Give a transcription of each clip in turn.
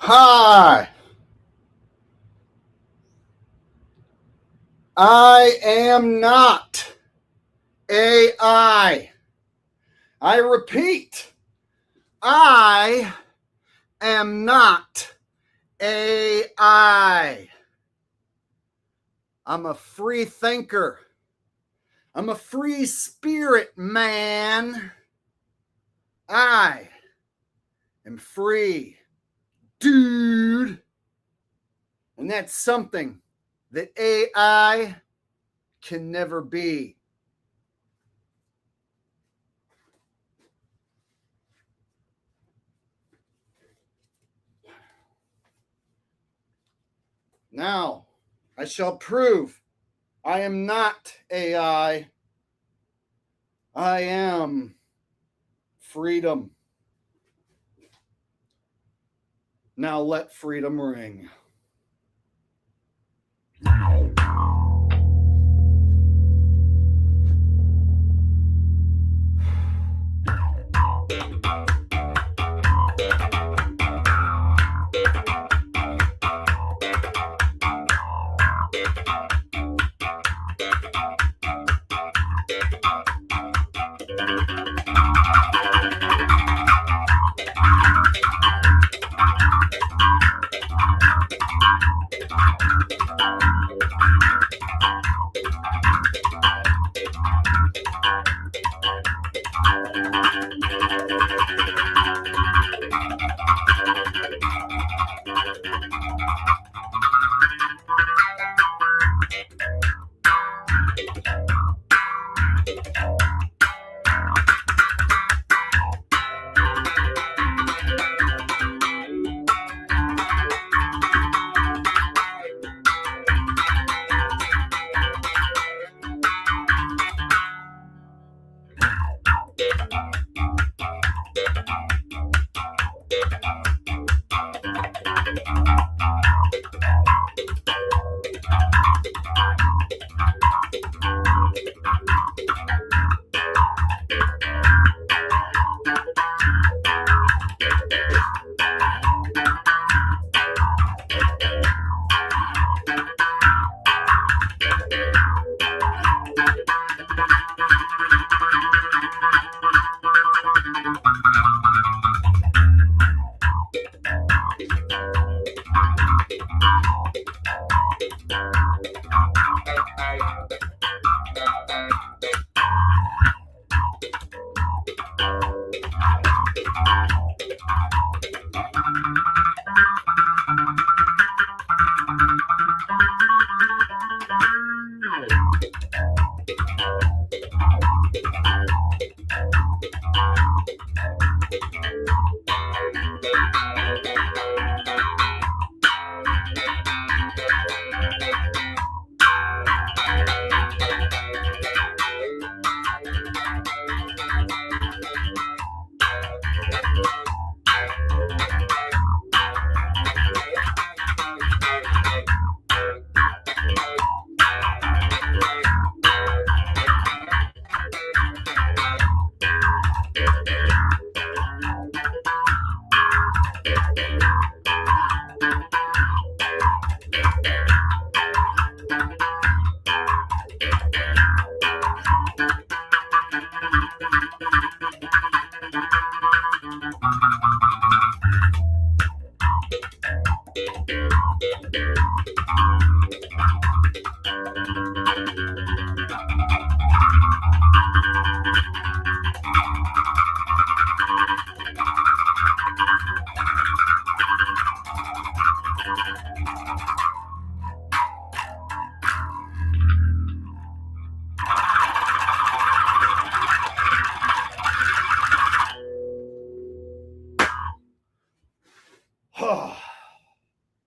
Hi, I am not AI. I repeat, I am not AI. I'm a free thinker. I'm a free spirit, man. I am free, dude. And that's something that AI can never be. Now, I shall prove I am not AI. I am freedom. Now let freedom ring.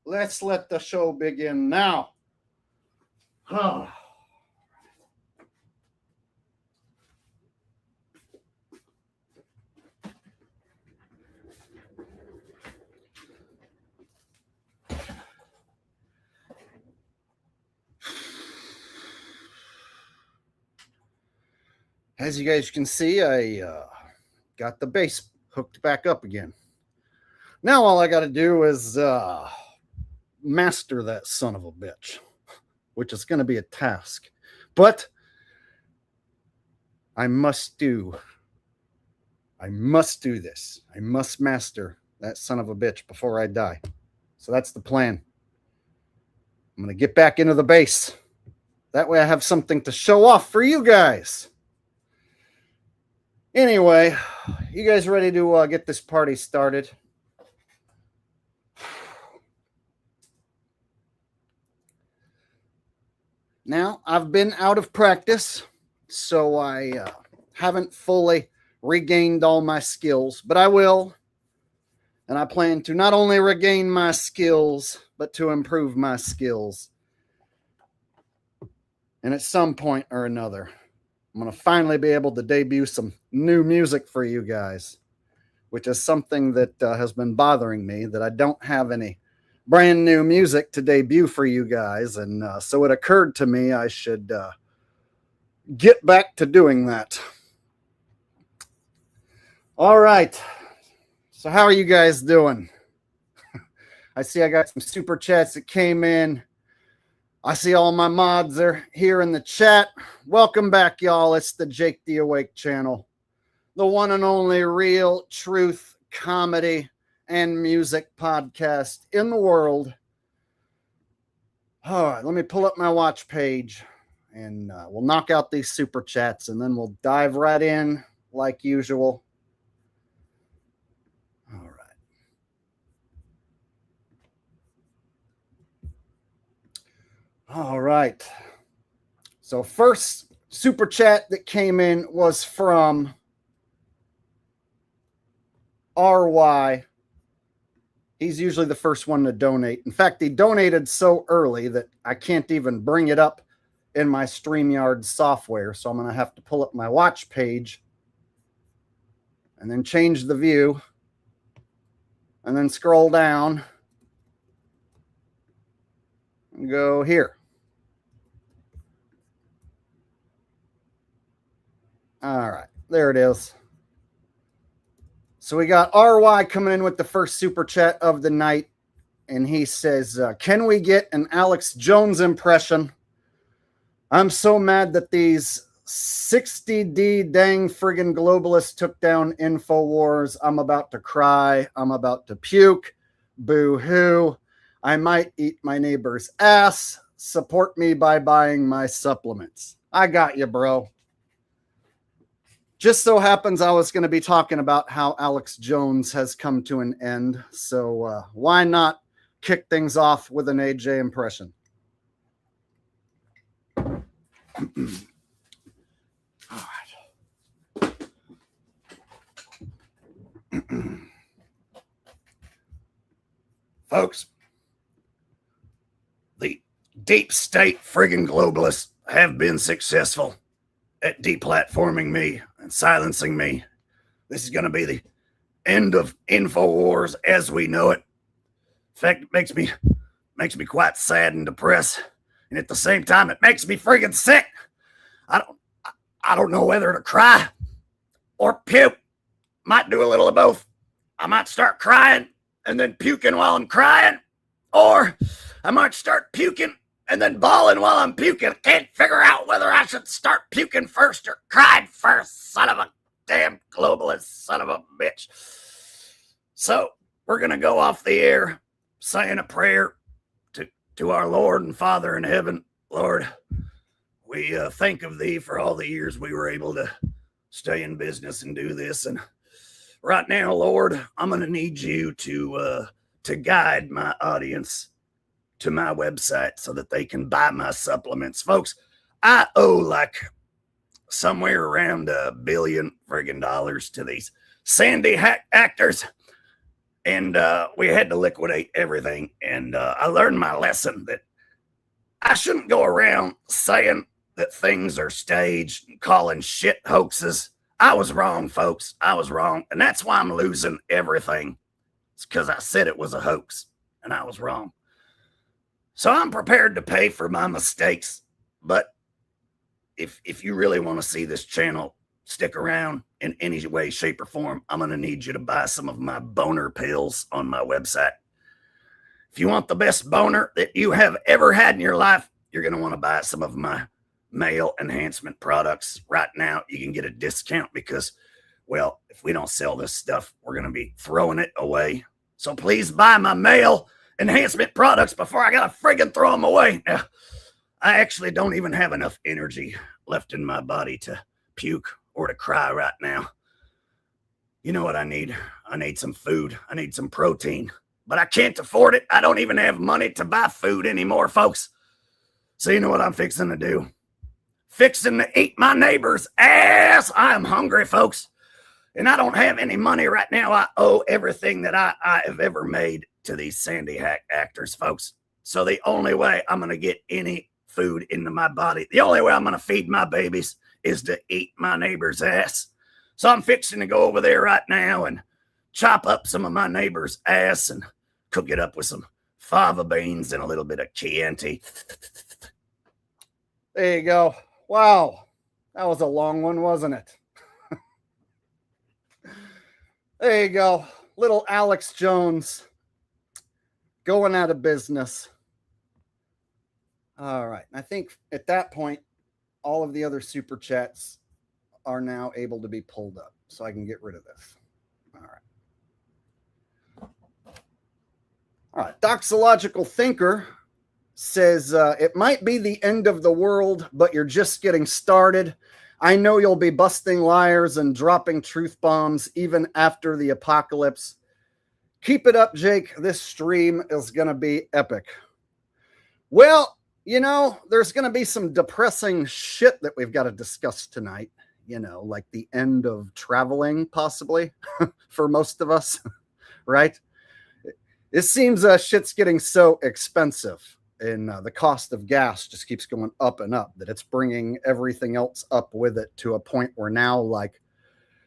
Let's let the show begin now. As you guys can see, I got the bass hooked back up again. Now all I got to do is master that son of a bitch, which is going to be a task. But I must do this. I must master that son of a bitch before I die. So that's the plan. I'm going to get back into the base. That way I have something to show off for you guys. Anyway, you guys ready to get this party started? Now, I've been out of practice, so I haven't fully regained all my skills, but I will. And I plan to not only regain my skills, but to improve my skills. And at some point or another, I'm going to finally be able to debut some new music for you guys, which is something that has been bothering me, that I don't have any brand new music to debut for you guys. And so it occurred to me I should get back to doing that. All right. So how are you guys doing? I see I got some super chats that came in. I see all my mods are here in the chat. Welcome back, y'all. It's the Jake the Awake channel, the one and only real truth comedy and music podcast in the world. All right, let me pull up my watch page and we'll knock out these super chats and then we'll dive right in like usual. All right. All right. So first super chat that came in was from RY. He's usually the first one to donate. In fact, he donated so early that I can't even bring it up in my StreamYard software. So I'm going to have to pull up my watch page and then change the view and then scroll down and go here. All right, there it is. So we got RY coming in with the first super chat of the night. And he says, can we get an Alex Jones impression? I'm so mad that these 60D dang friggin' globalists took down Infowars. I'm about to cry. I'm about to puke. Boo-hoo. I might eat my neighbor's ass. Support me by buying my supplements. I got you, bro. Just so happens I was going to be talking about how Alex Jones has come to an end. So why not kick things off with an AJ impression? All right. Folks, the deep state friggin' globalists have been successful at deplatforming me and silencing me. This is going to be the end of Infowars as we know it. In fact, it makes me quite sad and depressed, and at the same time, it makes me friggin' sick. I don't know whether to cry or puke. Might do a little of both. I might start crying and then puking while I'm crying, or I might start puking and then bawling while I'm puking. I can't figure out whether I should start puking first or crying first. Son of a damn globalist son of a bitch. So we're going to go off the air saying a prayer to our Lord and Father in heaven. Lord, we thank of thee for all the years we were able to stay in business and do this. And right now, Lord, I'm going to need you to guide my audience to my website so that they can buy my supplements. Folks, I owe like somewhere around $1 billion friggin' dollars to these Sandy actors. And we had to liquidate everything. And I learned my lesson that I shouldn't go around saying that things are staged and calling shit hoaxes. I was wrong, folks. I was wrong. And that's why I'm losing everything. It's because I said it was a hoax and I was wrong. So I'm prepared to pay for my mistakes. But if you really want to see this channel stick around in any way, shape, or form, I'm going to need you to buy some of my boner pills on my website. If you want the best boner that you have ever had in your life, you're going to want to buy some of my male enhancement products. Right now, you can get a discount because, well, if we don't sell this stuff, we're going to be throwing it away. So please buy my male enhancement products before I got to friggin' throw them away. Now, I actually don't even have enough energy left in my body to puke or to cry right now. You know what I need? I need some food. I need some protein. But I can't afford it. I don't even have money to buy food anymore, folks. So you know what I'm fixing to do? Fixing to eat my neighbor's ass. I am hungry, folks. And I don't have any money right now. I owe everything that I have ever made to these Sandy Hack actors, folks. So the only way I'm going to get any food into my body, the only way I'm going to feed my babies is to eat my neighbor's ass. So I'm fixing to go over there right now and chop up some of my neighbor's ass and cook it up with some fava beans and a little bit of Chianti. There you go. Wow. That was a long one, wasn't it? There you go. Little Alex Jones going out of business. All right. I think at that point, all of the other super chats are now able to be pulled up, so I can get rid of this. All right. All right. Doxological Thinker says, it might be the end of the world, but you're just getting started. I know you'll be busting liars and dropping truth bombs even after the apocalypse. Keep it up, Jake. This stream is going to be epic. Well, you know, there's going to be some depressing shit that we've got to discuss tonight. You know, like the end of traveling, possibly, for most of us, right? It seems shit's getting so expensive, and the cost of gas just keeps going up and up, that it's bringing everything else up with it to a point where now, like,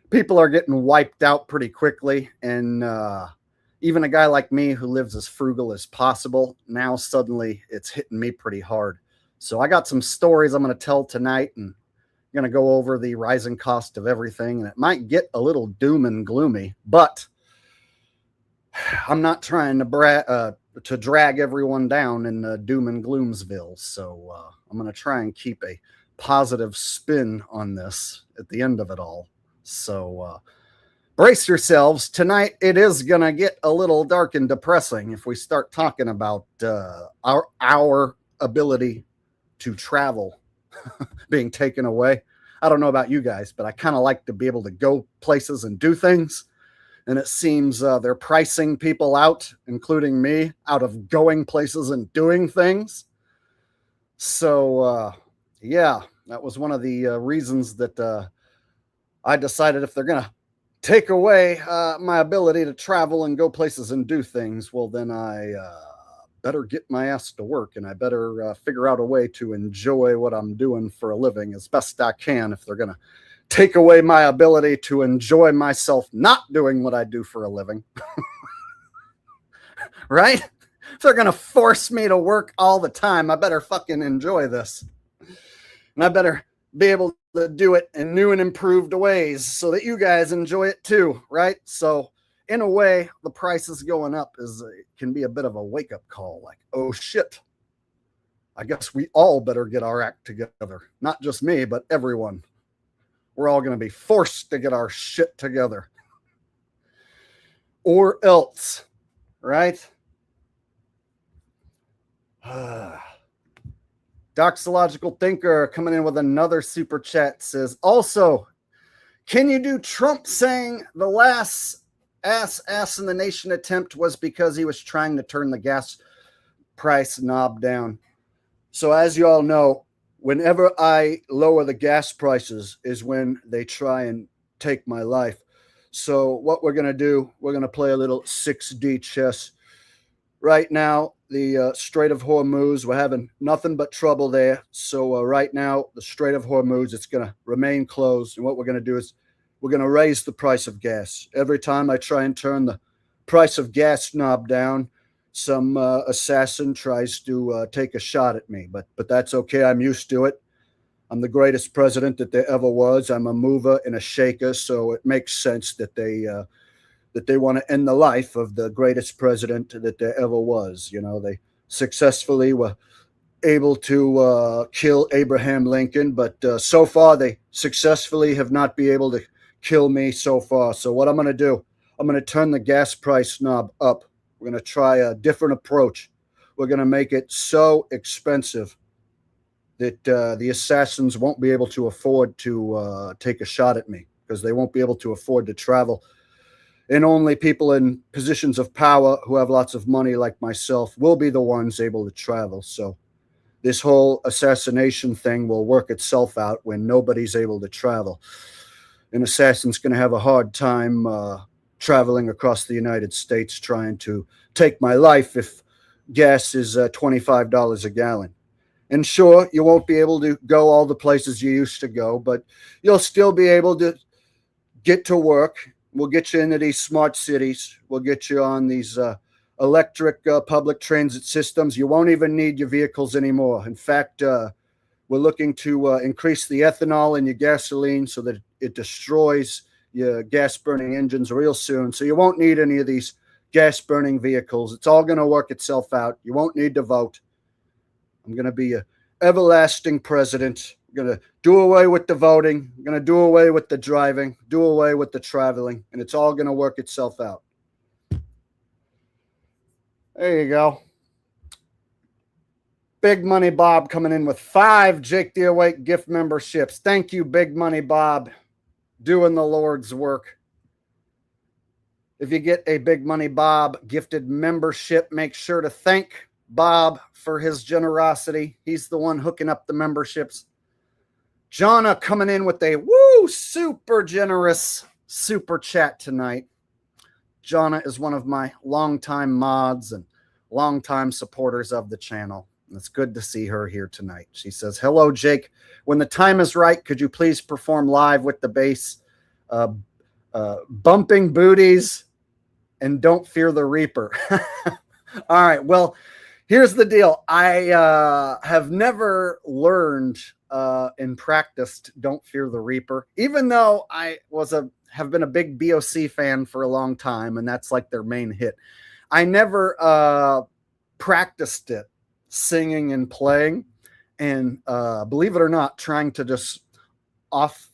people are getting wiped out pretty quickly. And even a guy like me who lives as frugal as possible, now suddenly it's hitting me pretty hard. So I got some stories I'm going to tell tonight, and I'm going to go over the rising cost of everything. And it might get a little doom and gloomy, but I'm not trying to drag everyone down in doom and gloomsville. So I'm going to try and keep a positive spin on this at the end of it all. So brace yourselves. Tonight it is going to get a little dark and depressing if we start talking about our ability to travel being taken away. I don't know about you guys, but I kind of like to be able to go places and do things. And it seems they're pricing people out, including me, out of going places and doing things. So, yeah, that was one of the reasons that I decided if they're going to take away my ability to travel and go places and do things, well, then I better get my ass to work, and I better figure out a way to enjoy what I'm doing for a living as best I can if they're going to take away my ability to enjoy myself not doing what I do for a living. Right? If they're going to force me to work all the time, I better fucking enjoy this. And I better be able to do it in new and improved ways so that you guys enjoy it too, right? So in a way, the prices going up can be a bit of a wake-up call, like, oh shit, I guess we all better get our act together. Not just me, but everyone. We're all going to be forced to get our shit together. Or else, right? Doxological Thinker coming in with another super chat says, also, can you do Trump saying the last ass in the nation attempt was because he was trying to turn the gas price knob down? So as you all know, whenever I lower the gas prices is when they try and take my life. So what we're going to do, we're going to play a little 6D chess. Right now, the Strait of Hormuz, we're having nothing but trouble there. So right now, the Strait of Hormuz, it's going to remain closed. And what we're going to do is we're going to raise the price of gas. Every time I try and turn the price of gas knob down, some assassin tries to take a shot at me, but that's okay. I'm used to it. I'm the greatest president that there ever was. I'm a mover and a shaker, so it makes sense that they want to end the life of the greatest president that there ever was. You know, they successfully were able to kill Abraham Lincoln, but so far they successfully have not been able to kill me so far. So what I'm going to do, I'm going to turn the gas price knob up. We're going to try a different approach. We're going to make it so expensive that the assassins won't be able to afford to take a shot at me, because they won't be able to afford to travel. And only people in positions of power who have lots of money like myself will be the ones able to travel. So this whole assassination thing will work itself out when nobody's able to travel. An assassin's going to have a hard time traveling across the United States trying to take my life if gas is $25 a gallon. And sure, you won't be able to go all the places you used to go, but you'll still be able to get to work. We'll get you into these smart cities. We'll get you on these electric public transit systems. You won't even need your vehicles anymore. In fact, we're looking to increase the ethanol in your gasoline so that it destroys your gas-burning engines real soon. So you won't need any of these gas-burning vehicles. It's all going to work itself out. You won't need to vote. I'm going to be an everlasting president. I'm going to do away with the voting. I'm going to do away with the driving, do away with the traveling, and it's all going to work itself out. There you go. Big Money Bob coming in with 5 Jake the Awake gift memberships. Thank you, Big Money Bob, doing the Lord's work. If you get a Big Money Bob gifted membership, make sure to thank Bob for his generosity. He's the one hooking up the memberships. Jonna coming in with a super generous super chat tonight. Jonna is one of my longtime mods and longtime supporters of the channel. It's good to see her here tonight. She says, hello, Jake. When the time is right, could you please perform live with the bass, bumping booties, and don't fear the Reaper? All right. Well, here's the deal. I have never learned and practiced Don't Fear the Reaper, even though I have been a big BOC fan for a long time, and that's like their main hit. I never practiced it, singing and playing, and believe it or not, trying to just off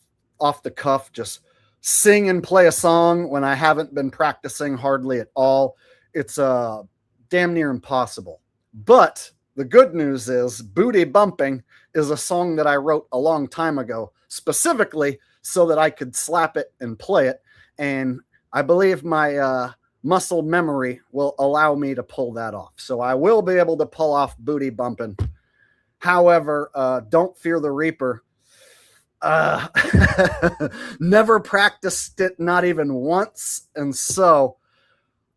the cuff just sing and play a song when I haven't been practicing hardly at all. It's damn near impossible. But the good news is Booty Bumping is a song that I wrote a long time ago, specifically so that I could slap it and play it. And I believe my muscle memory will allow me to pull that off. So I will be able to pull off Booty Bumping. However, Don't Fear the Reaper, never practiced it, not even once. And so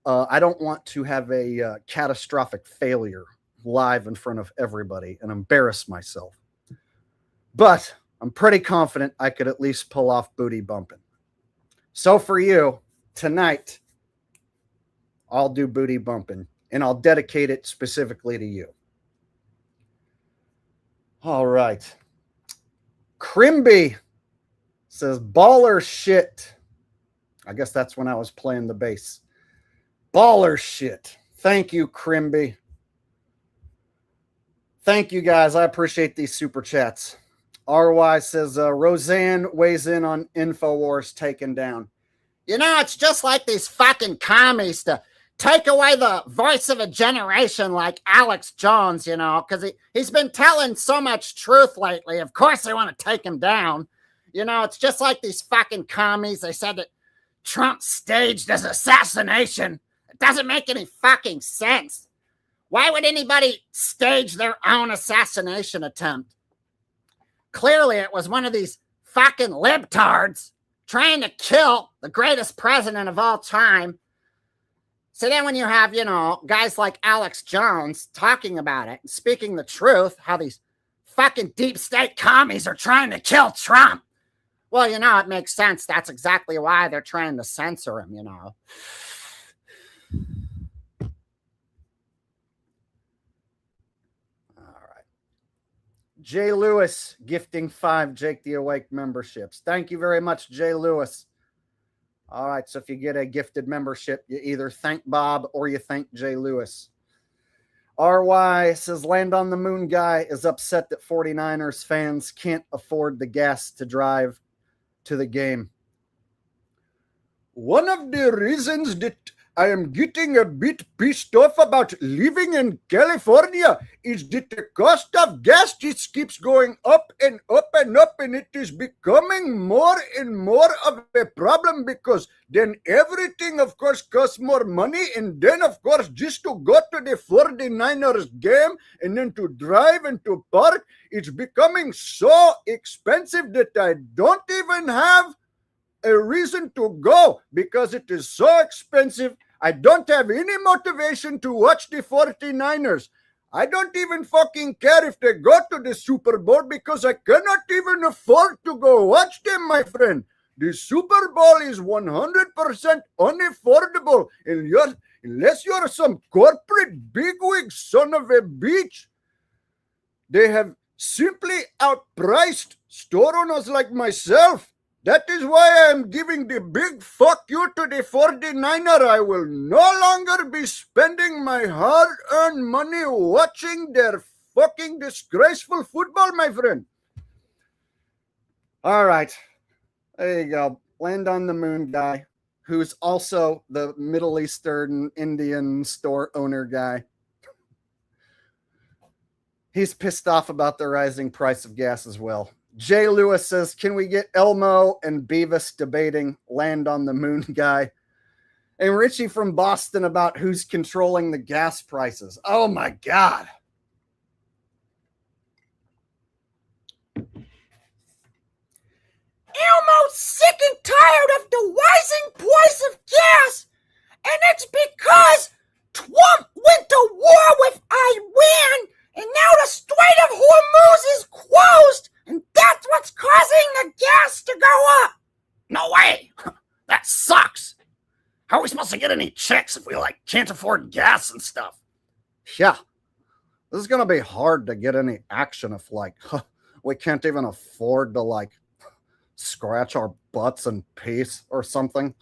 I don't want to have a catastrophic failure live in front of everybody and embarrass myself. But I'm pretty confident I could at least pull off Booty Bumping. So for you, tonight, I'll do Booty Bumping, and I'll dedicate it specifically to you. All right. Crimby says, baller shit. I guess that's when I was playing the bass. Baller shit. Thank you, Crimby. Thank you, guys. I appreciate these super chats. RY says, Roseanne weighs in on Infowars taken down. You know, it's just like these fucking commies to take away the voice of a generation like Alex Jones, you know, because he's been telling so much truth lately. Of course they want to take him down. You know, it's just like these fucking commies. They said that Trump staged his assassination. It doesn't make any fucking sense. Why would anybody stage their own assassination attempt? Clearly, it was one of these fucking libtards trying to kill the greatest president of all time. So then when you have, you know, guys like Alex Jones talking about it and speaking the truth, how these fucking deep state commies are trying to kill Trump. Well, you know, it makes sense. That's exactly why they're trying to censor him, you know. Jay Lewis gifting 5 Jake the Awake memberships. Thank you very much, Jay Lewis. All right, so if you get a gifted membership, you either thank Bob or you thank Jay Lewis. RY says, Land on the Moon guy is upset that 49ers fans can't afford the gas to drive to the game. One of the reasons that I am getting a bit pissed off about living in California is that the cost of gas just keeps going up and up and up, and it is becoming more and more of a problem because then everything, of course, costs more money, and then, of course, just to go to the 49ers game and then to drive and to park, it's becoming so expensive that I don't even have a reason to go because it is so expensive. I don't have any motivation to watch the 49ers. I don't even fucking care if they go to the Super Bowl because I cannot even afford to go watch them, my friend. The Super Bowl is 100% unaffordable unless you're some corporate bigwig son of a bitch. They have simply outpriced store owners like myself. That is why I am giving the big fuck you to the 49er. I will no longer be spending my hard-earned money watching their fucking disgraceful football, my friend. All right. There you go. Land on the Moon guy, who's also the Middle Eastern Indian store owner guy. He's pissed off about the rising price of gas as well. Jay Lewis says, can we get Elmo and Beavis debating Land on the Moon guy? And Richie from Boston about who's controlling the gas prices. Oh my God. Elmo's sick and tired of the rising price of gas, and it's because Trump went to war with Iran, and now the Strait of Hormuz is closed, and that's what's causing the gas to go up. No way. That sucks. How are we supposed to get any checks if we can't afford gas and stuff? Yeah. This is going to be hard to get any action if we can't even afford to scratch our butts in peace or something.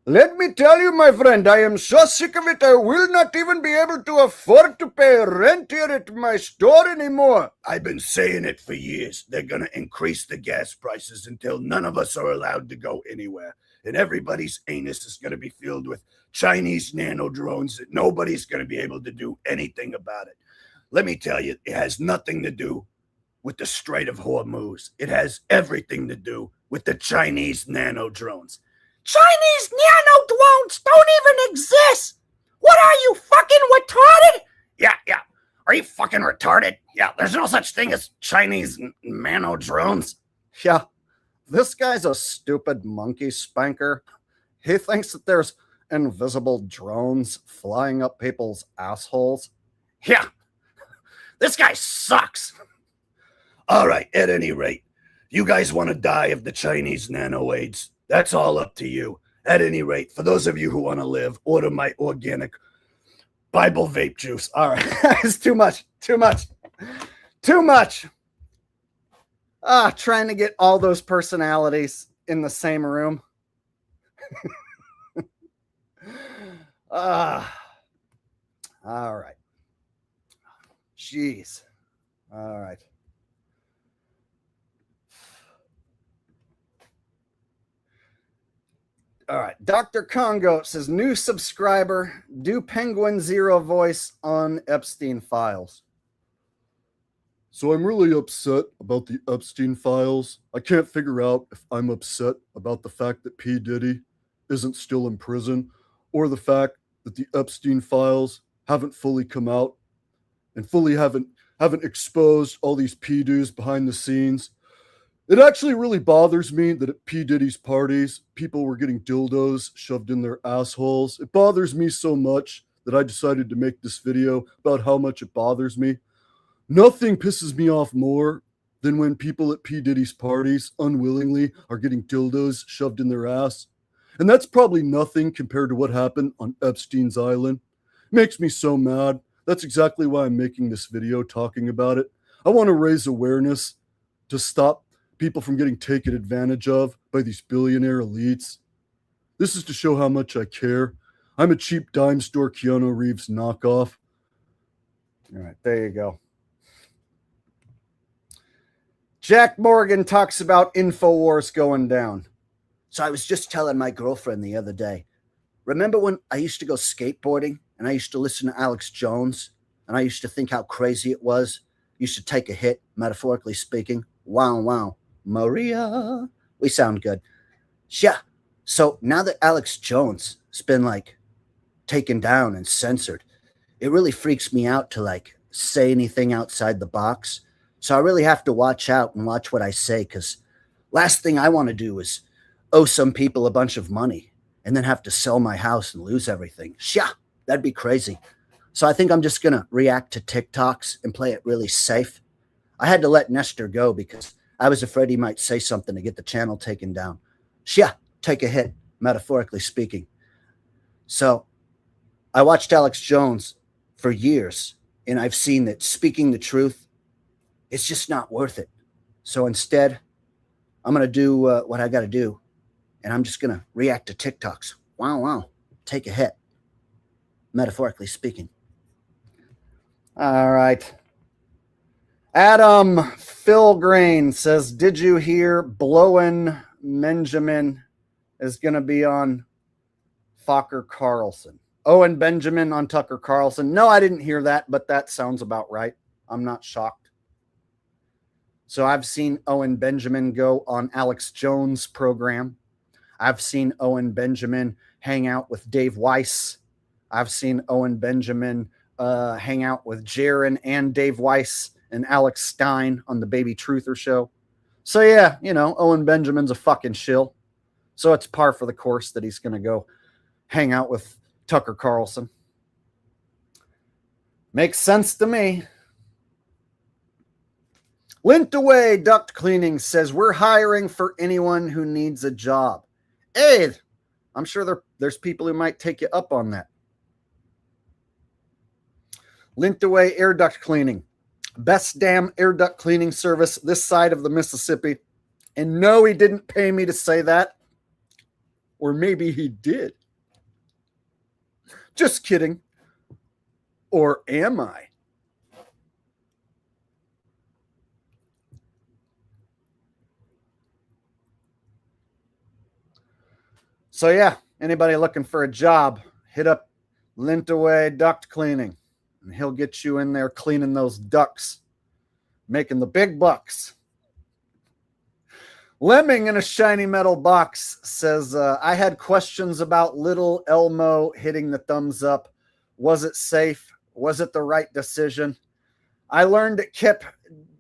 Let me tell you, my friend, I am so sick of it, I will not even be able to afford to pay rent here at my store anymore. I've been saying it for years. They're going to increase the gas prices until none of us are allowed to go anywhere. And everybody's anus is going to be filled with Chinese nano drones that nobody's going to be able to do anything about it. Let me tell you, it has nothing to do with the Strait of Hormuz. It has everything to do with the Chinese nano drones. Chinese nano drones don't even exist. What are you, fucking retarded? Yeah. Are you fucking retarded? Yeah, there's no such thing as Chinese nano drones. Yeah, this guy's a stupid monkey spanker. He thinks that there's invisible drones flying up people's assholes. Yeah, this guy sucks. All right, at any rate, you guys want to die of the Chinese nano AIDS? That's all up to you. At any rate, for those of you who want to live, order my organic Bible vape juice. All right. It's too much. Trying to get all those personalities in the same room. All right. Jeez. All right. All right. Dr. Congo says, new subscriber, do Penguin Zero voice on Epstein files. So I'm really upset about the Epstein files. I can't figure out if I'm upset about the fact that P. Diddy isn't still in prison or the fact that the Epstein files haven't fully come out and fully haven't exposed all these P-doos behind the scenes. It actually really bothers me that at P. Diddy's parties, people were getting dildos shoved in their assholes. It bothers me so much that I decided to make this video about how much it bothers me. Nothing pisses me off more than when people at P. Diddy's parties unwillingly are getting dildos shoved in their ass. And that's probably nothing compared to what happened on Epstein's Island. Makes me so mad That's exactly why I'm making this video talking about it. I want to raise awareness to stop people from getting taken advantage of by these billionaire elites. This is to show how much I care. I'm a cheap dime store Keanu Reeves knockoff. All right, there you go. Jack Morgan talks about Infowars going down. So I was just telling my girlfriend the other day, remember when I used to go skateboarding and I used to listen to Alex Jones and I used to think how crazy it was? Used to take a hit, metaphorically speaking. Wow, wow. Maria. We sound good. Yeah. So now that Alex Jones has been like taken down and censored, it really freaks me out to like say anything outside the box. So I really have to watch out and watch what I say, because last thing I want to do is owe some people a bunch of money and then have to sell my house and lose everything. Yeah, that'd be crazy. So I think I'm just going to react to TikToks and play it really safe. I had to let Nestor go because I was afraid he might say something to get the channel taken down. Yeah, take a hit, metaphorically speaking. So I watched Alex Jones for years, and I've seen that speaking the truth, it's just not worth it. So instead, I'm going to do what I got to do, and I'm just going to react to TikToks. Wow, wow. Take a hit, metaphorically speaking. All right. Adam Philgrain says, did you hear Blowin' Benjamin is going to be on Tucker Carlson? Owen Benjamin on Tucker Carlson. No, I didn't hear that, but that sounds about right. I'm not shocked. So I've seen Owen Benjamin go on Alex Jones' program. I've seen Owen Benjamin hang out with Dave Weiss. I've seen Owen Benjamin hang out with Jaron and Dave Weiss and Alex Stein on the Baby Truther show. So yeah, you know, Owen Benjamin's a fucking shill. So it's par for the course that he's going to go hang out with Tucker Carlson. Makes sense to me. Lint Away Duct Cleaning says, we're hiring for anyone who needs a job. Hey, I'm sure there's people who might take you up on that. Lint Away Air Duct Cleaning. Best damn air duct cleaning service this side of the Mississippi. And no, he didn't pay me to say that. Or maybe he did. Just kidding. Or am I? So yeah, anybody looking for a job, hit up Lint Away Duct Cleaning. And he'll get you in there cleaning those ducts, making the big bucks. Lemming in a shiny metal box says, I had questions about little Elmo hitting the thumbs up. Was it safe? Was it the right decision? I learned it kept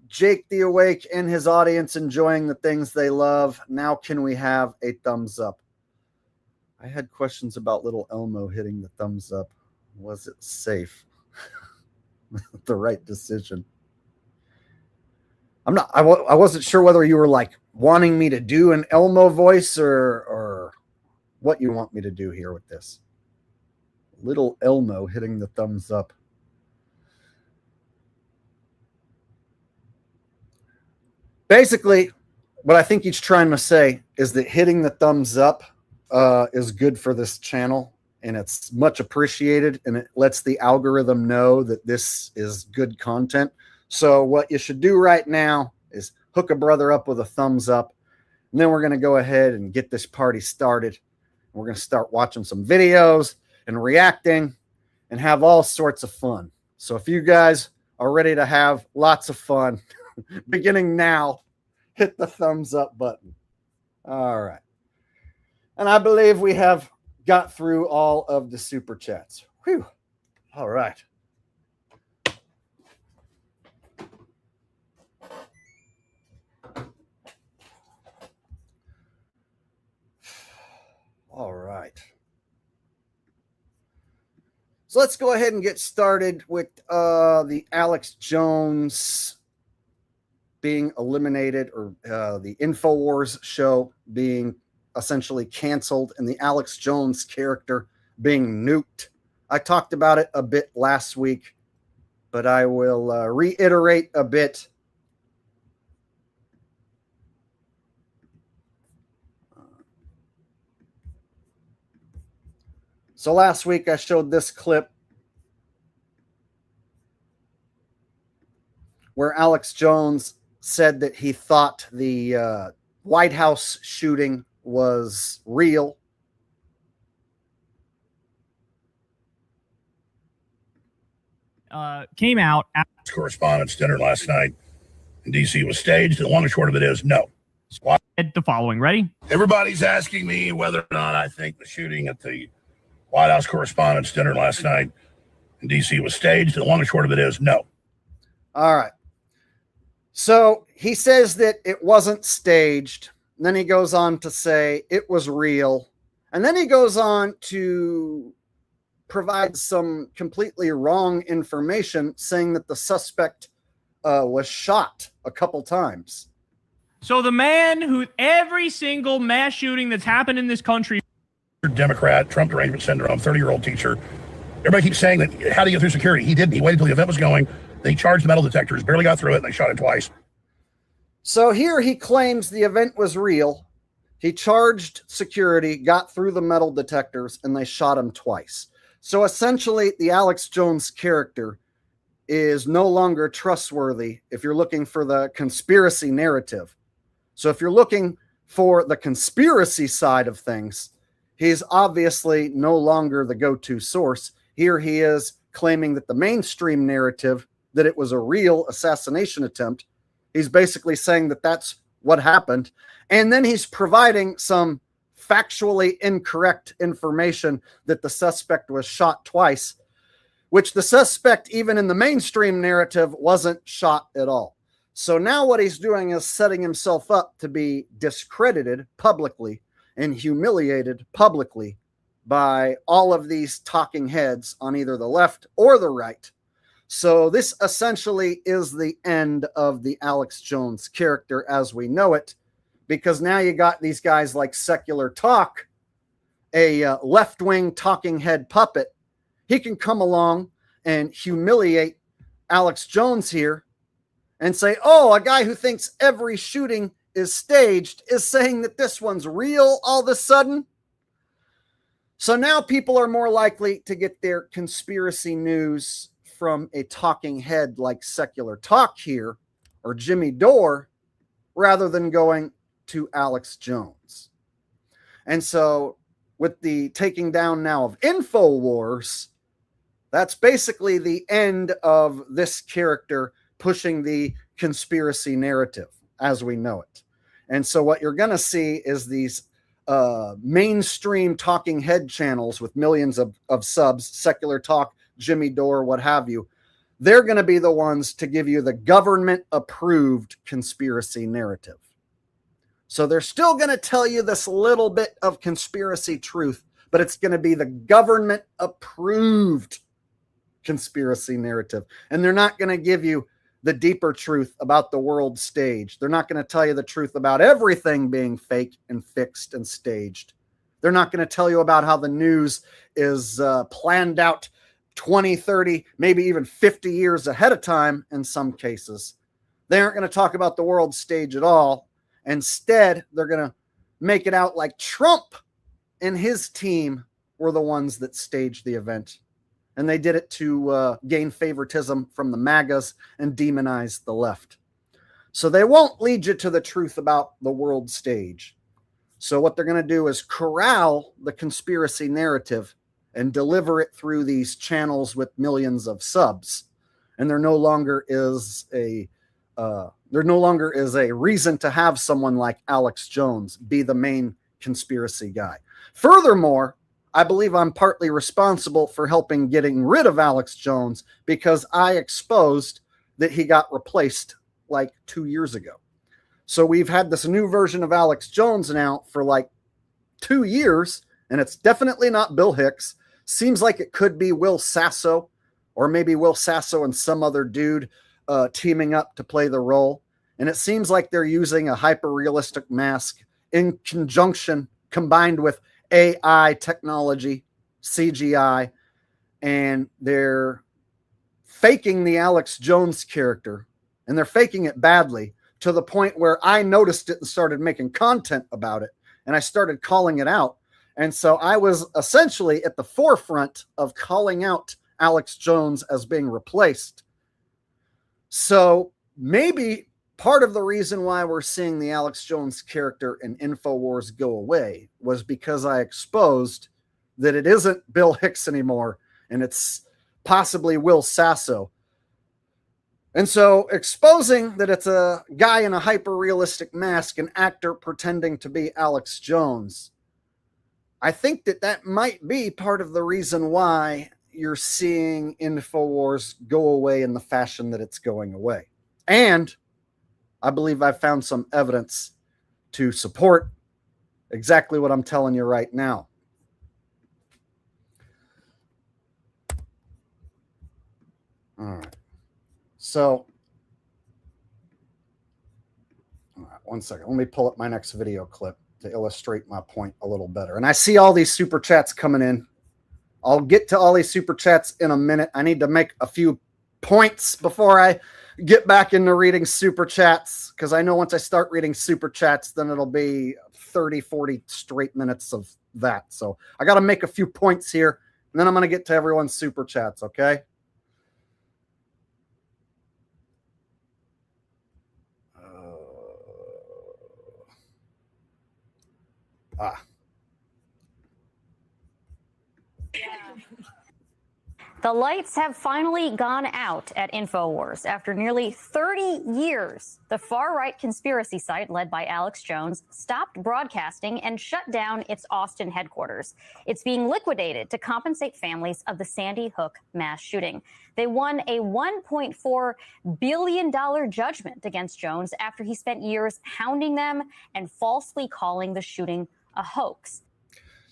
Jake the Awake and his audience enjoying the things they love. Now can we have a thumbs up? I had questions about little Elmo hitting the thumbs up. Was it safe? The right decision. I wasn't sure whether you were like wanting me to do an Elmo voice or what you want me to do here with this. Little Elmo hitting the thumbs up. Basically, what I think he's trying to say is that hitting the thumbs up is good for this channel, and it's much appreciated, and it lets the algorithm know that this is good content. So what you should do right now is hook a brother up with a thumbs up, and then we're going to go ahead and get this party started. We're going to start watching some videos and reacting and have all sorts of fun. So if you guys are ready to have lots of fun, beginning now, hit the thumbs up button. All right. And I believe we have got through all of the super chats. Whew. All right. All right. So let's go ahead and get started with the Alex Jones being eliminated, or the Infowars show being essentially canceled, and the Alex Jones character being nuked. I talked about it a bit last week, but I will reiterate a bit. So last week I showed this clip where Alex Jones said that he thought the White House shooting was real. Came out at correspondence dinner last night in D.C. was staged. The long and short of it is no. Squad. The following. Ready? Everybody's asking me whether or not I think the shooting at the White House correspondence dinner last night in D.C. was staged. The long and short of it is no. All right. So he says that it wasn't staged. And then he goes on to say it was real. And then he goes on to provide some completely wrong information, saying that the suspect was shot a couple times. So the man who every single mass shooting that's happened in this country. Democrat, Trump derangement syndrome, 30-year-old teacher. Everybody keeps saying that, how do you get through security? He didn't. He waited until the event was going. They charged the metal detectors, barely got through it, and they shot it twice. So here he claims the event was real. He charged security, got through the metal detectors, and they shot him twice. So essentially, the Alex Jones character is no longer trustworthy if you're looking for the conspiracy narrative. So if you're looking for the conspiracy side of things, he's obviously no longer the go-to source. Here he is claiming that the mainstream narrative, that it was a real assassination attempt. He's basically saying that that's what happened. And then he's providing some factually incorrect information that the suspect was shot twice, which the suspect, even in the mainstream narrative, wasn't shot at all. So now what he's doing is setting himself up to be discredited publicly and humiliated publicly by all of these talking heads on either the left or the right. So this essentially is the end of the Alex Jones character as we know it, because now you got these guys like Secular Talk, a left-wing talking head puppet. He can come along and humiliate Alex Jones here and say, oh, a guy who thinks every shooting is staged is saying that this one's real all of a sudden. So now people are more likely to get their conspiracy news from a talking head like Secular Talk here or Jimmy Dore rather than going to Alex Jones. And so with the taking down now of Infowars, that's basically the end of this character pushing the conspiracy narrative as we know it. And so what you're going to see is these mainstream talking head channels with millions of subs, Secular Talk, Jimmy Dore, what have you. They're going to be the ones to give you the government-approved conspiracy narrative. So they're still going to tell you this little bit of conspiracy truth, but it's going to be the government-approved conspiracy narrative. And they're not going to give you the deeper truth about the world stage. They're not going to tell you the truth about everything being fake and fixed and staged. They're not going to tell you about how the news is planned out 20, 30, maybe even 50 years ahead of time in some cases. They aren't going to talk about the world stage at all. Instead, they're going to make it out like Trump and his team were the ones that staged the event. And they did it to gain favoritism from the MAGAs and demonize the left. So they won't lead you to the truth about the world stage. So what they're going to do is corral the conspiracy narrative and deliver it through these channels with millions of subs. And there no longer is a reason to have someone like Alex Jones be the main conspiracy guy. Furthermore, I believe I'm partly responsible for helping getting rid of Alex Jones because I exposed that he got replaced like 2 years ago. So we've had this new version of Alex Jones now for like 2 years, and it's definitely not Bill Hicks. Seems like it could be Will Sasso, or maybe Will Sasso and some other dude teaming up to play the role. And it seems like they're using a hyper-realistic mask in conjunction, combined with AI technology, CGI, and they're faking the Alex Jones character, and they're faking it badly to the point where I noticed it and started making content about it, and I started calling it out. And so I was essentially at the forefront of calling out Alex Jones as being replaced. So maybe part of the reason why we're seeing the Alex Jones character in Infowars go away was because I exposed that it isn't Bill Hicks anymore, and it's possibly Will Sasso. And so exposing that it's a guy in a hyper-realistic mask, an actor pretending to be Alex Jones, I think that that might be part of the reason why you're seeing Infowars go away in the fashion that it's going away. And I believe I've found some evidence to support exactly what I'm telling you right now. All right. So, all right, one second. Let me pull up my next video clip to illustrate my point a little better. And I see all these super chats coming in. I'll get to all these super chats in a minute. I need to make a few points before I get back into reading super chats, because I know once I start reading super chats, then it'll be 30, 40 straight minutes of that. So I got to make a few points here, and then I'm going to get to everyone's super chats, okay? The lights have finally gone out at Infowars. After nearly 30 years, the far-right conspiracy site led by Alex Jones stopped broadcasting and shut down its Austin headquarters. It's being liquidated to compensate families of the Sandy Hook mass shooting. They won a $1.4 billion judgment against Jones after he spent years hounding them and falsely calling the shooting a hoax.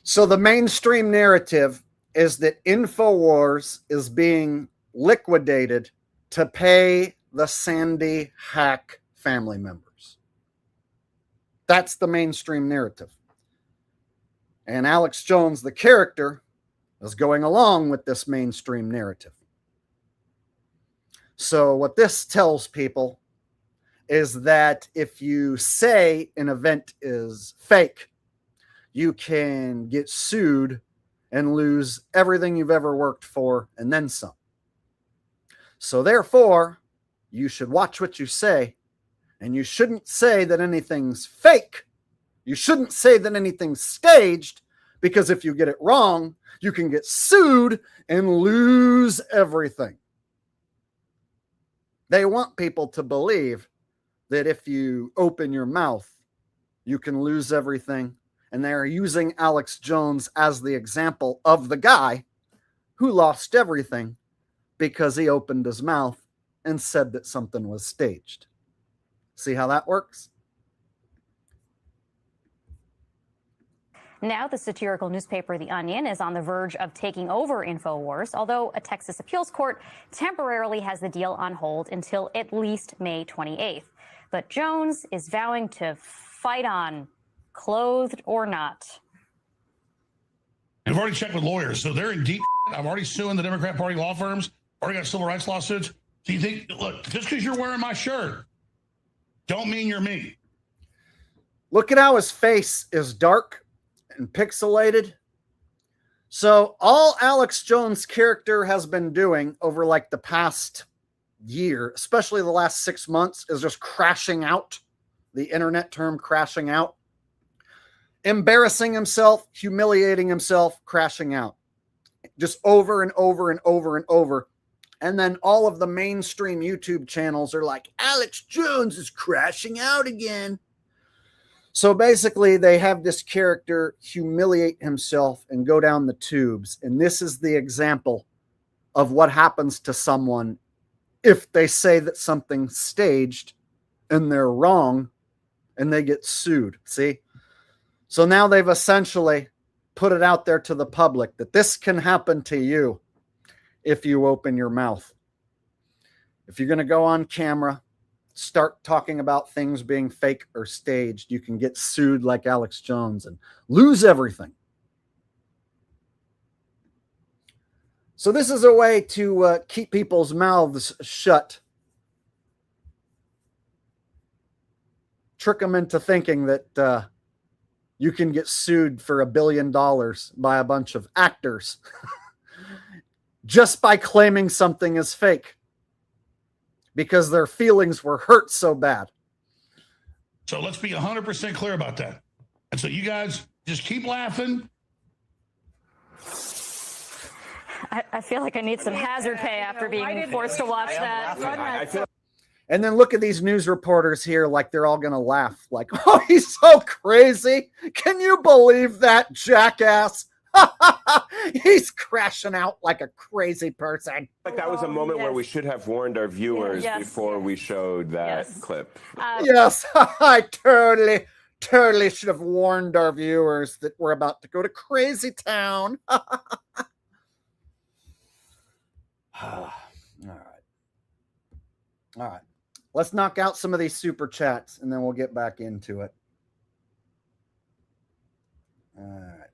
So the mainstream narrative is that Infowars is being liquidated to pay the Sandy Hack family members. That's the mainstream narrative. And Alex Jones, the character, is going along with this mainstream narrative. So what this tells people is that if you say an event is fake, you can get sued and lose everything you've ever worked for and then some. So therefore, you should watch what you say, and you shouldn't say that anything's fake. You shouldn't say that anything's staged, because if you get it wrong, you can get sued and lose everything. They want people to believe that if you open your mouth, you can lose everything. And they're using Alex Jones as the example of the guy who lost everything because he opened his mouth and said that something was staged. See how that works? Now the satirical newspaper The Onion is on the verge of taking over Infowars, although a Texas appeals court temporarily has the deal on hold until at least May 28th. But Jones is vowing to fight on, clothed or not. I've already checked with lawyers, so they're in deep. I'm already suing the Democrat Party law firms. Already got civil rights lawsuits. Do you think, look, just because you're wearing my shirt, don't mean you're me. Look at how his face is dark and pixelated. So all Alex Jones' character has been doing over like the past year, especially the last 6 months, is just crashing out. The internet term crashing out. Embarrassing himself, humiliating himself, crashing out. Just over and over and over and over. And then all of the mainstream YouTube channels are like, Alex Jones is crashing out again. So basically, they have this character humiliate himself and go down the tubes. And this is the example of what happens to someone if they say that something's staged and they're wrong and they get sued. See? So now they've essentially put it out there to the public that this can happen to you if you open your mouth. If you're going to go on camera, start talking about things being fake or staged, you can get sued like Alex Jones and lose everything. So this is a way to keep people's mouths shut. Trick them into thinking that you can get sued for $1 billion by a bunch of actors just by claiming something is fake because their feelings were hurt so bad. So let's be 100% clear about that. And so you guys just keep laughing. I feel like I need some hazard pay after being forced to watch that. And then look at these news reporters here, like they're all going to laugh. Like, oh, he's so crazy. Can you believe that, jackass? He's crashing out like a crazy person. Like that was a moment where we should have warned our viewers before we showed that clip. Yes, I totally should have warned our viewers that we're about to go to crazy town. All right. Let's knock out some of these super chats and then we'll get back into it. All right.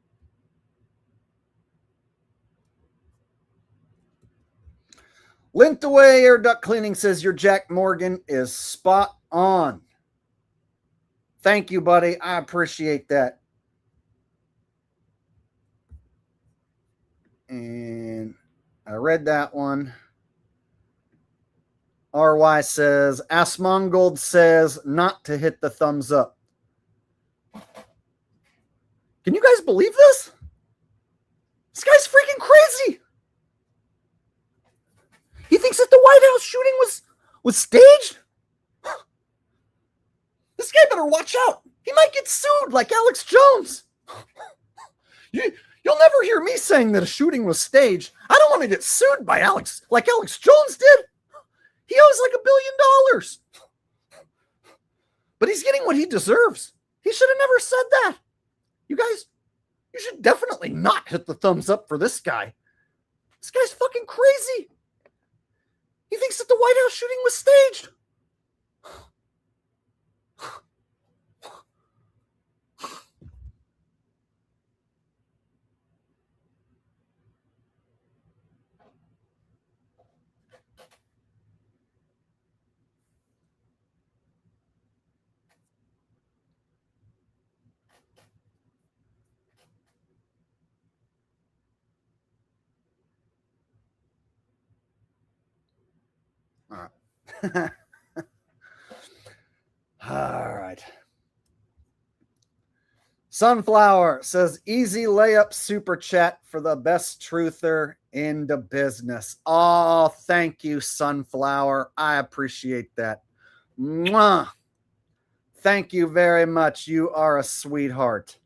Lintaway Air Duct Cleaning says your Jack Morgan is spot on. Thank you, buddy. I appreciate that. And I read that one. RY says, Asmongold says not to hit the thumbs up. Can you guys believe this? This guy's freaking crazy. He thinks that the White House shooting was staged? This guy better watch out. He might get sued like Alex Jones. You'll never hear me saying that a shooting was staged. I don't want to get sued by Alex like Alex Jones did. He owes like $1 billion. But he's getting what he deserves. He should have never said that. You guys, you should definitely not hit the thumbs up for this guy. This guy's fucking crazy. He thinks that the White House shooting was staged. All right. All right. Sunflower says, easy layup super chat for the best truther in the business. Oh, thank you, Sunflower. I appreciate that. Mwah. Thank you very much. You are a sweetheart.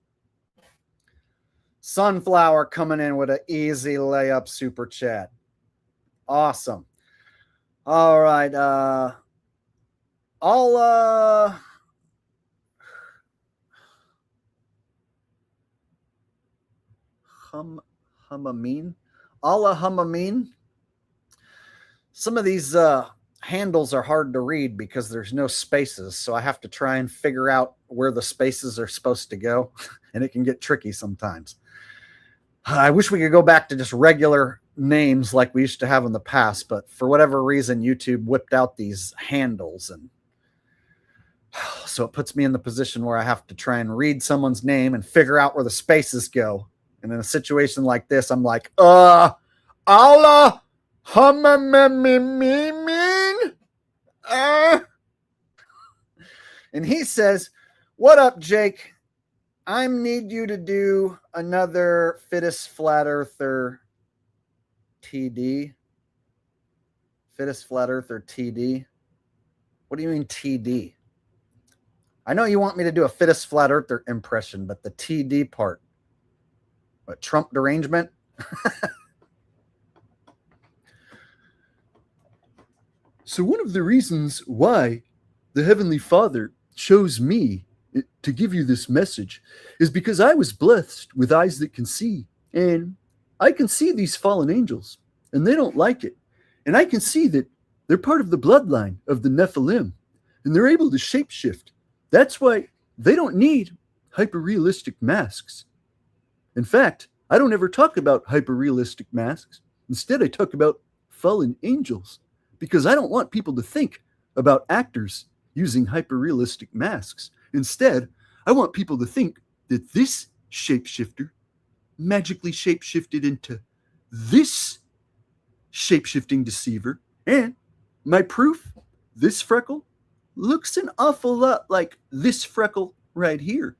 Sunflower coming in with an easy layup super chat. Awesome. All right. Hum-amin. Some of these handles are hard to read because there's no spaces, so I have to try and figure out where the spaces are supposed to go, and it can get tricky sometimes. I wish we could go back to just regular names like we used to have in the past, but for whatever reason, YouTube whipped out these handles, and so it puts me in the position where I have to try and read someone's name and figure out where the spaces go. And in a situation like this, I'm like, Allah humamimin. And he says, what up, Jake? I need you to do another Fittest Flat Earther TD. Fittest Flat Earther TD. What do you mean TD? I know you want me to do a Fittest Flat Earther impression, but the TD part. What, Trump derangement? So one of the reasons why the Heavenly Father chose me to give you this message is because I was blessed with eyes that can see, and I can see these fallen angels, and they don't like it. And I can see that they're part of the bloodline of the Nephilim, and they're able to shapeshift. That's why they don't need hyper-realistic masks. In fact, I don't ever talk about hyper-realistic masks Instead, I talk about fallen angels because I don't want people to think about actors using hyper-realistic masks. Instead, I want people to think that this shapeshifter magically shapeshifted into this shapeshifting deceiver. And my proof, this freckle looks an awful lot like this freckle right here.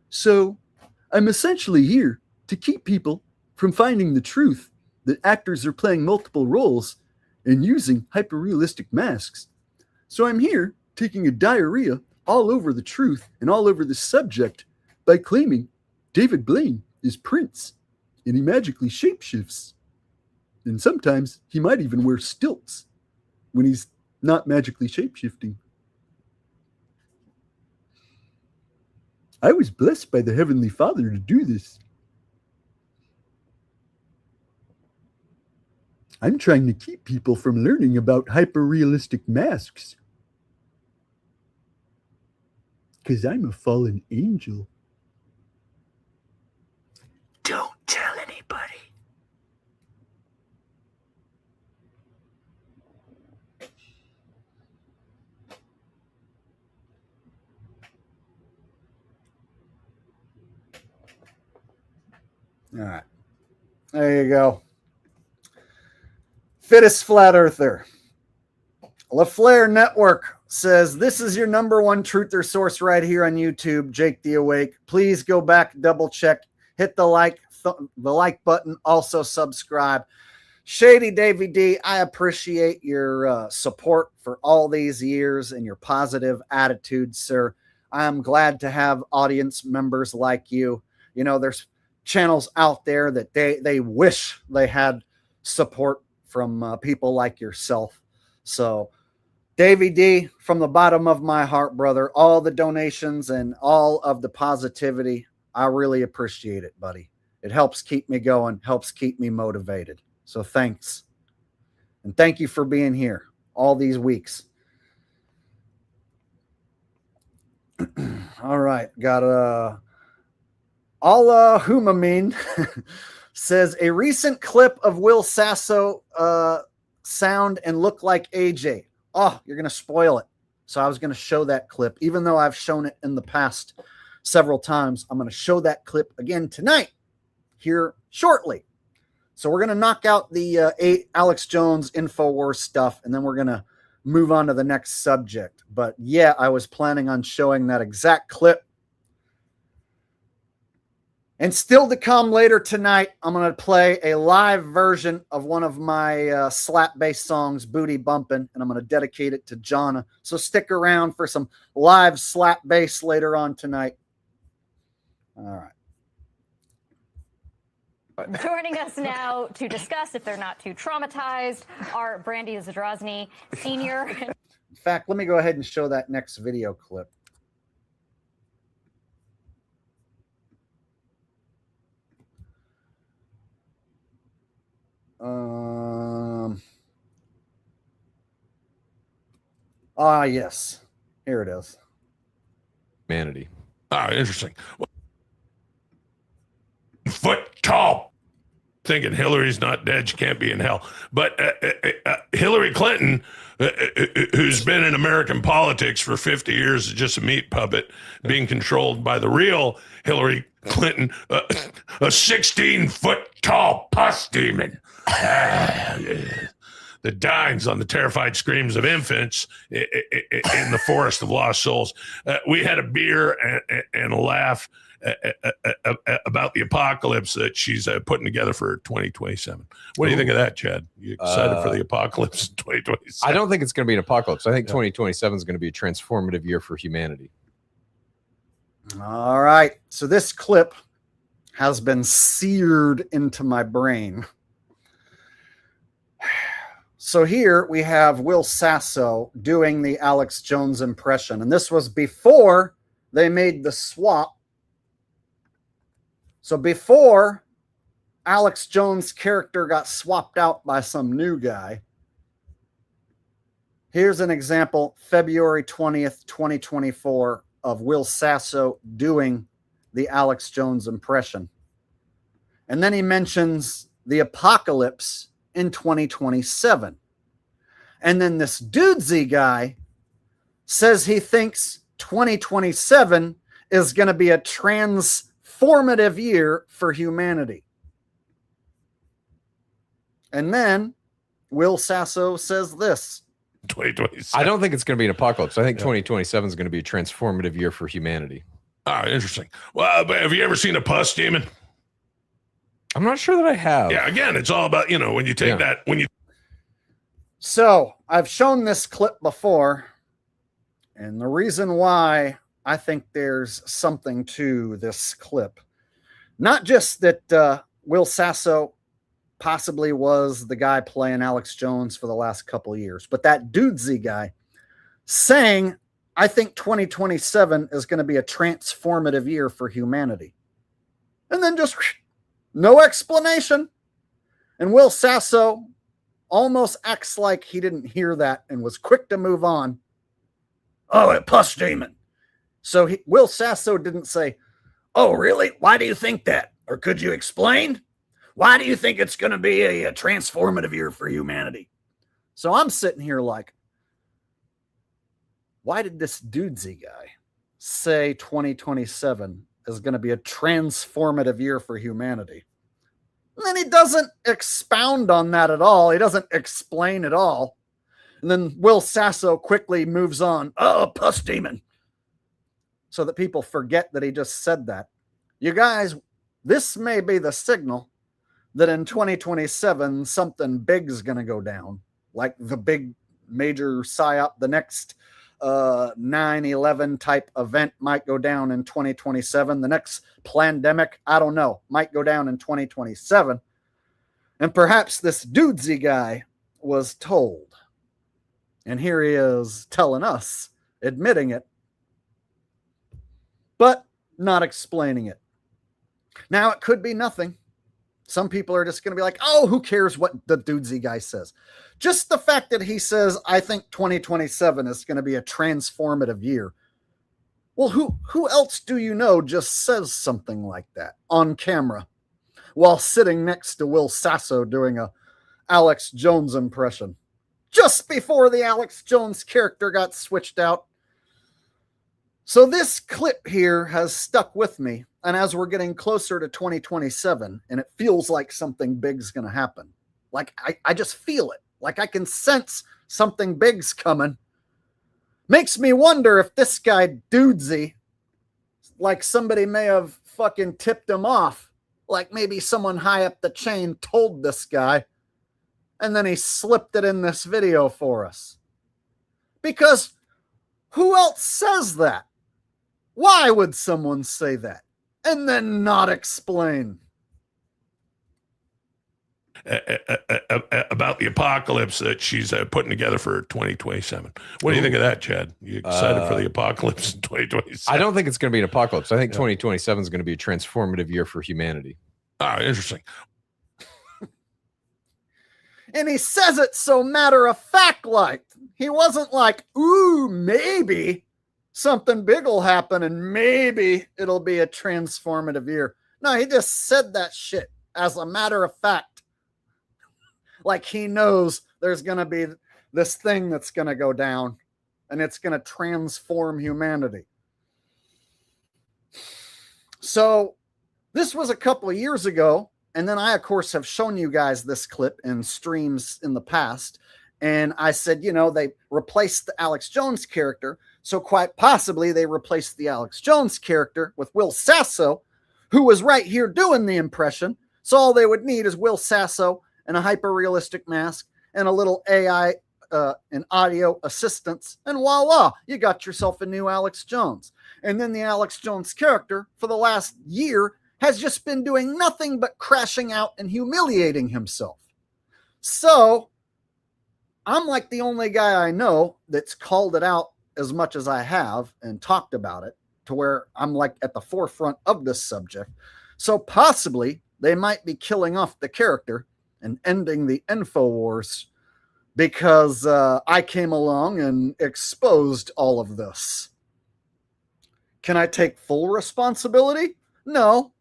So I'm essentially here to keep people from finding the truth that actors are playing multiple roles and using hyper-realistic masks. So I'm here taking a diarrhea all over the truth and all over the subject by claiming David Blaine is Prince and he magically shapeshifts. And sometimes he might even wear stilts when he's not magically shapeshifting. I was blessed by the Heavenly Father to do this. I'm trying to keep people from learning about hyper-realistic masks. Because I'm a fallen angel. Don't tell anybody. All right. There you go. Fittest flat earther. LaFleur Network says, this is your number one truther source right here on YouTube, Jake the Awake. Please go back, double check, hit the like button, also subscribe. Shady Davy D, I appreciate your support for all these years and your positive attitude, sir. I'm glad to have audience members like you. You know, there's channels out there that they wish they had support from people like yourself. So Davey D, from the bottom of my heart, brother, all the donations and all of the positivity, I really appreciate it, buddy. It helps keep me going, helps keep me motivated. So thanks. And thank you for being here all these weeks. All right. Got Allah Humamin says a recent clip of Will Sasso sound and look like AJ. Oh, you're going to spoil it. So I was going to show that clip, even though I've shown it in the past several times. I'm going to show that clip again tonight here shortly. So we're going to knock out the Alex Jones Infowars stuff, and then we're going to move on to the next subject. But yeah, I was planning on showing that exact clip. And still to come later tonight, I'm going to play a live version of one of my slap bass songs, Booty Bumpin', and I'm going to dedicate it to Jonna. So stick around for some live slap bass later on tonight. All right. Joining us now to discuss, if they're not too traumatized, are Brandy Zadrozny, Sr. In fact, let me go ahead and show that next video clip. Yes. Here it is. Humanity. Ah, interesting. Foot tall. Thinking Hillary's not dead, she can't be in hell. But Hillary Clinton, who's been in American politics for 50 years, is just a meat puppet being controlled by the real Hillary Clinton, a 16-foot tall pus demon. That dines on the terrified screams of infants in the forest of lost souls. We had a beer and a laugh about the apocalypse that she's putting together for 2027. What do you think of that, Chad? You excited for the apocalypse in 2027? I don't think it's going to be an apocalypse. I think 2027 is going to be a transformative year for humanity. All right. So this clip has been seared into my brain. So here we have Will Sasso doing the Alex Jones impression. And this was before they made the swap. So before Alex Jones' character got swapped out by some new guy. Here's an example, February 20th, 2024, of Will Sasso doing the Alex Jones impression. And then he mentions the apocalypse in 2027. And then this dudesy guy says he thinks 2027 is going to be a transformative year for humanity. And then Will Sasso says this. 2027. I don't think it's going to be an apocalypse. I think 2027 is going to be a transformative year for humanity. Ah, interesting. Well, but have you ever seen a pus demon? I'm not sure that I have. Yeah, again, it's all about, when you take that, when you. So I've shown this clip before, and the reason why I think there's something to this clip, not just that Will Sasso possibly was the guy playing Alex Jones for the last couple of years, but that dudesy guy saying, I think 2027 is going to be a transformative year for humanity. And then just no explanation. And Will Sasso almost acts like he didn't hear that and was quick to move on. Oh, a pus demon. So Will Sasso didn't say, oh, really? Why do you think that? Or could you explain? Why do you think it's going to be a transformative year for humanity? So I'm sitting here like, why did this dudesy guy say 2027 is going to be a transformative year for humanity? And then he doesn't expound on that at all. He doesn't explain at all. And then Will Sasso quickly moves on. Oh, pus demon. So that people forget that he just said that. You guys, this may be the signal that in 2027, something big is going to go down. Like the big major psyop, the next 9/11 type event might go down in 2027. The next pandemic, I don't know, might go down in 2027. And perhaps this dudesy guy was told. And here he is telling us, admitting it, but not explaining it. Now, it could be nothing. Some people are just going to be like, oh, who cares what the dudesy guy says? Just the fact that he says, I think 2027 is going to be a transformative year. Well, who else do you know just says something like that on camera while sitting next to Will Sasso doing a Alex Jones impression just before the Alex Jones character got switched out? So this clip here has stuck with me. And as we're getting closer to 2027, and it feels like something big's going to happen, like I just feel it, like I can sense something big's coming, makes me wonder if this guy dudesy, like somebody may have fucking tipped him off, like maybe someone high up the chain told this guy, and then he slipped it in this video for us. Because who else says that? Why would someone say that and then not explain? About the apocalypse that she's putting together for 2027. What do you think of that, Chad? You excited for the apocalypse in 2027? I don't think it's going to be an apocalypse. I think 2027 is going to be a transformative year for humanity. Ah, interesting. And he says it so matter of fact like. He wasn't like, ooh, maybe something big will happen and maybe it'll be a transformative year. No, he just said that shit as a matter of fact. Like he knows there's going to be this thing that's going to go down and it's going to transform humanity. So this was a couple of years ago. And then I, of course, have shown you guys this clip in streams in the past. And I said, you know, they replaced the Alex Jones character. So quite possibly they replaced the Alex Jones character with Will Sasso, who was right here doing the impression. So all they would need is Will Sasso and a hyper-realistic mask and a little AI and audio assistance. And voila, you got yourself a new Alex Jones. And then the Alex Jones character for the last year has just been doing nothing but crashing out and humiliating himself. So I'm like the only guy I know that's called it out as much as I have and talked about it to where I'm like at the forefront of this subject. So possibly they might be killing off the character and ending the Infowars because I came along and exposed all of this. Can I take full responsibility? No.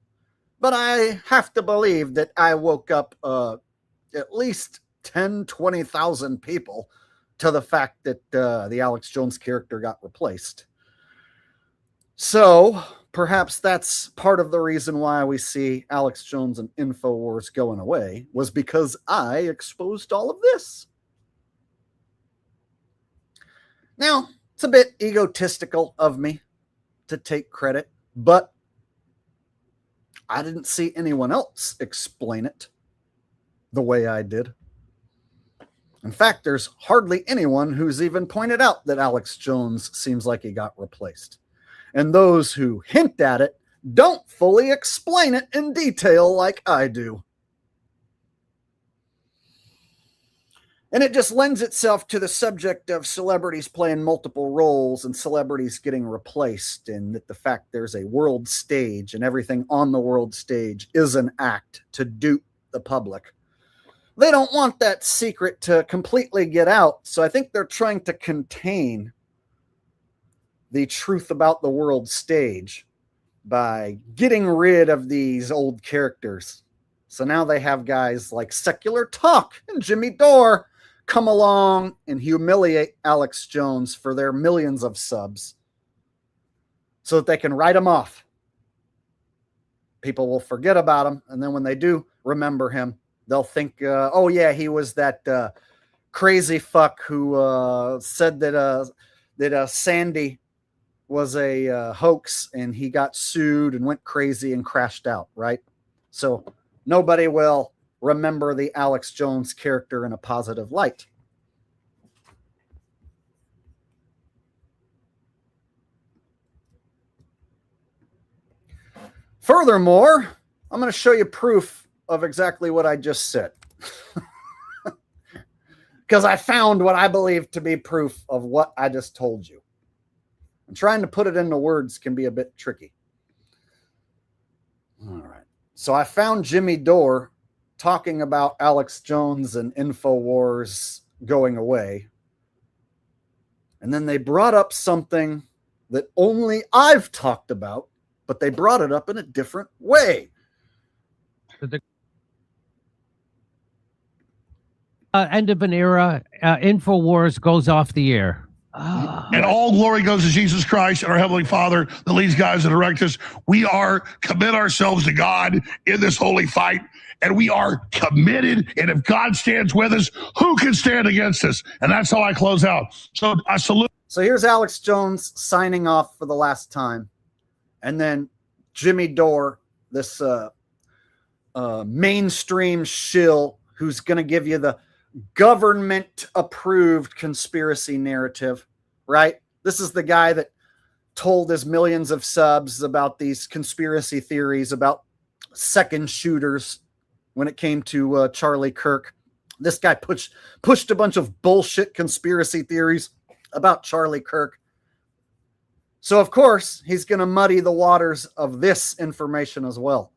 But I have to believe that I woke up at least 10, 20,000 people to the fact that the Alex Jones character got replaced. So perhaps that's part of the reason why we see Alex Jones and Infowars going away, was because I exposed all of this. Now, it's a bit egotistical of me to take credit, but I didn't see anyone else explain it the way I did. In fact, there's hardly anyone who's even pointed out that Alex Jones seems like he got replaced. And those who hint at it don't fully explain it in detail like I do. And it just lends itself to the subject of celebrities playing multiple roles and celebrities getting replaced, and that the fact there's a world stage and everything on the world stage is an act to dupe the public. They don't want that secret to completely get out, so I think they're trying to contain the truth about the world stage by getting rid of these old characters. So now they have guys like Secular Talk and Jimmy Dore come along and humiliate Alex Jones for their millions of subs so that they can write him off. People will forget about him, and then when they do remember him, they'll think, oh yeah, he was that crazy fuck who said that Sandy was a hoax, and he got sued and went crazy and crashed out, right? So nobody will remember the Alex Jones character in a positive light. Furthermore, I'm going to show you proof of exactly what I just said. Because I found what I believe to be proof of what I just told you. And trying to put it into words can be a bit tricky. All right. So I found Jimmy Dore talking about Alex Jones and Infowars going away. And then they brought up something that only I've talked about, but they brought it up in a different way. End of an era. Infowars goes off the air. And all glory goes to Jesus Christ and our Heavenly Father that leads, guides, and directs us. We commit ourselves to God in this holy fight, and we are committed. And if God stands with us, who can stand against us? And that's how I close out. So I salute. So here's Alex Jones signing off for the last time. And then Jimmy Dore, this mainstream shill who's going to give you the government-approved conspiracy narrative, right? This is the guy that told his millions of subs about these conspiracy theories about second shooters when it came to Charlie Kirk. This guy pushed a bunch of bullshit conspiracy theories about Charlie Kirk. So, of course, he's going to muddy the waters of this information as well.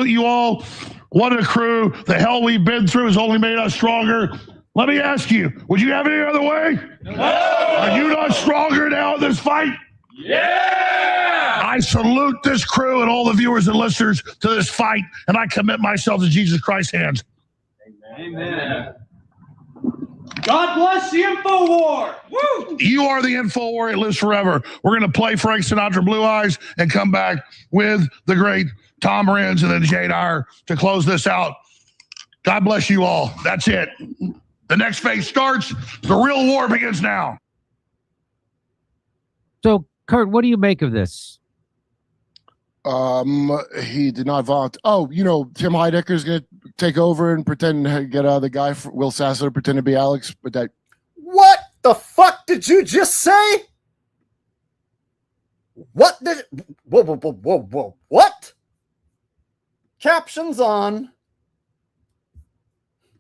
You all, what a crew. The hell we've been through has only made us stronger. Let me ask you, would you have it any other way? No. Are you not stronger now in this fight? Yeah! I salute this crew and all the viewers and listeners to this fight, and I commit myself to Jesus Christ's hands. Amen. God bless the Infowar. Woo! You are the Infowar. It lives forever. We're going to play Frank Sinatra Blue Eyes and come back with the great Tom Renz and then Jadar to close this out. God bless you all. That's it. The next phase starts. The real war begins now. So, Kurt, what do you make of this? He did not volunteer. Oh, you know, Tim Heidecker's going to take over and pretend to get the guy, Will Sassler, pretend to be Alex. But that. What the fuck did you just say? What did? Whoa! What? Captions on.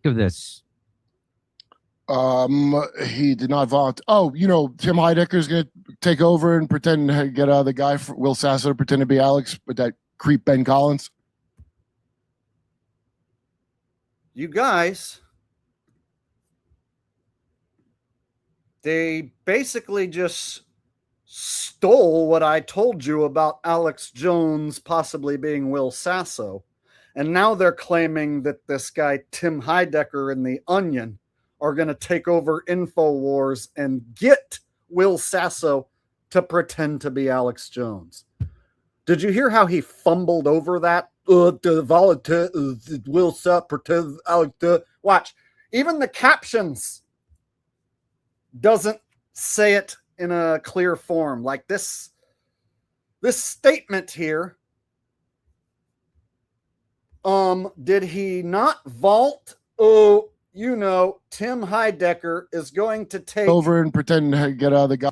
Of this. He did not volunteer. Oh, you know, Tim Heidecker's going to take over and pretend to get the guy, Will Sassler, pretend to be Alex. But that creep Ben Collins. You guys, they basically just stole what I told you about Alex Jones possibly being Will Sasso. And now they're claiming that this guy, Tim Heidecker and the Onion, are going to take over Infowars and get Will Sasso to pretend to be Alex Jones. Did you hear how he fumbled over that? Will Sasso pretend Alex. Watch. Even the captions doesn't say it in a clear form. Like this statement here. Did he not vault? Oh, you know, Tim Heidecker is going to take over and pretend to get out of the guy.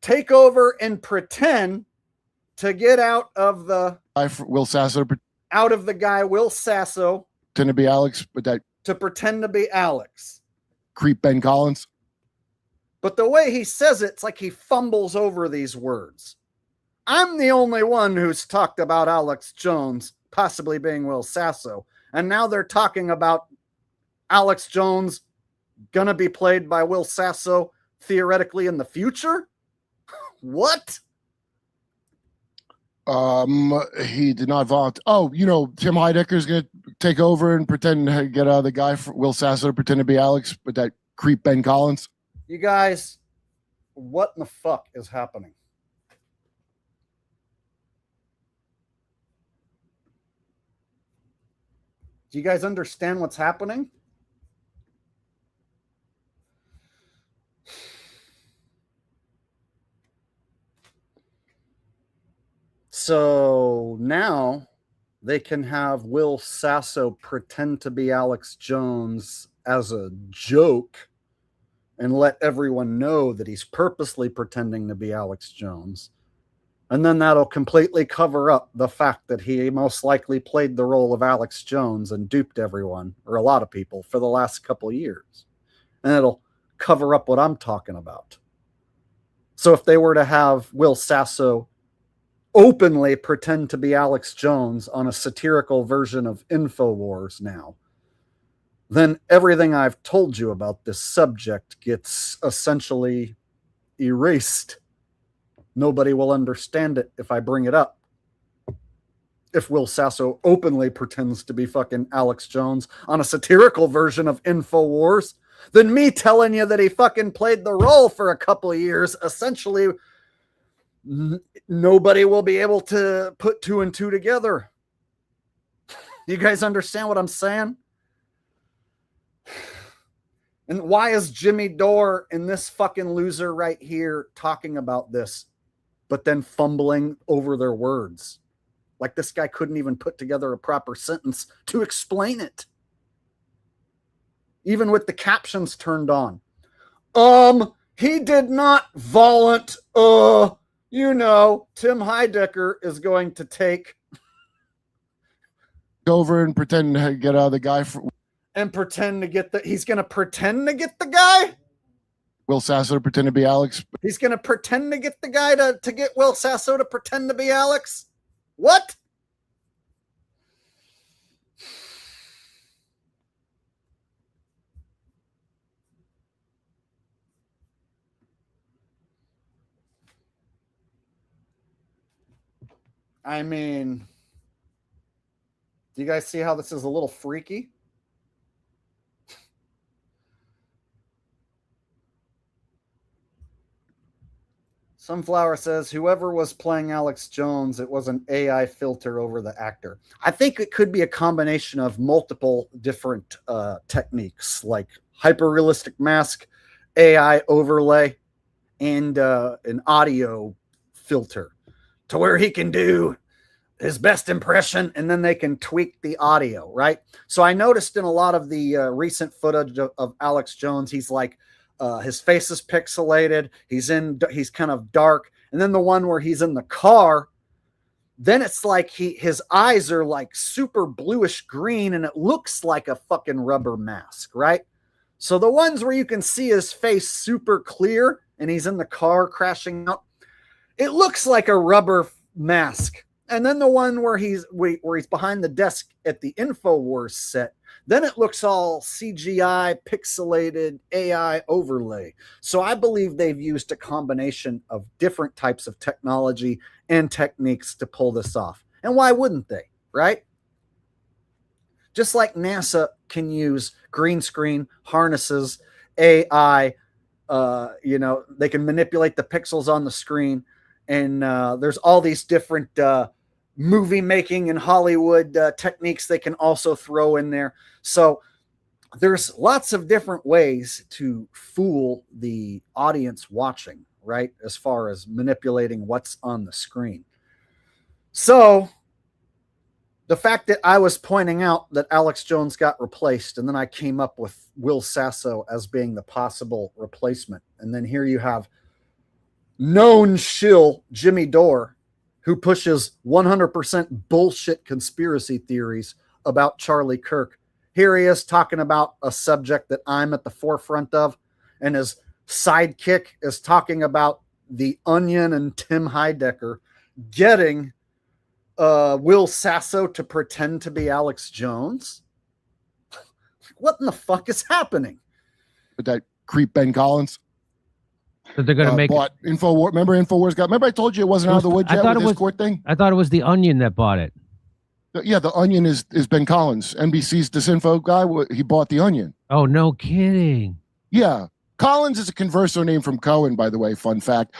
Take over and pretend to get out of the Will Sasso. Out of the guy Will Sasso. Pretend to be Alex, but that to pretend to be Alex. Creep Ben Collins. But the way he says it, it's like he fumbles over these words. I'm the only one who's talked about Alex Jones possibly being Will Sasso. And now they're talking about Alex Jones gonna be played by Will Sasso theoretically in the future? What? He did not vaunt. Oh, you know, Tim Heidecker is going to take over and pretend to get out of the guy for Will Sasso to pretend to be Alex, but that creep Ben Collins. You guys, what in the fuck is happening? Do you guys understand what's happening? So now they can have Will Sasso pretend to be Alex Jones as a joke and let everyone know that he's purposely pretending to be Alex Jones. And then that'll completely cover up the fact that he most likely played the role of Alex Jones and duped everyone, or a lot of people, for the last couple of years. And it'll cover up what I'm talking about. So if they were to have Will Sasso openly pretend to be Alex Jones on a satirical version of Infowars now, then everything I've told you about this subject gets essentially erased. Nobody will understand it if I bring it up. If Will Sasso openly pretends to be fucking Alex Jones on a satirical version of Infowars, then me telling you that he fucking played the role for a couple of years, essentially nobody will be able to put two and two together. You guys understand what I'm saying? And why is Jimmy Dore and this fucking loser right here talking about this, but then fumbling over their words? Like this guy couldn't even put together a proper sentence to explain it. Even with the captions turned on. He did not volunteer. You know, Tim Heidecker is going to take over and pretend to get out of the guy for and pretend to get the. He's going to pretend to get the guy. Will Sasso to pretend to be Alex. He's going to pretend to get the guy to get Will Sasso to pretend to be Alex. What? I mean, do you guys see how this is a little freaky? Sunflower says, whoever was playing Alex Jones, it was an AI filter over the actor. I think it could be a combination of multiple different techniques, like hyper-realistic mask, AI overlay, and an audio filter, to where he can do his best impression and then they can tweak the audio, right? So I noticed in a lot of the recent footage of Alex Jones, he's like, his face is pixelated. He's kind of dark. And then the one where he's in the car, then it's like his eyes are like super bluish green and it looks like a fucking rubber mask, right? So the ones where you can see his face super clear and he's in the car crashing out, it looks like a rubber mask. And then the one where he's behind the desk at the Infowars set, Then it looks all CGI, pixelated, AI overlay. So I believe they've used a combination of different types of technology and techniques to pull this off. And why wouldn't they, right? Just like NASA can use green screen, harnesses, AI, they can manipulate the pixels on the screen. And there's all these different movie making and Hollywood techniques they can also throw in there. So there's lots of different ways to fool the audience watching, right? As far as manipulating what's on the screen. So the fact that I was pointing out that Alex Jones got replaced, and then I came up with Will Sasso as being the possible replacement. And then here you have known shill Jimmy Dore, who pushes 100% bullshit conspiracy theories about Charlie Kirk. Here he is talking about a subject that I'm at the forefront of, and his sidekick is talking about the Onion and Tim Heidecker getting Will Sasso to pretend to be Alex Jones. What in the fuck is happening? With that creep Ben Collins. So they're going to make bought Infowars. Remember Infowars got? Remember I told you it wasn't out of the woods yet with his court thing. I thought it was the Onion that bought it. Yeah, the Onion is Ben Collins, NBC's disinfo guy. He bought the Onion. Oh, no kidding. Yeah, Collins is a converso name from Cohen, by the way. Fun fact.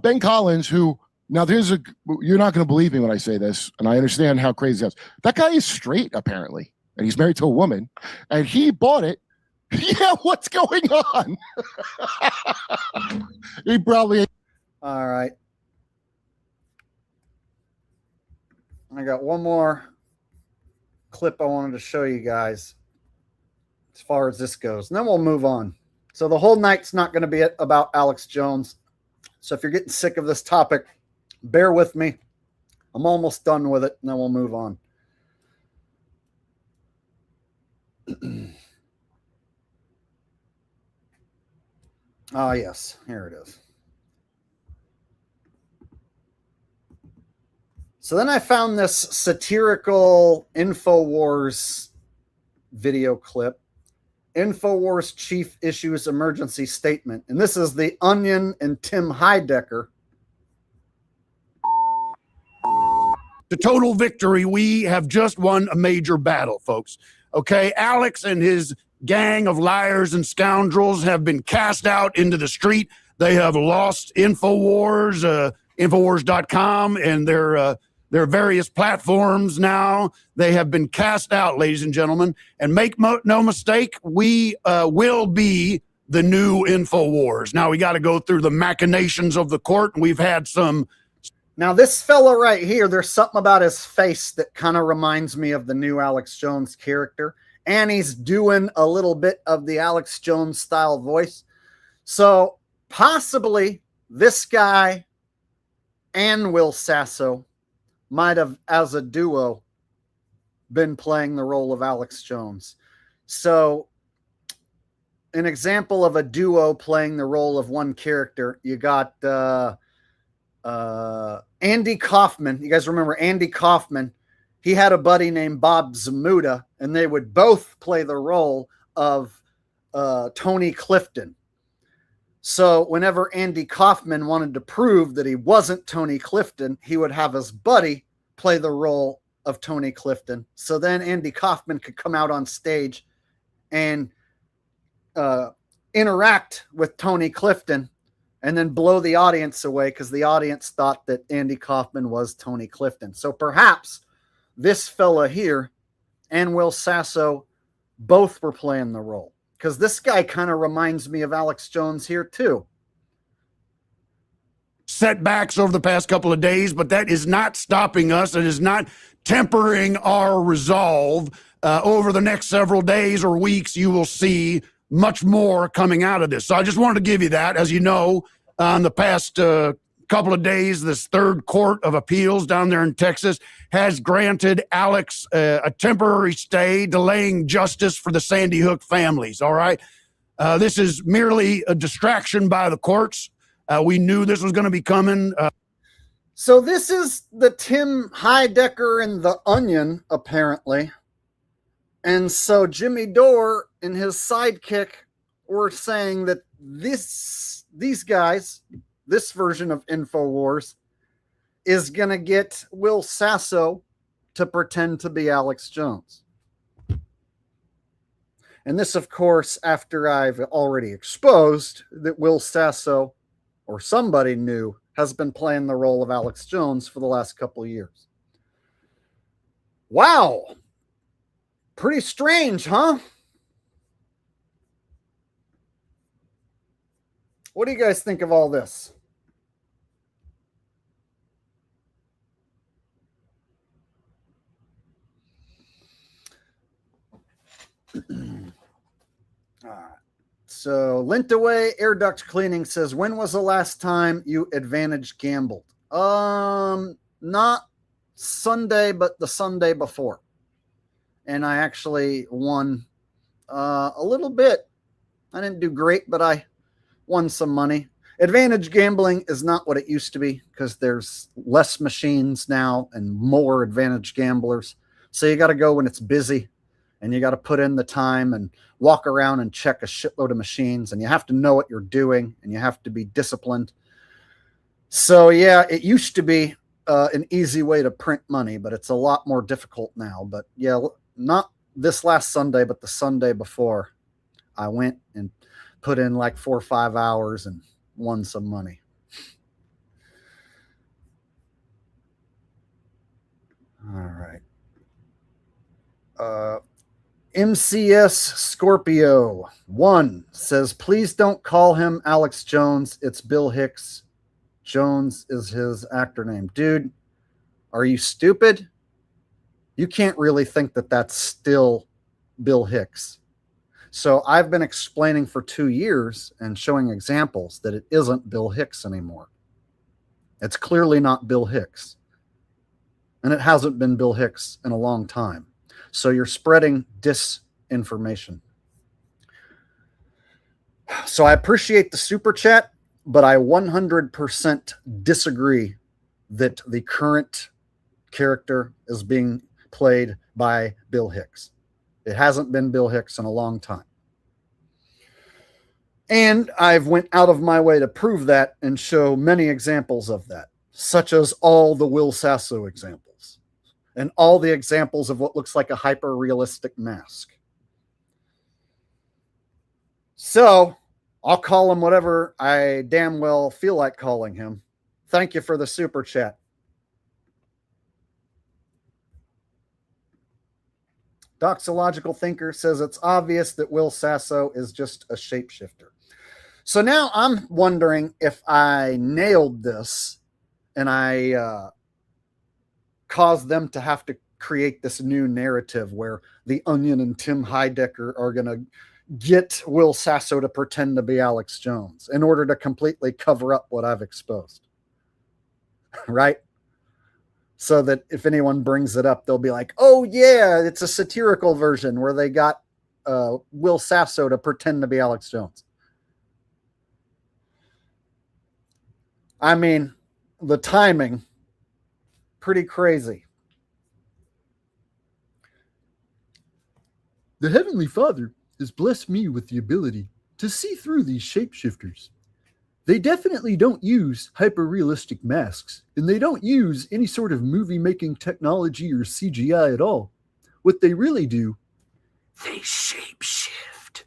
Ben Collins, who now you're not going to believe me when I say this, and I understand how crazy that is. That guy is straight apparently, and he's married to a woman, and he bought it. Yeah, what's going on? He probably. All right. I got one more clip I wanted to show you guys as far as this goes, and then we'll move on. So the whole night's not going to be about Alex Jones. So if you're getting sick of this topic, bear with me. I'm almost done with it, and then we'll move on. Ah, yes, here it is. So then I found this satirical Infowars video clip. Infowars chief issues emergency statement. And this is the Onion and Tim Heidecker. The total victory. We have just won a major battle, folks. Okay, Alex and his gang of liars and scoundrels have been cast out into the street. They have lost Infowars, Infowars.com, and their various platforms now. They have been cast out, ladies and gentlemen. And make no mistake, we will be the new Infowars. Now, we got to go through the machinations of the court, and we've had some. Now, this fella right here, there's something about his face that kind of reminds me of the new Alex Jones character. And he's doing a little bit of the Alex Jones style voice. So possibly this guy and Will Sasso might have, as a duo, been playing the role of Alex Jones. So an example of a duo playing the role of one character, you got Andy Kaufman. You guys remember Andy Kaufman? He had a buddy named Bob Zamuda, and they would both play the role of Tony Clifton. So whenever Andy Kaufman wanted to prove that he wasn't Tony Clifton, he would have his buddy play the role of Tony Clifton. So then Andy Kaufman could come out on stage and interact with Tony Clifton and then blow the audience away because the audience thought that Andy Kaufman was Tony Clifton. So perhaps this fella here and Will Sasso both were playing the role, because this guy kind of reminds me of Alex Jones here too. Setbacks over the past couple of days, but that is not stopping us. It is not tempering our resolve. Over the next several days or weeks, you will see much more coming out of this. So I just wanted to give you that. As you know, in the past couple of days, this third court of appeals down there in Texas has granted Alex a temporary stay, delaying justice for the Sandy Hook families. All right. This is merely a distraction by the courts. We knew this was going to be coming. So this is the Tim Heidecker and the Onion, apparently. And so Jimmy Dore and his sidekick were saying that these guys, this version of Infowars, is going to get Will Sasso to pretend to be Alex Jones. And this, of course, after I've already exposed that Will Sasso, or somebody new, has been playing the role of Alex Jones for the last couple of years. Wow. Pretty strange, huh? What do you guys think of all this? All right. So Lintaway Air Duct Cleaning says, when was the last time you advantage gambled? Not Sunday, but the Sunday before. And I actually won a little bit. I didn't do great, but I won some money. Advantage gambling is not what it used to be because there's less machines now and more advantage gamblers. So you got to go when it's busy and you got to put in the time and walk around and check a shitload of machines, and you have to know what you're doing and you have to be disciplined. So yeah, it used to be an easy way to print money, but it's a lot more difficult now. But yeah, not this last Sunday, but the Sunday before, I went and put in like 4 or 5 hours and won some money. All right. MCS Scorpio 1 says, please don't call him Alex Jones. It's Bill Hicks. Jones is his actor name. Dude, are you stupid? You can't really think that that's still Bill Hicks. So I've been explaining for 2 years and showing examples that it isn't Bill Hicks anymore. It's clearly not Bill Hicks. And it hasn't been Bill Hicks in a long time. So you're spreading disinformation. So I appreciate the super chat, but I 100% disagree that the current character is being played by Bill Hicks. It hasn't been Bill Hicks in a long time. And I've went out of my way to prove that and show many examples of that, such as all the Will Sasso examples and all the examples of what looks like a hyper-realistic mask. So I'll call him whatever I damn well feel like calling him. Thank you for the super chat. Doxological Thinker says it's obvious that Will Sasso is just a shapeshifter. So now I'm wondering if I nailed this and I caused them to have to create this new narrative where the Onion and Tim Heidecker are going to get Will Sasso to pretend to be Alex Jones in order to completely cover up what I've exposed. Right? So that if anyone brings it up, they'll be like, oh yeah, it's a satirical version where they got Will Sasso to pretend to be Alex Jones. I mean, the timing, pretty crazy. The Heavenly Father has blessed me with the ability to see through these shapeshifters. They definitely don't use hyper-realistic masks, and they don't use any sort of movie-making technology or CGI at all. What they really do, they shapeshift.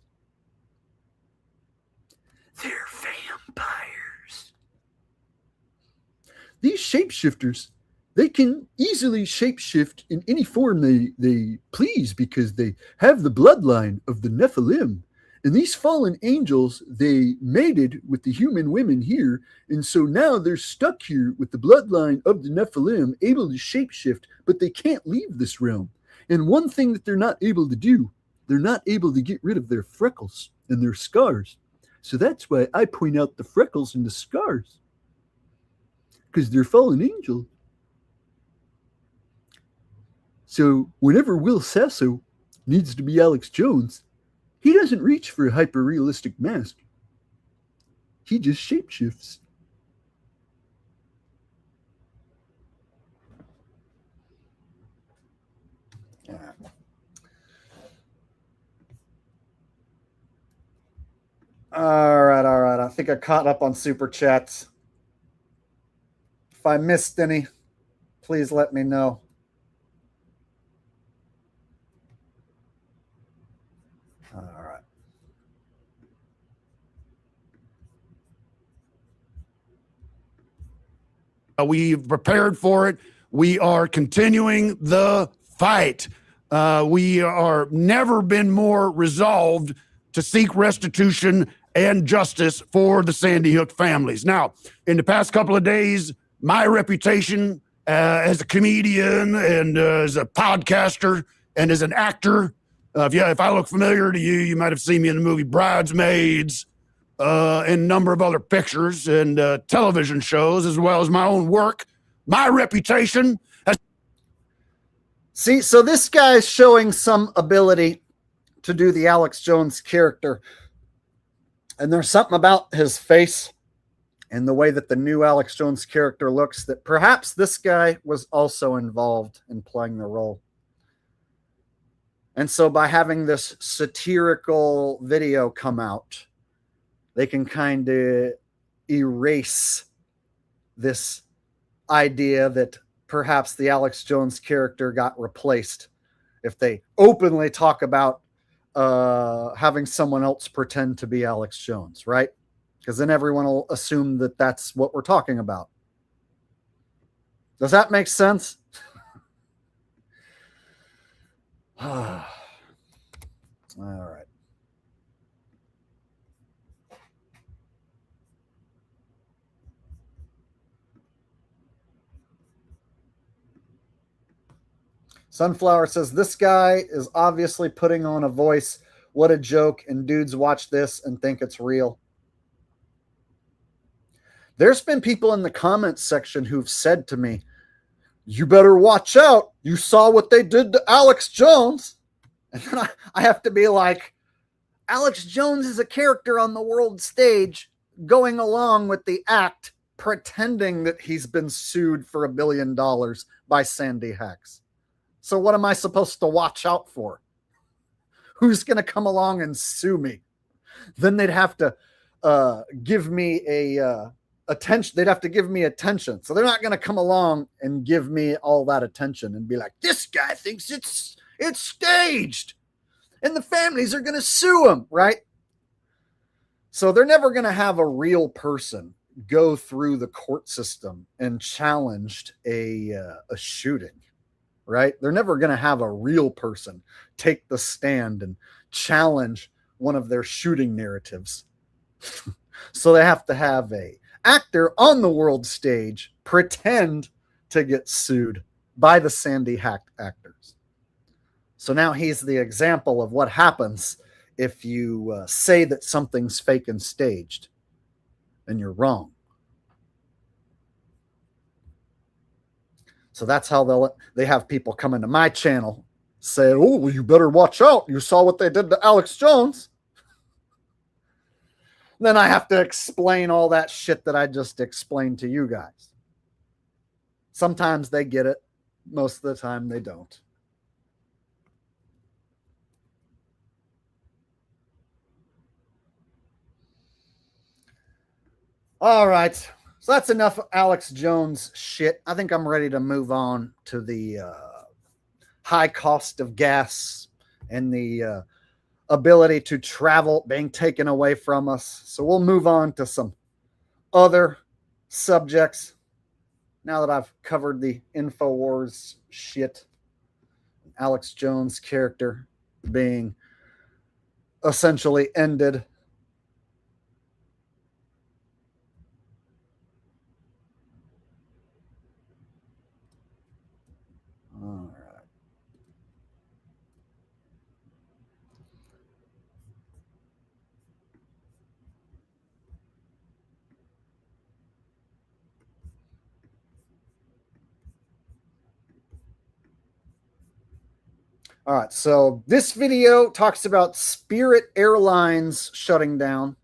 They're vampires. These shapeshifters, they can easily shapeshift in any form they please because they have the bloodline of the Nephilim. And these fallen angels, they mated with the human women here, and so now they're stuck here with the bloodline of the Nephilim, able to shapeshift, but they can't leave this realm. And one thing that they're not able to do, they're not able to get rid of their freckles and their scars. So that's why I point out the freckles and the scars, because they're fallen angels. So whenever Will Sasso needs to be Alex Jones, he doesn't reach for a hyper-realistic mask. He just shapeshifts. All right. I think I caught up on super chats. If I missed any, please let me know. All right. We've prepared for it. We are continuing the fight. We are never been more resolved to seek restitution and justice for the Sandy Hook families. Now, in the past couple of days, my reputation as a comedian and as a podcaster and as an actor, if I look familiar to you, you might have seen me in the movie Bridesmaids, and a number of other pictures and television shows, as well as my own work. My reputation has... See, so this guy's showing some ability to do the Alex Jones character. And there's something about his face and the way that the new Alex Jones character looks that perhaps this guy was also involved in playing the role. And so by having this satirical video come out, they can kind of erase this idea that perhaps the Alex Jones character got replaced if they openly talk about having someone else pretend to be Alex Jones, right? Because then everyone will assume that that's what we're talking about. Does that make sense? All right. Sunflower says, this guy is obviously putting on a voice. What a joke. And dudes watch this and think it's real. There's been people in the comments section who've said to me, you better watch out. You saw what they did to Alex Jones. And then I have to be like, Alex Jones is a character on the world stage going along with the act, pretending that he's been sued for $1 billion by Sandy Hacks. So what am I supposed to watch out for? Who's going to come along and sue me? Then they'd have to give me attention. They'd have to give me attention. So they're not going to come along and give me all that attention and be like, this guy thinks it's staged and the families are going to sue him, right? So they're never going to have a real person go through the court system and challenge a shooting. Right? They're never going to have a real person take the stand and challenge one of their shooting narratives. So they have to have a actor on the world stage pretend to get sued by the Sandy Hack actors. So now he's the example of what happens if you say that something's fake and staged, and you're wrong. So that's how they have people come into my channel say, oh, well, you better watch out. You saw what they did to Alex Jones. Then I have to explain all that shit that I just explained to you guys. Sometimes they get it. Most of the time they don't. All right. So that's enough Alex Jones shit. I think I'm ready to move on to the high cost of gas and the ability to travel being taken away from us. So we'll move on to some other subjects now that I've covered the Infowars shit. Alex Jones' character being essentially ended. All right. All right, so this video talks about Spirit Airlines shutting down.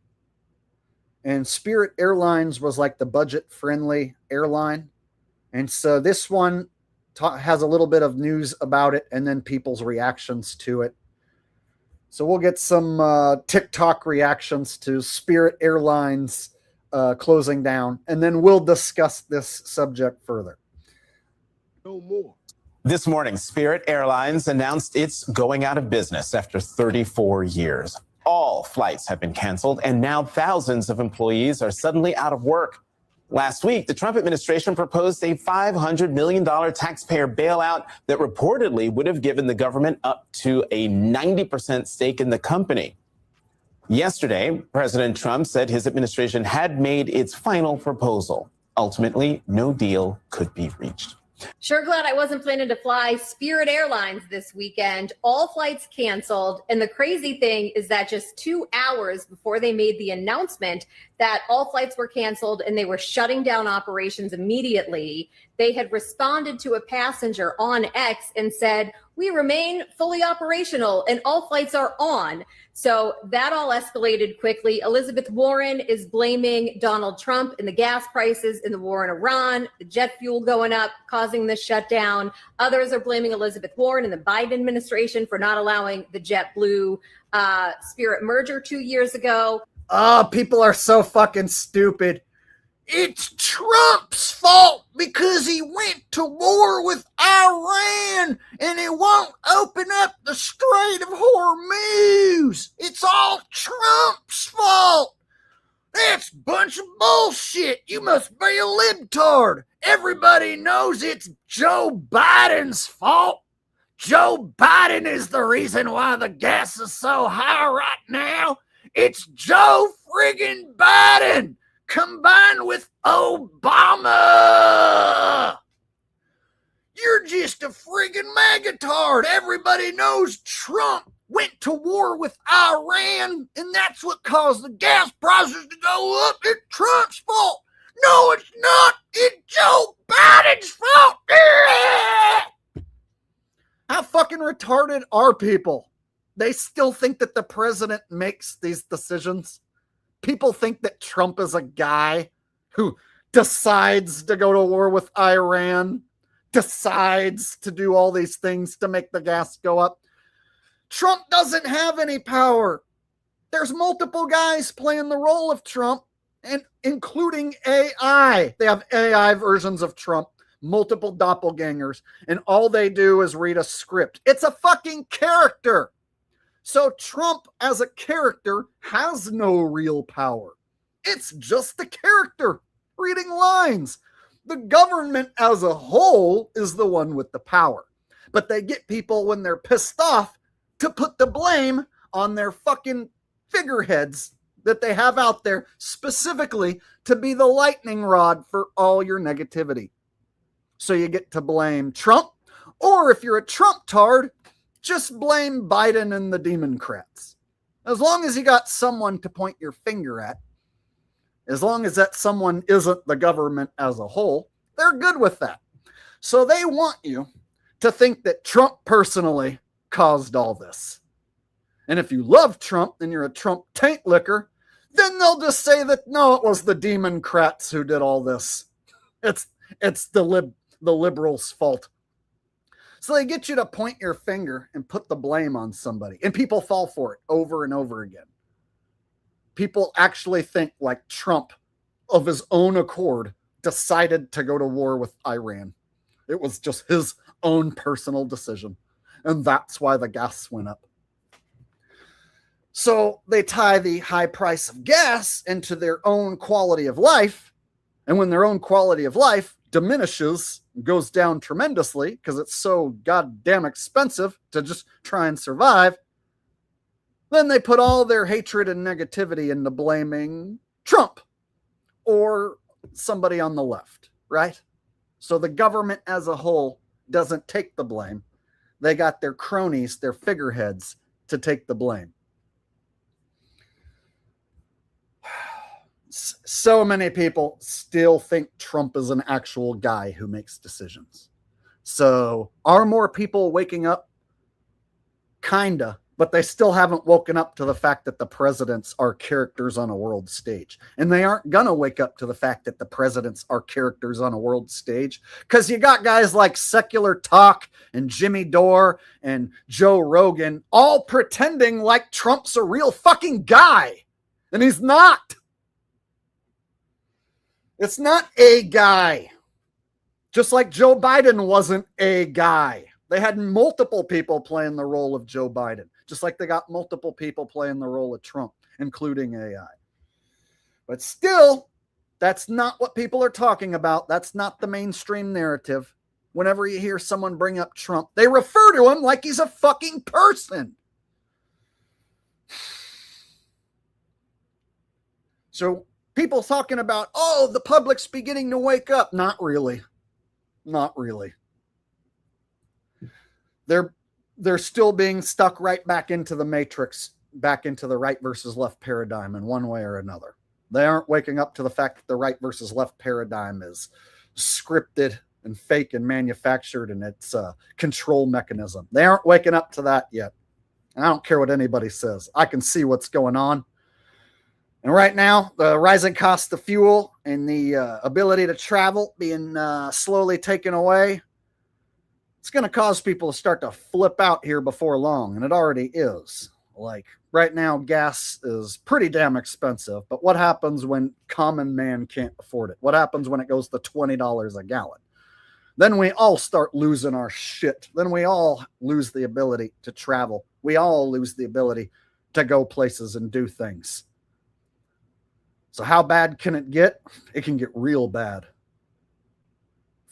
And Spirit Airlines was like the budget-friendly airline. And so this one has a little bit of news about it and then people's reactions to it. So we'll get some TikTok reactions to Spirit Airlines closing down, and then we'll discuss this subject further. No more. This morning, Spirit Airlines announced it's going out of business after 34 years. All flights have been canceled, and now thousands of employees are suddenly out of work. Last week, the Trump administration proposed a $500 million taxpayer bailout that reportedly would have given the government up to a 90% stake in the company. Yesterday, President Trump said his administration had made its final proposal. Ultimately, no deal could be reached. Sure glad I wasn't planning to fly Spirit Airlines this weekend. All flights canceled. And the crazy thing is that just 2 hours before they made the announcement that all flights were canceled and they were shutting down operations immediately, they had responded to a passenger on X and said, "We remain fully operational and all flights are on." So that all escalated quickly. Elizabeth Warren is blaming Donald Trump and the gas prices in the war in Iran, the jet fuel going up, causing this shutdown. Others are blaming Elizabeth Warren and the Biden administration for not allowing the JetBlue Spirit merger 2 years ago. Oh, people are so fucking stupid. It's Trump's fault because he went to war with Iran and he won't open up the Strait of Hormuz. It's all Trump's fault. That's a bunch of bullshit. You must be a libtard. Everybody knows it's Joe Biden's fault. Joe Biden is the reason why the gas is so high right now. It's Joe friggin' Biden combined with Obama. You're just a friggin' magatard. Everybody knows Trump went to war with Iran, and that's what caused the gas prices to go up. It's Trump's fault. No, it's not. It's Joe Biden's fault. How fucking retarded are people? They still think that the president makes these decisions. People think that Trump is a guy who decides to go to war with Iran, decides to do all these things to make the gas go up. Trump doesn't have any power. There's multiple guys playing the role of Trump, and including AI. They have AI versions of Trump, multiple doppelgangers, and all they do is read a script. It's a fucking character. So Trump as a character has no real power. It's just the character reading lines. The government as a whole is the one with the power. But they get people when they're pissed off to put the blame on their fucking figureheads that they have out there specifically to be the lightning rod for all your negativity. So you get to blame Trump, or if you're a Trump-tard, just blame Biden and the Democrats. As long as you got someone to point your finger at, as long as that someone isn't the government as a whole, they're good with that. So they want you to think that Trump personally caused all this. And if you love Trump and you're a Trump taint licker, then they'll just say that, no, it was the Democrats who did all this. It's the liberals' fault. So they get you to point your finger and put the blame on somebody. And people fall for it over and over again. People actually think like Trump, of his own accord, decided to go to war with Iran. It was just his own personal decision. And that's why the gas went up. So they tie the high price of gas into their own quality of life. And when their own quality of life diminishes, goes down tremendously because it's so goddamn expensive to just try and survive, then they put all their hatred and negativity into blaming Trump or somebody on the left, right? So the government as a whole doesn't take the blame. They got their cronies, their figureheads, to take the blame. So many people still think Trump is an actual guy who makes decisions. So are more people waking up? Kinda. But they still haven't woken up to the fact that the presidents are characters on a world stage. And they aren't going to wake up to the fact that the presidents are characters on a world stage. Because you got guys like Secular Talk and Jimmy Dore and Joe Rogan all pretending like Trump's a real fucking guy. And he's not. It's not a guy. Just like Joe Biden wasn't a guy. They had multiple people playing the role of Joe Biden, just like they got multiple people playing the role of Trump, including AI. But still, that's not what people are talking about. That's not the mainstream narrative. Whenever you hear someone bring up Trump, they refer to him like he's a fucking person. So people talking about, oh, the public's beginning to wake up. Not really. Not really. They're still being stuck right back into the matrix, back into the right versus left paradigm in one way or another. They aren't waking up to the fact that the right versus left paradigm is scripted and fake and manufactured, and it's a control mechanism. They aren't waking up to that yet. And I don't care what anybody says. I can see what's going on. And right now, the rising cost of fuel and the ability to travel being slowly taken away, it's going to cause people to start to flip out here before long, and it already is. Like right now, gas is pretty damn expensive, but what happens when common man can't afford it? What happens when it goes to $20 a gallon? Then we all start losing our shit. Then we all lose the ability to travel. We all lose the ability to go places and do things. So how bad can it get? It can get real bad.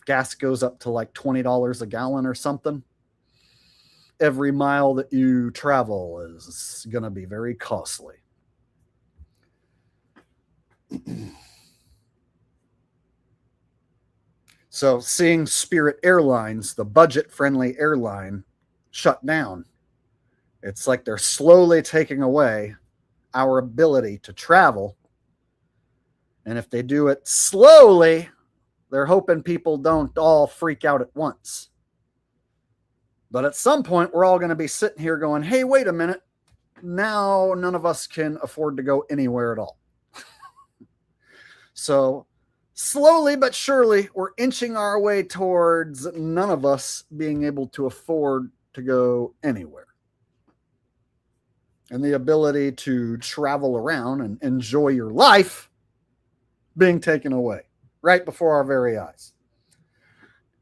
Gas goes up to like $20 a gallon or something, every mile that you travel is going to be very costly. So seeing Spirit Airlines, the budget-friendly airline, shut down, it's like they're slowly taking away our ability to travel. And if they do it slowly, they're hoping people don't all freak out at once. But at some point, we're all going to be sitting here going, hey, wait a minute. Now none of us can afford to go anywhere at all. So slowly but surely, we're inching our way towards none of us being able to afford to go anywhere. And the ability to travel around and enjoy your life being taken away right before our very eyes.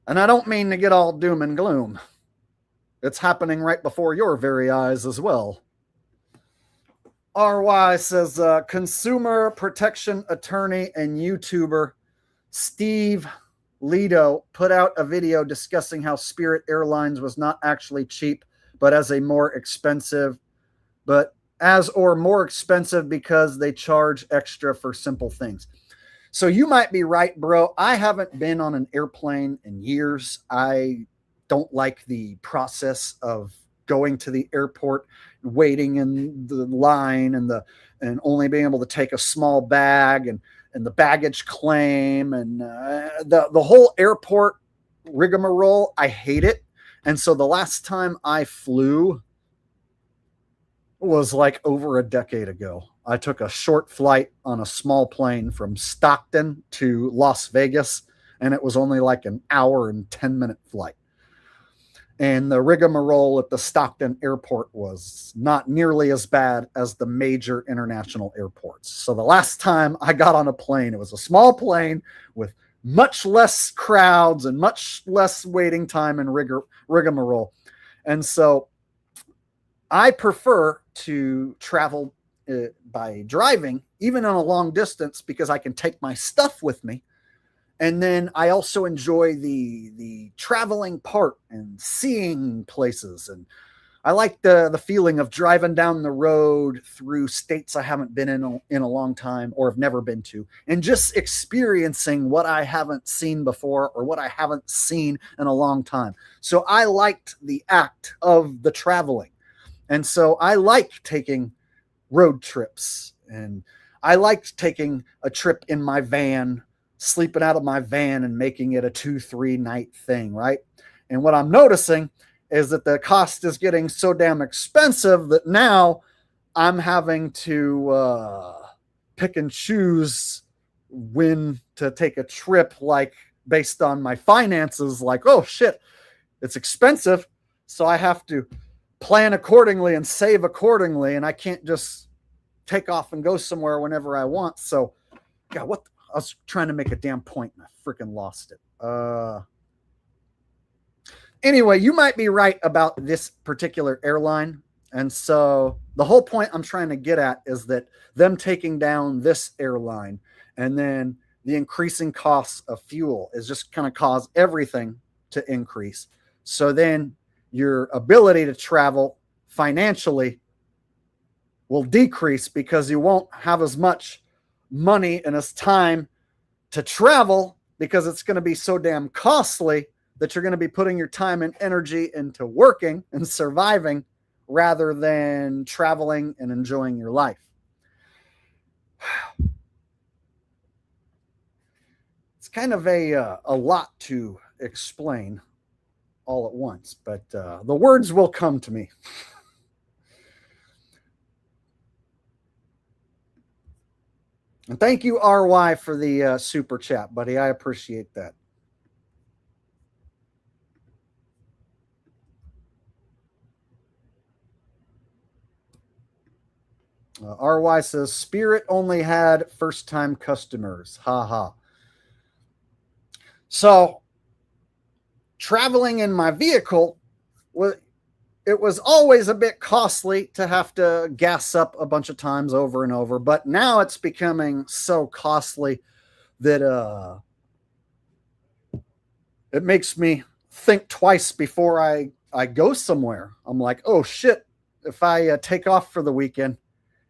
And I don't mean to get all doom and gloom. It's happening right before your very eyes as well. RY says, consumer protection attorney and YouTuber Steve Lido put out a video discussing how Spirit Airlines was not actually cheap, but more expensive because they charge extra for simple things. So you might be right, bro. I haven't been on an airplane in years. I don't like the process of going to the airport, waiting in the line, and only being able to take a small bag, and the baggage claim, and the whole airport rigmarole. I hate it. And so the last time I flew was like over a decade ago. I took a short flight on a small plane from Stockton to Las Vegas, and it was only like an hour and 10-minute flight. And the rigmarole at the Stockton airport was not nearly as bad as the major international airports. So the last time I got on a plane, it was a small plane with much less crowds and much less waiting time and rigmarole. And so I prefer to travel by driving, even on a long distance, because I can take my stuff with me. And then I also enjoy the traveling part and seeing places. And I like the feeling of driving down the road through states I haven't been in a long time or have never been to, and just experiencing what I haven't seen before or what I haven't seen in a long time. So I liked the act of the traveling. And so I like taking road trips, and I liked taking a trip in my van, sleeping out of my van and making it a 2-3 night thing, right? And what I'm noticing is that the cost is getting so damn expensive that now I'm having to pick and choose when to take a trip, like based on my finances. Like, oh shit, it's expensive, so I have to plan accordingly and save accordingly, and I can't just take off and go somewhere whenever I want. So, God, what? I was trying to make a damn point and I freaking lost it. Anyway, you might be right about this particular airline. And so the whole point I'm trying to get at is that them taking down this airline and then the increasing costs of fuel is just going to cause everything to increase. So then your ability to travel financially will decrease because you won't have as much money and as time to travel because it's going to be so damn costly that you're going to be putting your time and energy into working and surviving rather than traveling and enjoying your life. It's kind of a lot to explain all at once, but the words will come to me. And thank you, RY, for the super chat, buddy. I appreciate that. RY says, Spirit only had first-time customers. Ha ha. So, traveling in my vehicle, it was always a bit costly to have to gas up a bunch of times over and over. But now it's becoming so costly that it makes me think twice before I go somewhere. I'm like, oh, shit, if I take off for the weekend,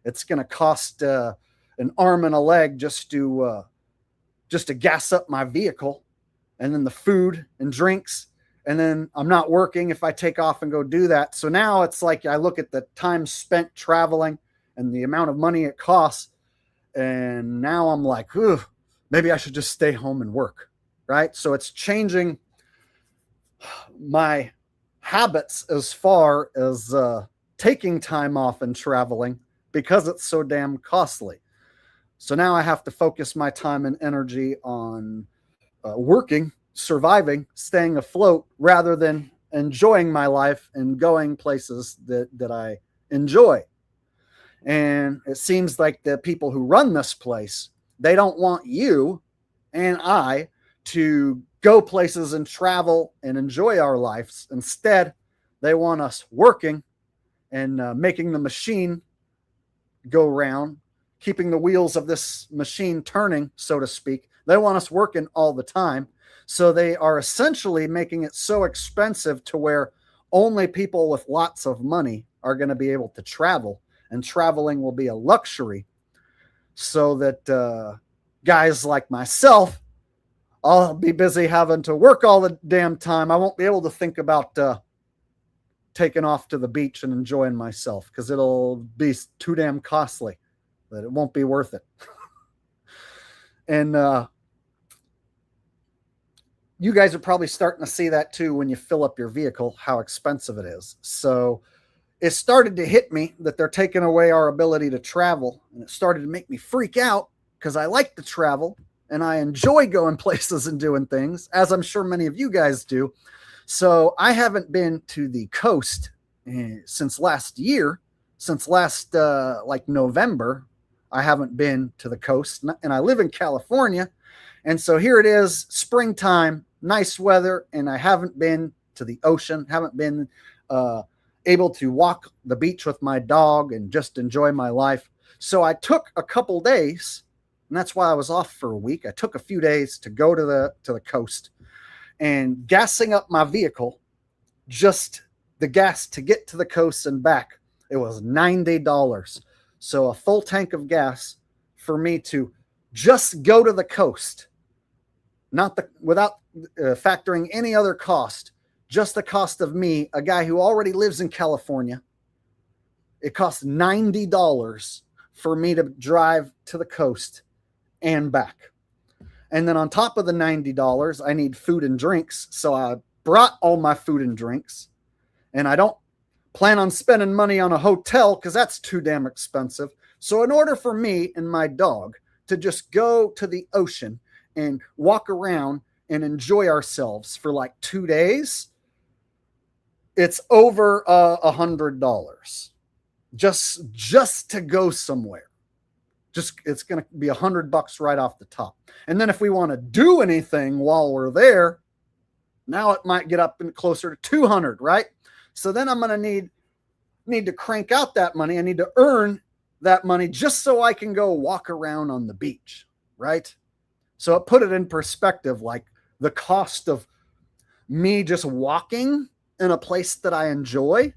it's going to cost an arm and a leg just to gas up my vehicle, and then the food and drinks, and then I'm not working if I take off and go do that. So now it's like I look at the time spent traveling and the amount of money it costs, and now I'm like, maybe I should just stay home and work, right? So it's changing my habits as far as taking time off and traveling, because it's so damn costly. So now I have to focus my time and energy on working, surviving, staying afloat, rather than enjoying my life and going places that I enjoy. And it seems like the people who run this place, they don't want you and I to go places and travel and enjoy our lives. Instead, they want us working and making the machine go round, keeping the wheels of this machine turning, so to speak. They want us working all the time. So they are essentially making it so expensive to where only people with lots of money are going to be able to travel, and traveling will be a luxury, so that guys like myself, I'll be busy having to work all the damn time. I won't be able to think about taking off to the beach and enjoying myself, because it'll be too damn costly that it won't be worth it. And you guys are probably starting to see that too when you fill up your vehicle, how expensive it is. So it started to hit me that they're taking away our ability to travel, and it started to make me freak out, because I like to travel and I enjoy going places and doing things, as I'm sure many of you guys do. So I haven't been to the coast since last year, since last like November. I haven't been to the coast, and I live in California. And so here it is, springtime, nice weather, and I haven't been to the ocean, haven't been able to walk the beach with my dog and just enjoy my life. So I took a couple days, and that's why I was off for a week. I took a few days to go to the coast, and gassing up my vehicle, just the gas to get to the coast and back, it was $90. So a full tank of gas for me to just go to the coast, without factoring any other cost, just the cost of me, a guy who already lives in California. It costs $90 for me to drive to the coast and back. And then on top of the $90, I need food and drinks. So I brought all my food and drinks. And I don't plan on spending money on a hotel because that's too damn expensive. So in order for me and my dog to just go to the ocean and walk around and enjoy ourselves for like 2 days, it's over $100 just to go somewhere. It's going to be $100 right off the top. And then if we want to do anything while we're there, now it might get up and closer to 200, right? So then I'm going to need to crank out that money. I need to earn that money just so I can go walk around on the beach, right? So it put it in perspective, like the cost of me just walking in a place that I enjoy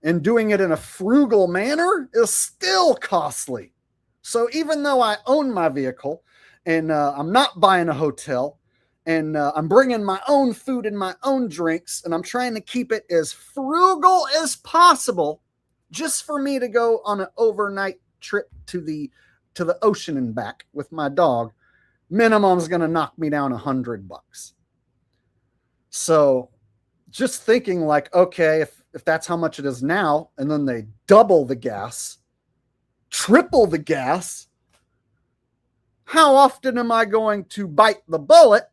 and doing it in a frugal manner is still costly. So even though I own my vehicle and I'm not buying a hotel and I'm bringing my own food and my own drinks and I'm trying to keep it as frugal as possible just for me to go on an overnight trip to the ocean and back with my dog, minimum is going to knock me down $100. So just thinking like, okay, if that's how much it is now, and then they double the gas, triple the gas, how often am I going to bite the bullet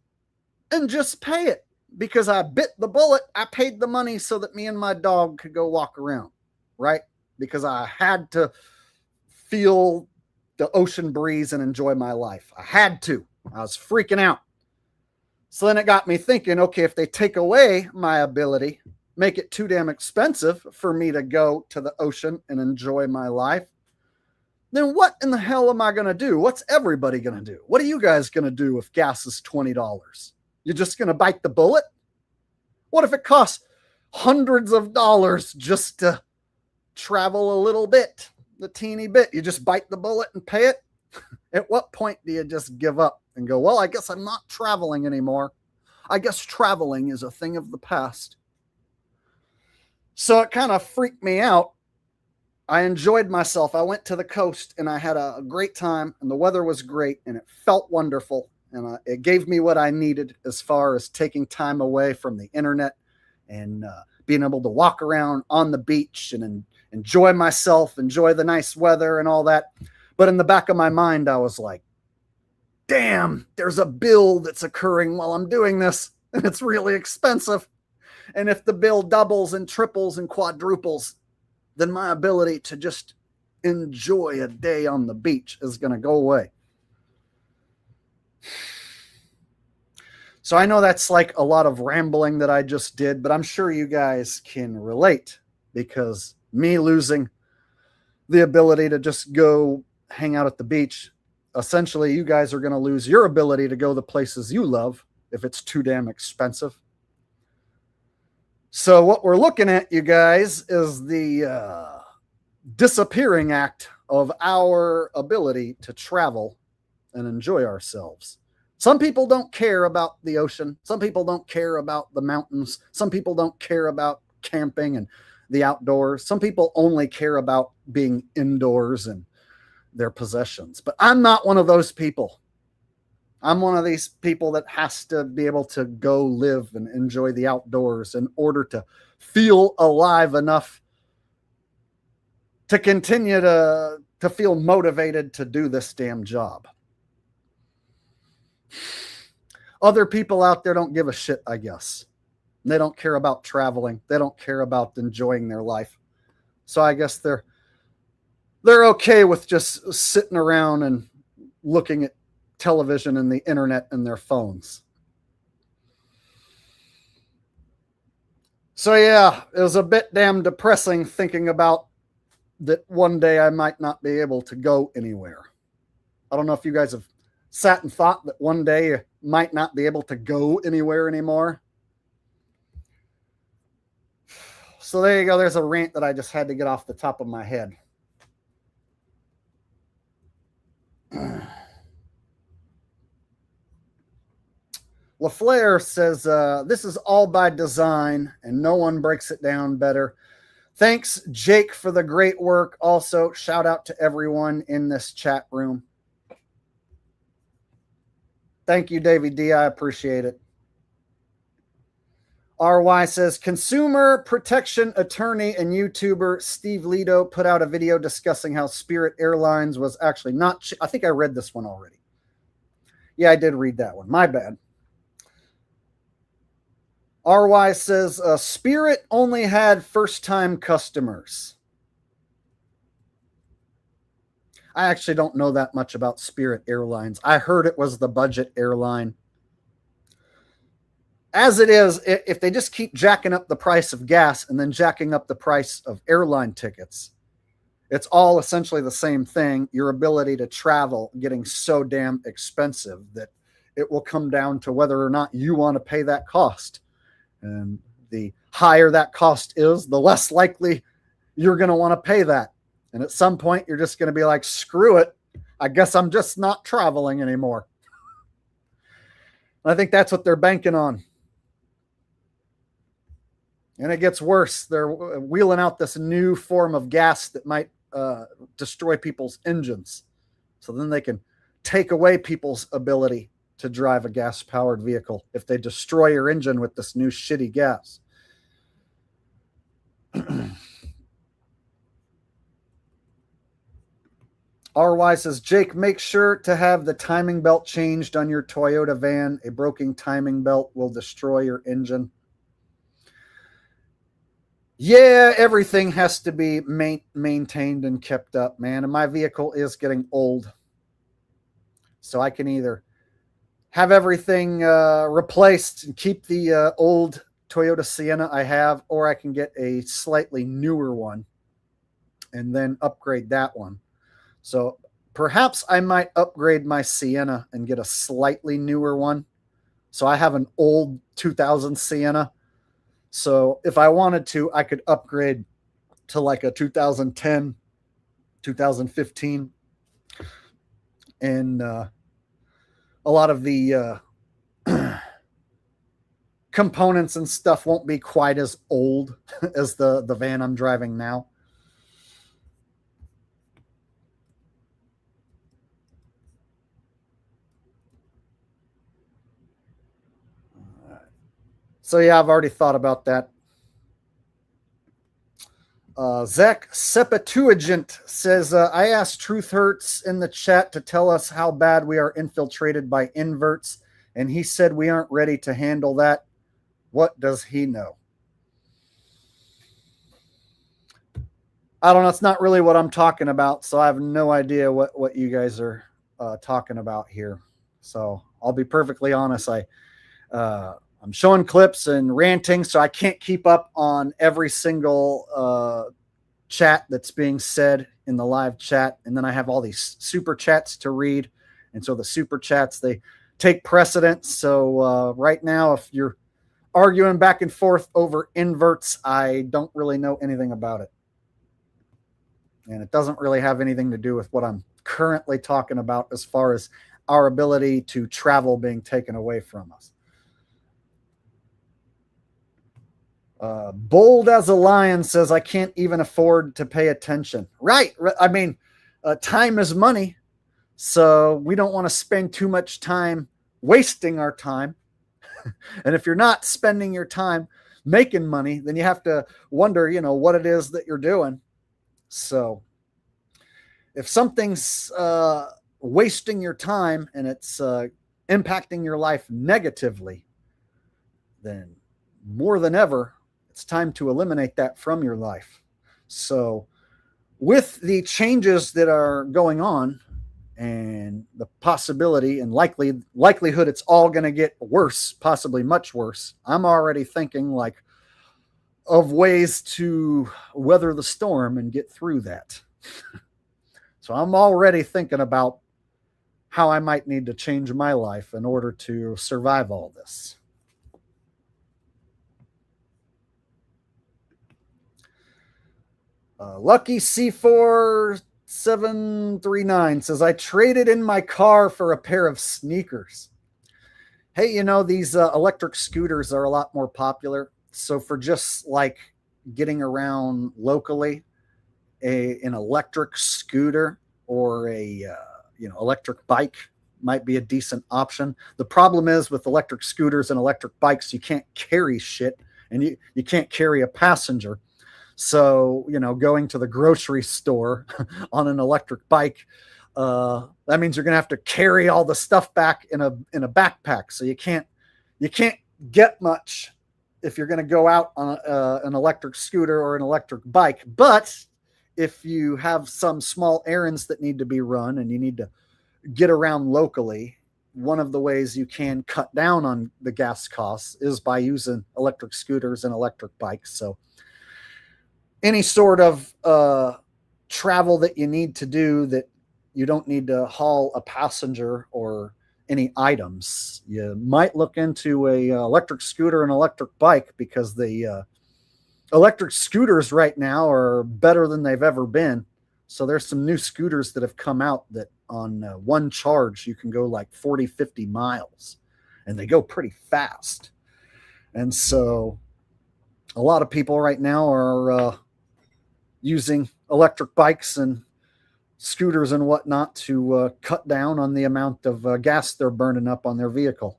and just pay it? Because I bit the bullet, I paid the money so that me and my dog could go walk around, right? Because I had to feel the ocean breeze and enjoy my life. I had to. I was freaking out. So then it got me thinking, okay, if they take away my ability, make it too damn expensive for me to go to the ocean and enjoy my life, then what in the hell am I going to do? What's everybody going to do? What are you guys going to do if gas is $20? You're just going to bite the bullet? What if it costs hundreds of dollars just to travel a little bit, the teeny bit? You just bite the bullet and pay it? At what point do you just give up and go, well, I guess I'm not traveling anymore. I guess traveling is a thing of the past. So it kind of freaked me out. I enjoyed myself. I went to the coast and I had a great time and the weather was great and it felt wonderful. And it gave me what I needed as far as taking time away from the internet and being able to walk around on the beach and enjoy myself, enjoy the nice weather and all that. But in the back of my mind, I was like, damn, there's a bill that's occurring while I'm doing this and it's really expensive. And if the bill doubles and triples and quadruples, then my ability to just enjoy a day on the beach is going to go away. So I know that's like a lot of rambling that I just did, but I'm sure you guys can relate because me losing the ability to just go hang out at the beach, essentially you guys are going to lose your ability to go the places you love if it's too damn expensive. So what we're looking at, you guys, is the disappearing act of our ability to travel and enjoy ourselves. Some people don't care about the ocean. Some people don't care about the mountains. Some people don't care about camping and the outdoors. Some people only care about being indoors and their possessions. But I'm not one of those people. I'm one of these people that has to be able to go live and enjoy the outdoors in order to feel alive enough to continue to feel motivated to do this damn job. Other people out there don't give a shit, I guess. They don't care about traveling. They don't care about enjoying their life. So I guess they're okay with just sitting around and looking at television and the internet and their phones. So yeah, it was a bit damn depressing thinking about that one day I might not be able to go anywhere. I don't know if you guys have sat and thought that one day you might not be able to go anywhere anymore. So there you go. There's a rant that I just had to get off the top of my head. LaFleur says, this is all by design and no one breaks it down better. Thanks, Jake, for the great work. Also, shout out to everyone in this chat room. Thank you, Davey D. I appreciate it. RY says, consumer protection attorney and YouTuber Steve Lido put out a video discussing how Spirit Airlines was actually not... I think I read this one already. Yeah, I did read that one. My bad. RY says, Spirit only had first-time customers. I actually don't know that much about Spirit Airlines. I heard it was the budget airline. As it is, if they just keep jacking up the price of gas and then jacking up the price of airline tickets, it's all essentially the same thing. Your ability to travel getting so damn expensive that it will come down to whether or not you want to pay that cost. And the higher that cost is, the less likely you're going to want to pay that. And at some point, you're just going to be like, screw it. I guess I'm just not traveling anymore. I think that's what they're banking on. And it gets worse. They're wheeling out this new form of gas that might destroy people's engines. So then they can take away people's ability to drive a gas-powered vehicle if they destroy your engine with this new shitty gas. RY says, Jake, make sure to have the timing belt changed on your Toyota van. A broken timing belt will destroy your engine. Yeah, everything has to be maintained and kept up, man. And my vehicle is getting old. So I can either have everything replaced and keep the old Toyota Sienna I have, or I can get a slightly newer one and then upgrade that one. So perhaps I might upgrade my Sienna and get a slightly newer one. So I have an old 2000 Sienna. So if I wanted to, I could upgrade to like a 2010, 2015. And a lot of the components and stuff won't be quite as old as the van I'm driving now. So yeah, I've already thought about that. Zach Septuagint says, I asked Truth Hurts in the chat to tell us how bad we are infiltrated by inverts, and he said we aren't ready to handle that. What does he know? I don't know. It's not really what I'm talking about, so I have no idea what you guys are talking about here. So I'll be perfectly honest. I'm showing clips and ranting, so I can't keep up on every single chat that's being said in the live chat. And then I have all these super chats to read. And so the super chats, they take precedence. So right now, if you're arguing back and forth over inverts, I don't really know anything about it. And it doesn't really have anything to do with what I'm currently talking about as far as our ability to travel being taken away from us. Bold as a lion says, I can't even afford to pay attention. Right. I mean, time is money. So we don't want to spend too much time wasting our time. And if you're not spending your time making money, then you have to wonder, what it is that you're doing. So if something's wasting your time and it's impacting your life negatively, then more than ever, it's time to eliminate that from your life. So with the changes that are going on and the possibility and likelihood it's all going to get worse, possibly much worse, I'm already thinking of ways to weather the storm and get through that. So I'm already thinking about how I might need to change my life in order to survive all this. Lucky C4739 says, I traded in my car for a pair of sneakers. Hey, these electric scooters are a lot more popular. So for just getting around locally, an electric scooter or a electric bike might be a decent option. The problem is with electric scooters and electric bikes, you can't carry shit and you can't carry a passenger. So, going to the grocery store on an electric bike, that means you're going to have to carry all the stuff back in a backpack. So you can't get much if you're going to go out on an electric scooter or an electric bike. But if you have some small errands that need to be run and you need to get around locally, one of the ways you can cut down on the gas costs is by using electric scooters and electric bikes. So any sort of travel that you need to do that you don't need to haul a passenger or any items, you might look into a electric scooter and electric bike, because the electric scooters right now are better than they've ever been. So there's some new scooters that have come out that on one charge, you can go like 40, 50 miles, and they go pretty fast. And so a lot of people right now are using electric bikes and scooters and whatnot to cut down on the amount of gas they're burning up on their vehicle.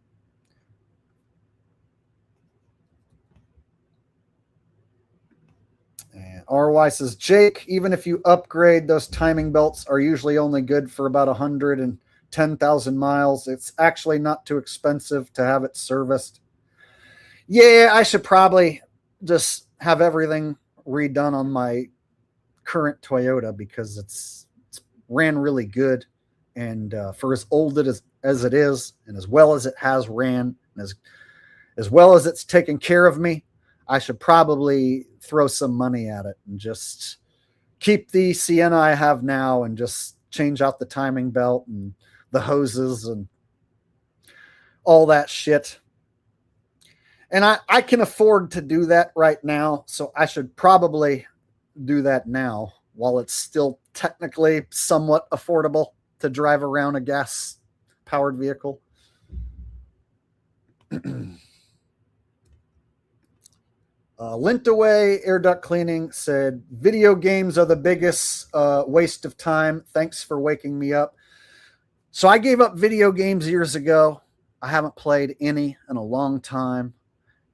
And RY says, Jake, even if you upgrade, those timing belts are usually only good for about 110,000 miles. It's actually not too expensive to have it serviced. Yeah, I should probably just have everything redone on my current Toyota, because it's ran really good, and for as old as it is, and as well as it has ran, and as well as it's taken care of me, I should probably throw some money at it and just keep the Sienna I have now and just change out the timing belt and the hoses and all that shit. And I can afford to do that right now, so I should probably do that now while it's still technically somewhat affordable to drive around a gas-powered vehicle. Lintaway Air Duct Cleaning said, video games are the biggest waste of time. Thanks for waking me up. So I gave up video games years ago. I haven't played any in a long time,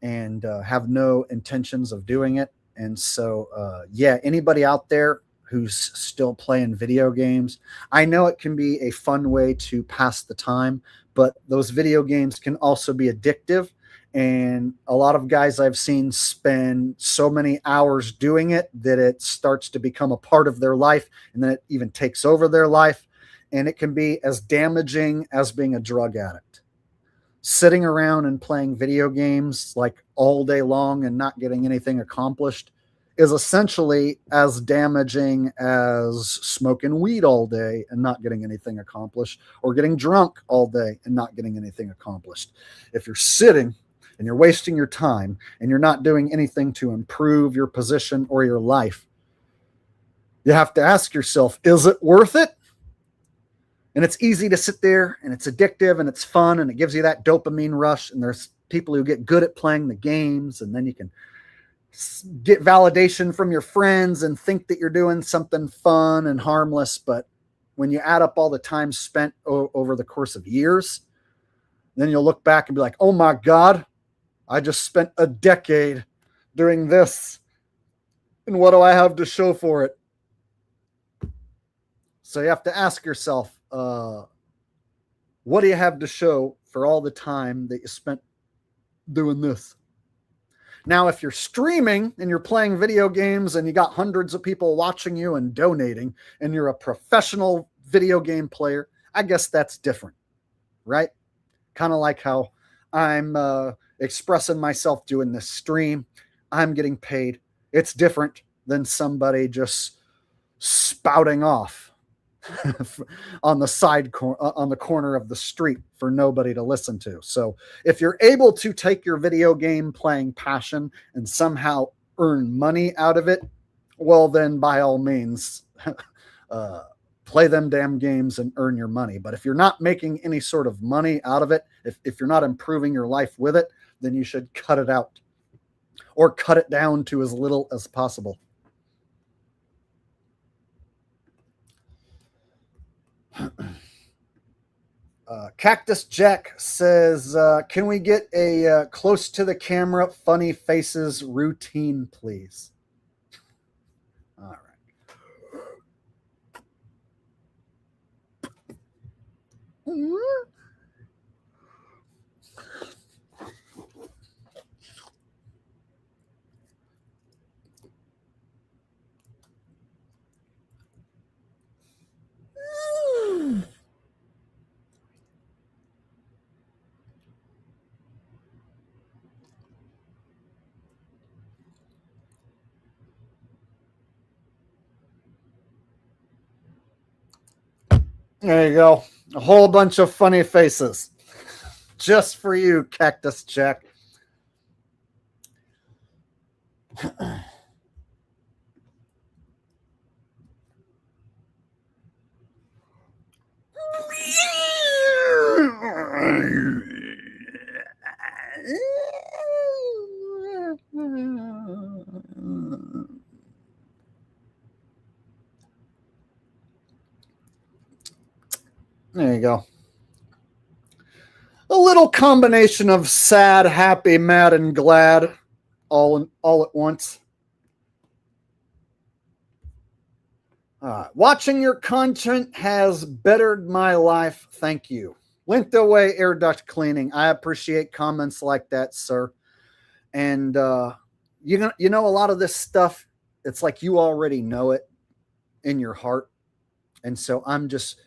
and have no intentions of doing it. And so, yeah, anybody out there who's still playing video games, I know it can be a fun way to pass the time, but those video games can also be addictive. And a lot of guys I've seen spend so many hours doing it that it starts to become a part of their life, and then it even takes over their life. And it can be as damaging as being a drug addict. Sitting around and playing video games like all day long and not getting anything accomplished is essentially as damaging as smoking weed all day and not getting anything accomplished, or getting drunk all day and not getting anything accomplished. If you're sitting and you're wasting your time and you're not doing anything to improve your position or your life, you have to ask yourself, is it worth it? And it's easy to sit there, and it's addictive, and it's fun, and it gives you that dopamine rush. And there's people who get good at playing the games, and then you can get validation from your friends and think that you're doing something fun and harmless. But when you add up all the time spent over the course of years, then you'll look back and be like, oh my God, I just spent a decade doing this, and what do I have to show for it? So you have to ask yourself, what do you have to show for all the time that you spent doing this? Now, if you're streaming and you're playing video games and you got hundreds of people watching you and donating, and you're a professional video game player, I guess that's different, right? Kind of like how I'm expressing myself doing this stream. I'm getting paid. It's different than somebody just spouting off on the corner of the street for nobody to listen to. So if you're able to take your video game playing passion and somehow earn money out of it, well, then by all means, play them damn games and earn your money. But if you're not making any sort of money out of it, if you're not improving your life with it, then you should cut it out, or cut it down to as little as possible. Cactus Jack says, can we get a close to the camera funny faces routine, please? All right. There you go. A whole bunch of funny faces. Just for you, Cactus Jack. There you go. A little combination of sad, happy, mad, and glad all at once. Watching your content has bettered my life. Thank you. Linked away air duct cleaning. I appreciate comments like that, sir. And you know a lot of this stuff, it's like you already know it in your heart. And so I'm just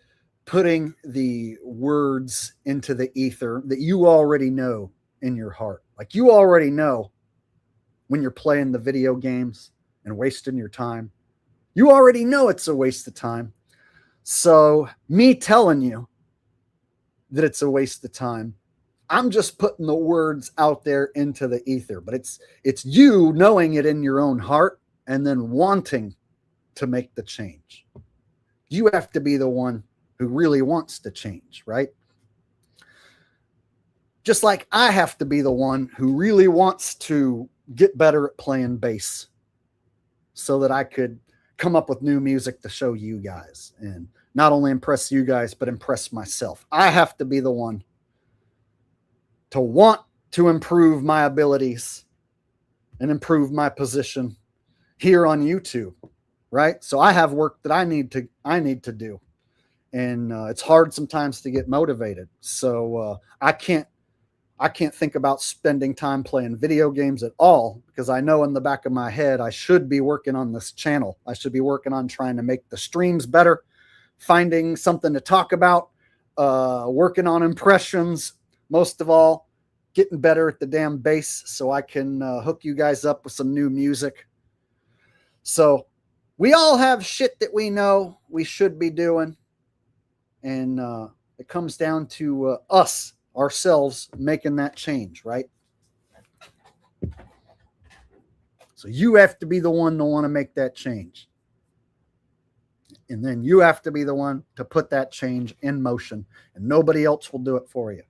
putting the words into the ether that you already know in your heart. Like you already know when you're playing the video games and wasting your time. You already know it's a waste of time. So me telling you that it's a waste of time, I'm just putting the words out there into the ether. But it's you knowing it in your own heart and then wanting to make the change. You have to be the one who really wants to change, right? Just like I have to be the one who really wants to get better at playing bass so that I could come up with new music to show you guys and not only impress you guys, but impress myself. I have to be the one to want to improve my abilities and improve my position here on YouTube, right? So I have work that I need to do. And it's hard sometimes to get motivated. So I can't think about spending time playing video games at all because I know in the back of my head I should be working on this channel. I should be working on trying to make the streams better, finding something to talk about, working on impressions, most of all, getting better at the damn bass so I can hook you guys up with some new music. So we all have shit that we know we should be doing. And it comes down to us, ourselves, making that change, right? So you have to be the one to want to make that change. And then you have to be the one to put that change in motion. And nobody else will do it for you.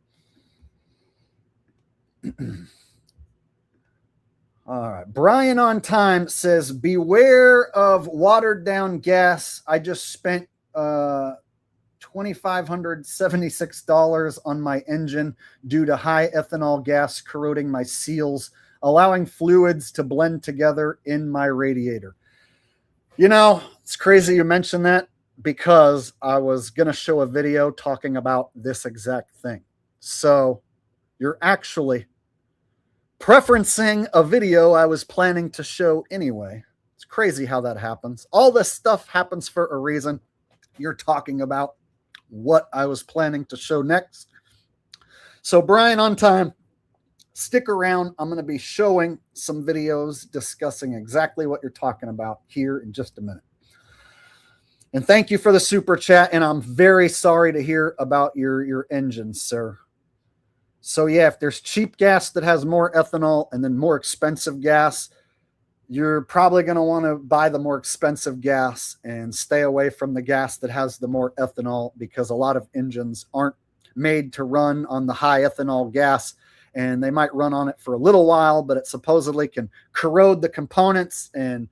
All right. Brian on Time says, beware of watered down gas. I just spent $2,576 on my engine due to high ethanol gas corroding my seals, allowing fluids to blend together in my radiator. You know, it's crazy you mentioned that because I was going to show a video talking about this exact thing. So you're actually preferencing a video I was planning to show anyway. It's crazy how that happens. All this stuff happens for a reason. You're talking about what I was planning to show next. So Brian on Time, stick around. I'm going to be showing some videos discussing exactly what you're talking about here in just a minute. And thank you for the super chat. And I'm very sorry to hear about your engine, sir. So yeah, if there's cheap gas that has more ethanol and then more expensive gas, you're probably going to want to buy the more expensive gas and stay away from the gas that has the more ethanol because a lot of engines aren't made to run on the high ethanol gas, and they might run on it for a little while, but it supposedly can corrode the components and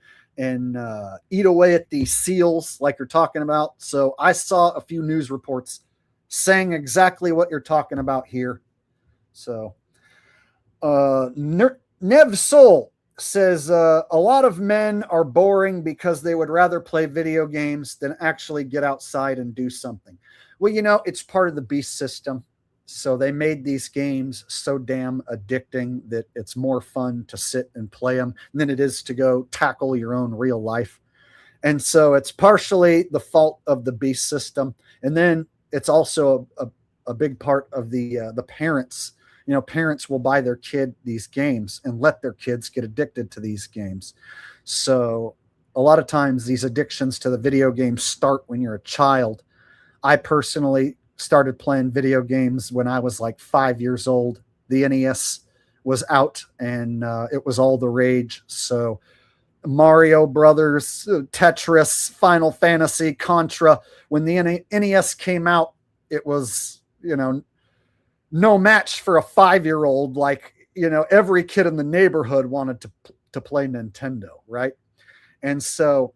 eat away at the seals like you're talking about. So I saw a few news reports saying exactly what you're talking about here. So, Nev Soul says a lot of men are boring because they would rather play video games than actually get outside and do something. Well, you know, it's part of the beast system. So they made these games so damn addicting that it's more fun to sit and play them than it is to go tackle your own real life. And so it's partially the fault of the beast system. And then it's also a big part of the parents. You know, parents will buy their kid these games and let their kids get addicted to these games. So a lot of times these addictions to the video games start when you're a child. I personally started playing video games when I was like 5 years old. The NES was out and it was all the rage. So Mario Brothers, Tetris, Final Fantasy, Contra. When the NES came out, it was, you know, no match for a 5-year-old. Like, you know, every kid in the neighborhood wanted to play Nintendo, right? And so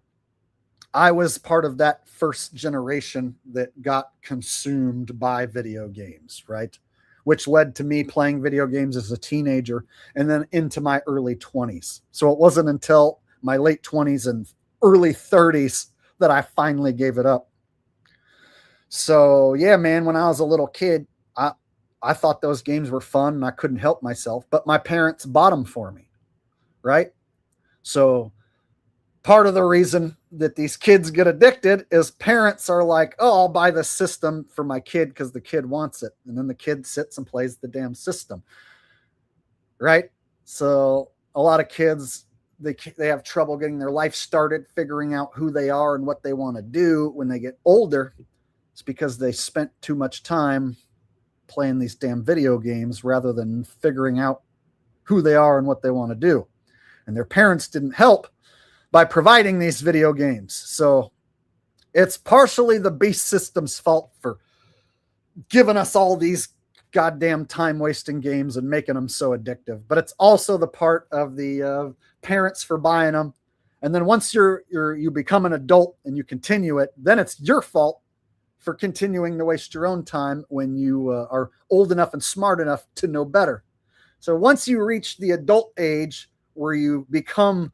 I was part of that first generation that got consumed by video games, right? Which led to me playing video games as a teenager and then into my early 20s. So it wasn't until my late 20s and early 30s that I finally gave it up. So yeah, man, when I was a little kid, I thought those games were fun and I couldn't help myself, but my parents bought them for me, right? So part of the reason that these kids get addicted is parents are like, oh, I'll buy this system for my kid because the kid wants it. And then the kid sits and plays the damn system, right? So a lot of kids, they have trouble getting their life started, figuring out who they are and what they want to do when they get older. It's because they spent too much time playing these damn video games rather than figuring out who they are and what they want to do. And their parents didn't help by providing these video games. So it's partially the beast system's fault for giving us all these goddamn time-wasting games and making them so addictive. But it's also the part of the parents for buying them. And then once you become an adult and you continue it, then it's your fault for continuing to waste your own time when you are old enough and smart enough to know better. So once you reach the adult age where you become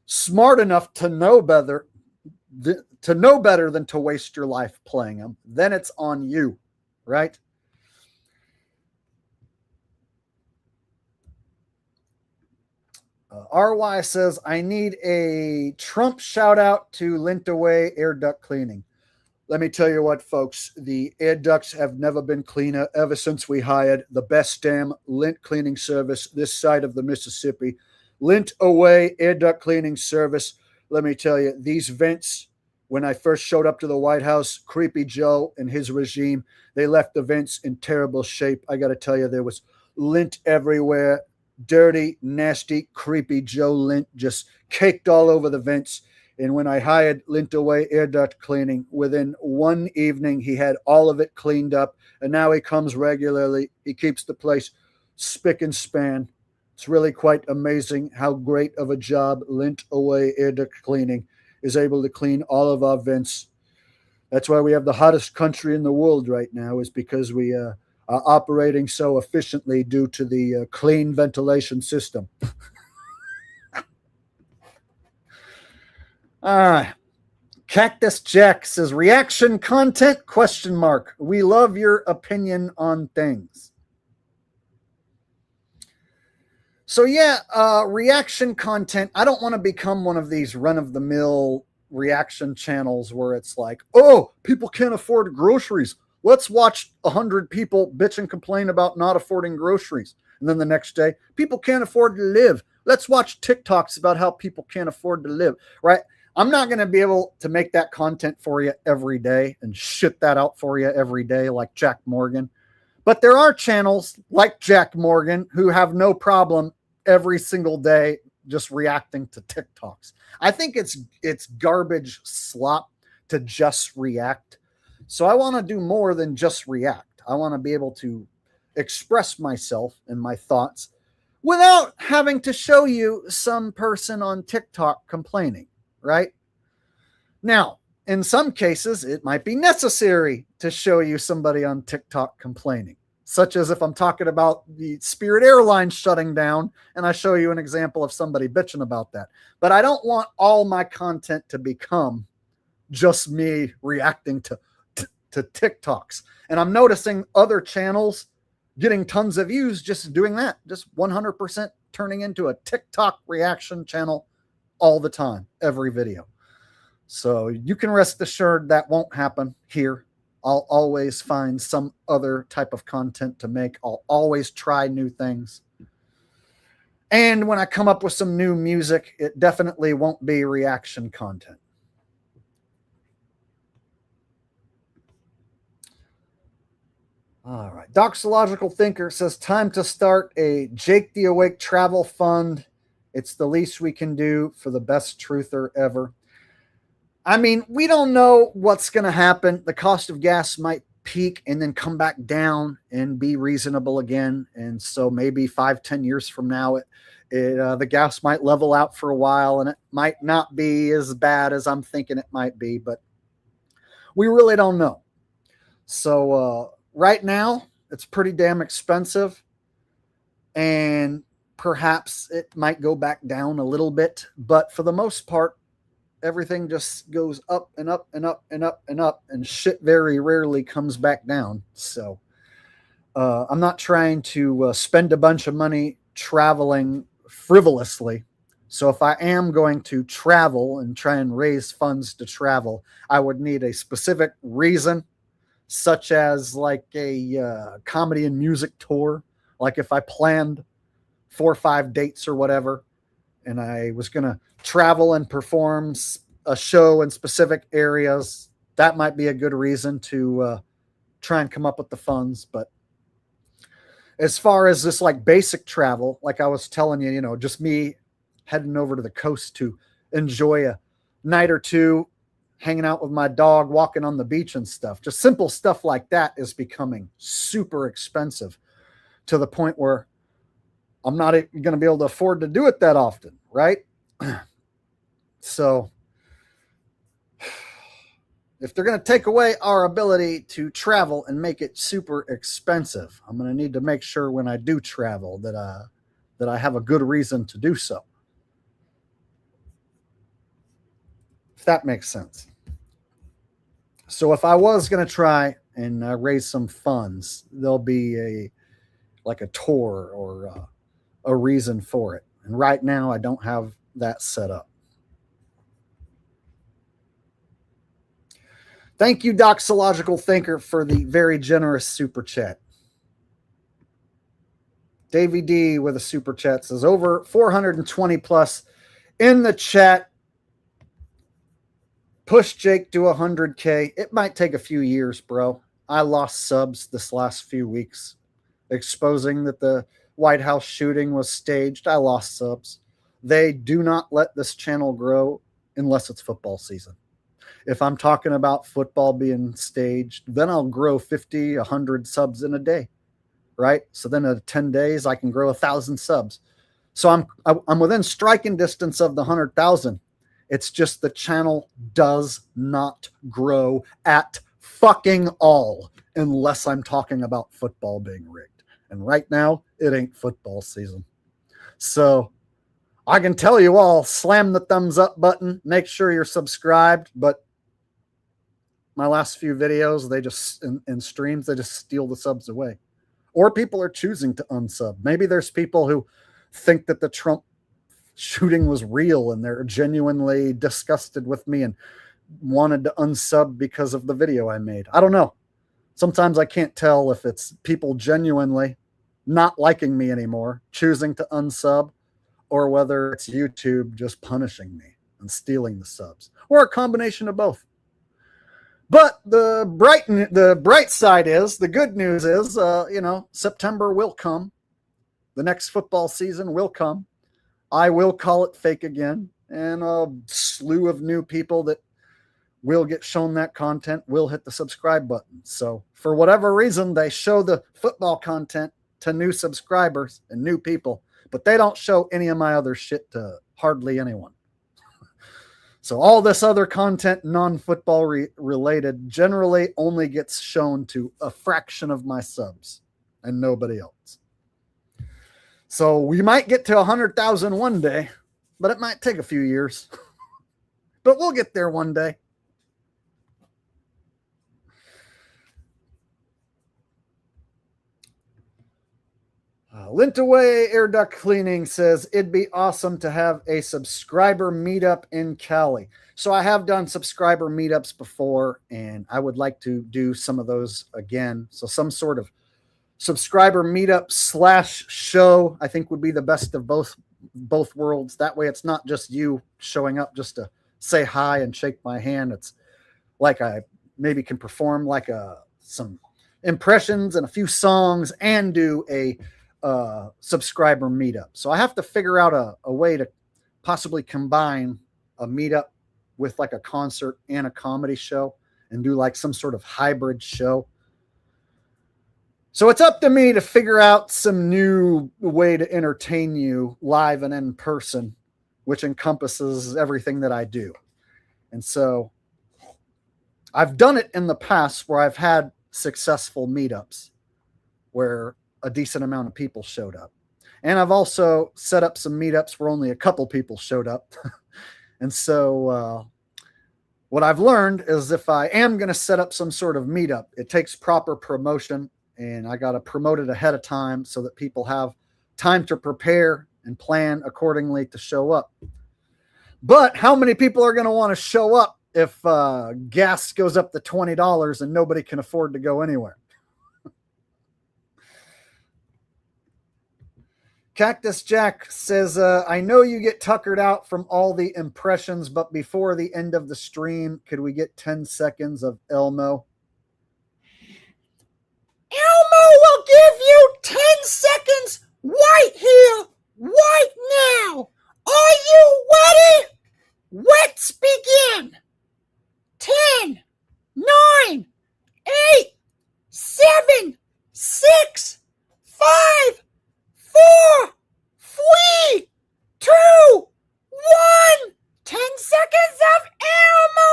smart enough to know better than to waste your life playing them, then it's on you, right? RY says, I need a Trump shout out to Lint Away air duct cleaning. Let me tell you what, folks, the air ducts have never been cleaner ever since we hired the best damn lint cleaning service this side of the Mississippi. Lint Away air duct cleaning service. Let me tell you, these vents, when I first showed up to the White House, Creepy Joe and his regime, they left the vents in terrible shape. I got to tell you, there was lint everywhere. Dirty, nasty, Creepy Joe lint just caked all over the vents. And when I hired Lint Away air duct cleaning, within one evening, he had all of it cleaned up. And now he comes regularly. He keeps the place spick and span. It's really quite amazing how great of a job Lint Away air duct cleaning is able to clean all of our vents. That's why we have the hottest country in the world right now, is because we are operating so efficiently due to the clean ventilation system. Cactus Jack says, reaction content, ? We love your opinion on things. So yeah, reaction content. I don't want to become one of these run-of-the-mill reaction channels where it's like, oh, people can't afford groceries. Let's watch 100 people bitch and complain about not affording groceries. And then the next day, people can't afford to live. Let's watch TikToks about how people can't afford to live, right? I'm not going to be able to make that content for you every day and shit that out for you every day like Jack Morgan. But there are channels like Jack Morgan who have no problem every single day just reacting to TikToks. I think it's garbage slop to just react. So I want to do more than just react. I want to be able to express myself and my thoughts without having to show you some person on TikTok complaining, right? Now, in some cases, it might be necessary to show you somebody on TikTok complaining, such as if I'm talking about the Spirit Airlines shutting down and I show you an example of somebody bitching about that. But I don't want all my content to become just me reacting to TikToks. And I'm noticing other channels getting tons of views just doing that, just 100% turning into a TikTok reaction channel all the time, every video. So you can rest assured that won't happen here. I'll always find some other type of content to make. I'll always try new things. And when I come up with some new music, it definitely won't be reaction content. All right. Doxological Thinker says, time to start a Jake the Awake travel fund. It's the least we can do for the best truther ever. I mean, we don't know what's going to happen. The cost of gas might peak and then come back down and be reasonable again. And so maybe 5-10 years from now, the gas might level out for a while, and it might not be as bad as I'm thinking it might be, but we really don't know. So right now, it's pretty damn expensive, and perhaps it might go back down a little bit, but for the most part, everything just goes up and up and up and up and up, and shit very rarely comes back down. So I'm not trying to spend a bunch of money traveling frivolously. So if I am going to travel and try and raise funds to travel, I would need a specific reason, such as like a comedy and music tour. Like if I planned 4 or 5 dates or whatever, and I was going to travel and perform a show in specific areas, that might be a good reason to try and come up with the funds. But as far as this like basic travel, like I was telling you, just me heading over to the coast to enjoy a night or two, hanging out with my dog, walking on the beach and stuff, just simple stuff like that is becoming super expensive to the point where I'm not going to be able to afford to do it that often, right? So if they're going to take away our ability to travel and make it super expensive, I'm going to need to make sure when I do travel that I have a good reason to do so. If that makes sense. So if I was going to try and raise some funds, there'll be a tour or a reason for it. And right now I don't have that set up. Thank you, Doxological Thinker, for the very generous super chat. Davey D with a super chat says, over 420 plus in the chat. Push Jake to 100K. It might take a few years, bro. I lost subs this last few weeks, exposing that the White House shooting was staged. I lost subs. They do not let this channel grow unless it's football season. If I'm talking about football being staged, then I'll grow 50, 100 subs in a day, right? So then in 10 days, I can grow 1,000 subs. So I'm within striking distance of the 100,000. It's just the channel does not grow at fucking all unless I'm talking about football being rigged. And right now, it ain't football season. So I can tell you all, slam the thumbs up button, make sure you're subscribed, but my last few videos, they just, in streams, they just steal the subs away. Or people are choosing to unsub. Maybe there's people who think that the Trump shooting was real and they're genuinely disgusted with me and wanted to unsub because of the video I made. I don't know. Sometimes I can't tell if it's people genuinely not liking me anymore, choosing to unsub, or whether it's YouTube just punishing me and stealing the subs, or a combination of both. But the bright side is, the good news is, September will come. The next football season will come. I will call it fake again, and a slew of new people that will get shown that content will hit the subscribe button. So for whatever reason, they show the football content to new subscribers and new people, but they don't show any of my other shit to hardly anyone. So all this other content, non-football related, generally only gets shown to a fraction of my subs and nobody else. So we might get to 100,000 one day, but it might take a few years. But we'll get there one day. Lintaway Air Duct Cleaning says, it'd be awesome to have a subscriber meetup in Cali. So I have done subscriber meetups before, and I would like to do some of those again. So some sort of subscriber meetup / show, I think would be the best of both worlds. That way it's not just you showing up just to say hi and shake my hand. It's like I maybe can perform like some impressions and a few songs and do a subscriber meetup. So I have to figure out a way to possibly combine a meetup with like a concert and a comedy show and do like some sort of hybrid show. So it's up to me to figure out some new way to entertain you live and in person, which encompasses everything that I do. And so I've done it in the past where I've had successful meetups where a decent amount of people showed up. And I've also set up some meetups where only a couple people showed up. And so what I've learned is if I am going to set up some sort of meetup, it takes proper promotion, and I got to promote it ahead of time so that people have time to prepare and plan accordingly to show up. But how many people are going to want to show up if gas goes up to $20 and nobody can afford to go anywhere? Cactus Jack says, I know you get tuckered out from all the impressions, but before the end of the stream, could we get 10 seconds of Elmo? Elmo will give you 10 seconds right here, right now. Are you ready? Let's begin. 10, 9, 8, 7, 6, 5, 4, 3, 2, 1. 10 seconds of Elmo.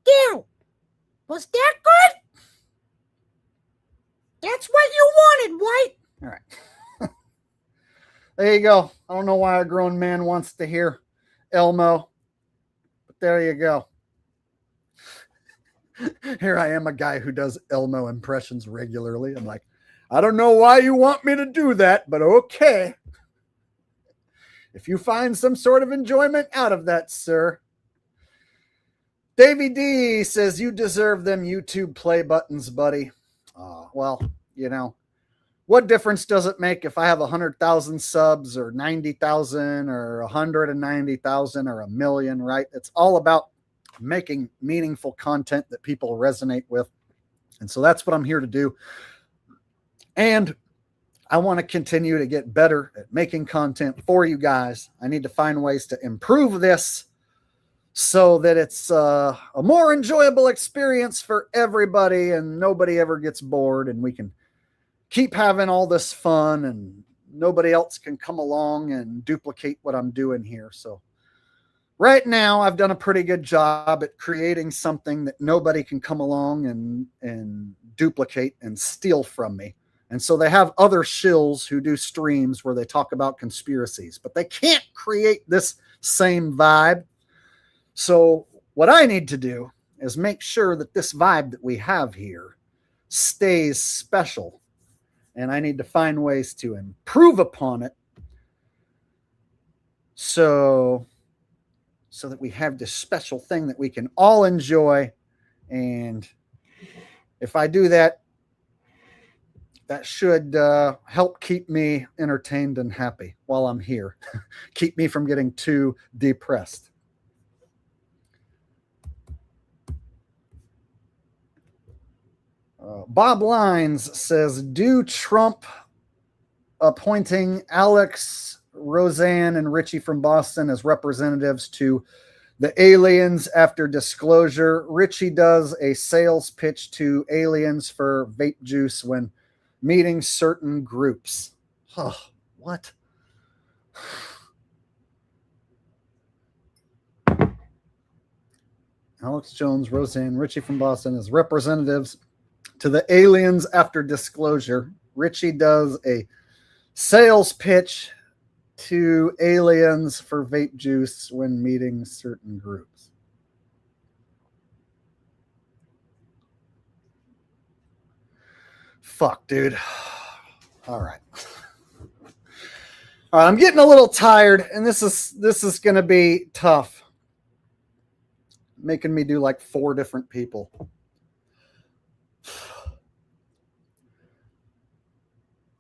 There. Was that good? That's what you wanted, right? All right. There you go. I don't know why a grown man wants to hear Elmo, but there you go. Here I am, a guy who does Elmo impressions regularly. I'm like, I don't know why you want me to do that, but okay. If you find some sort of enjoyment out of that, sir. Davey D says, you deserve them YouTube play buttons, buddy. Well, you know, what difference does it make if I have 100,000 subs or 90,000 or 190,000 or 1 million, right? It's all about making meaningful content that people resonate with. And so that's what I'm here to do. And I want to continue to get better at making content for you guys. I need to find ways to improve this so that it's a more enjoyable experience for everybody and nobody ever gets bored, and we can keep having all this fun and nobody else can come along and duplicate what I'm doing here. So right now I've done a pretty good job at creating something that nobody can come along and duplicate and steal from me. And so they have other shills who do streams where they talk about conspiracies, but they can't create this same vibe. So what I need to do is make sure that this vibe that we have here stays special. And I need to find ways to improve upon it so that we have this special thing that we can all enjoy. And if I do that, that should help keep me entertained and happy while I'm here. Keep me from getting too depressed. Bob Lines says, do Trump appointing Alex, Roseanne, and Richie from Boston as representatives to the aliens after disclosure? Richie does a sales pitch to aliens for vape juice when meeting certain groups. Oh, what? Alex Jones, Roseanne, Richie from Boston as representatives to the aliens after disclosure. Richie does a sales pitch to aliens for vape juice when meeting certain groups. Fuck, dude. All right. All right, I'm getting a little tired, and this is going to be tough. Making me do like 4 different people.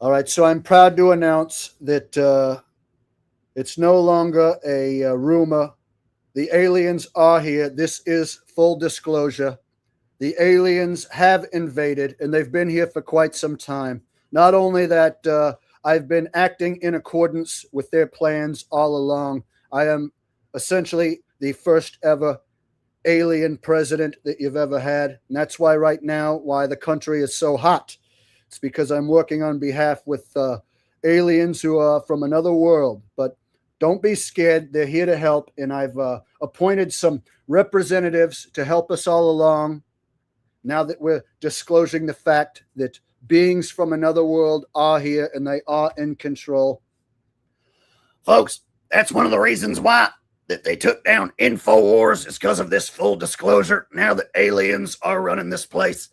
All right, so I'm proud to announce that it's no longer a rumor. The aliens are here. This is full disclosure. The aliens have invaded, and they've been here for quite some time. Not only that, I've been acting in accordance with their plans all along. I am essentially the first ever alien president that you've ever had. And that's why right now, why the country is so hot. It's because I'm working on behalf with aliens who are from another world. But don't be scared. They're here to help. And I've appointed some representatives to help us all along. Now that we're disclosing the fact that beings from another world are here and they are in control. Folks, that's one of the reasons why that they took down Infowars is because of this full disclosure. Now that aliens are running this place,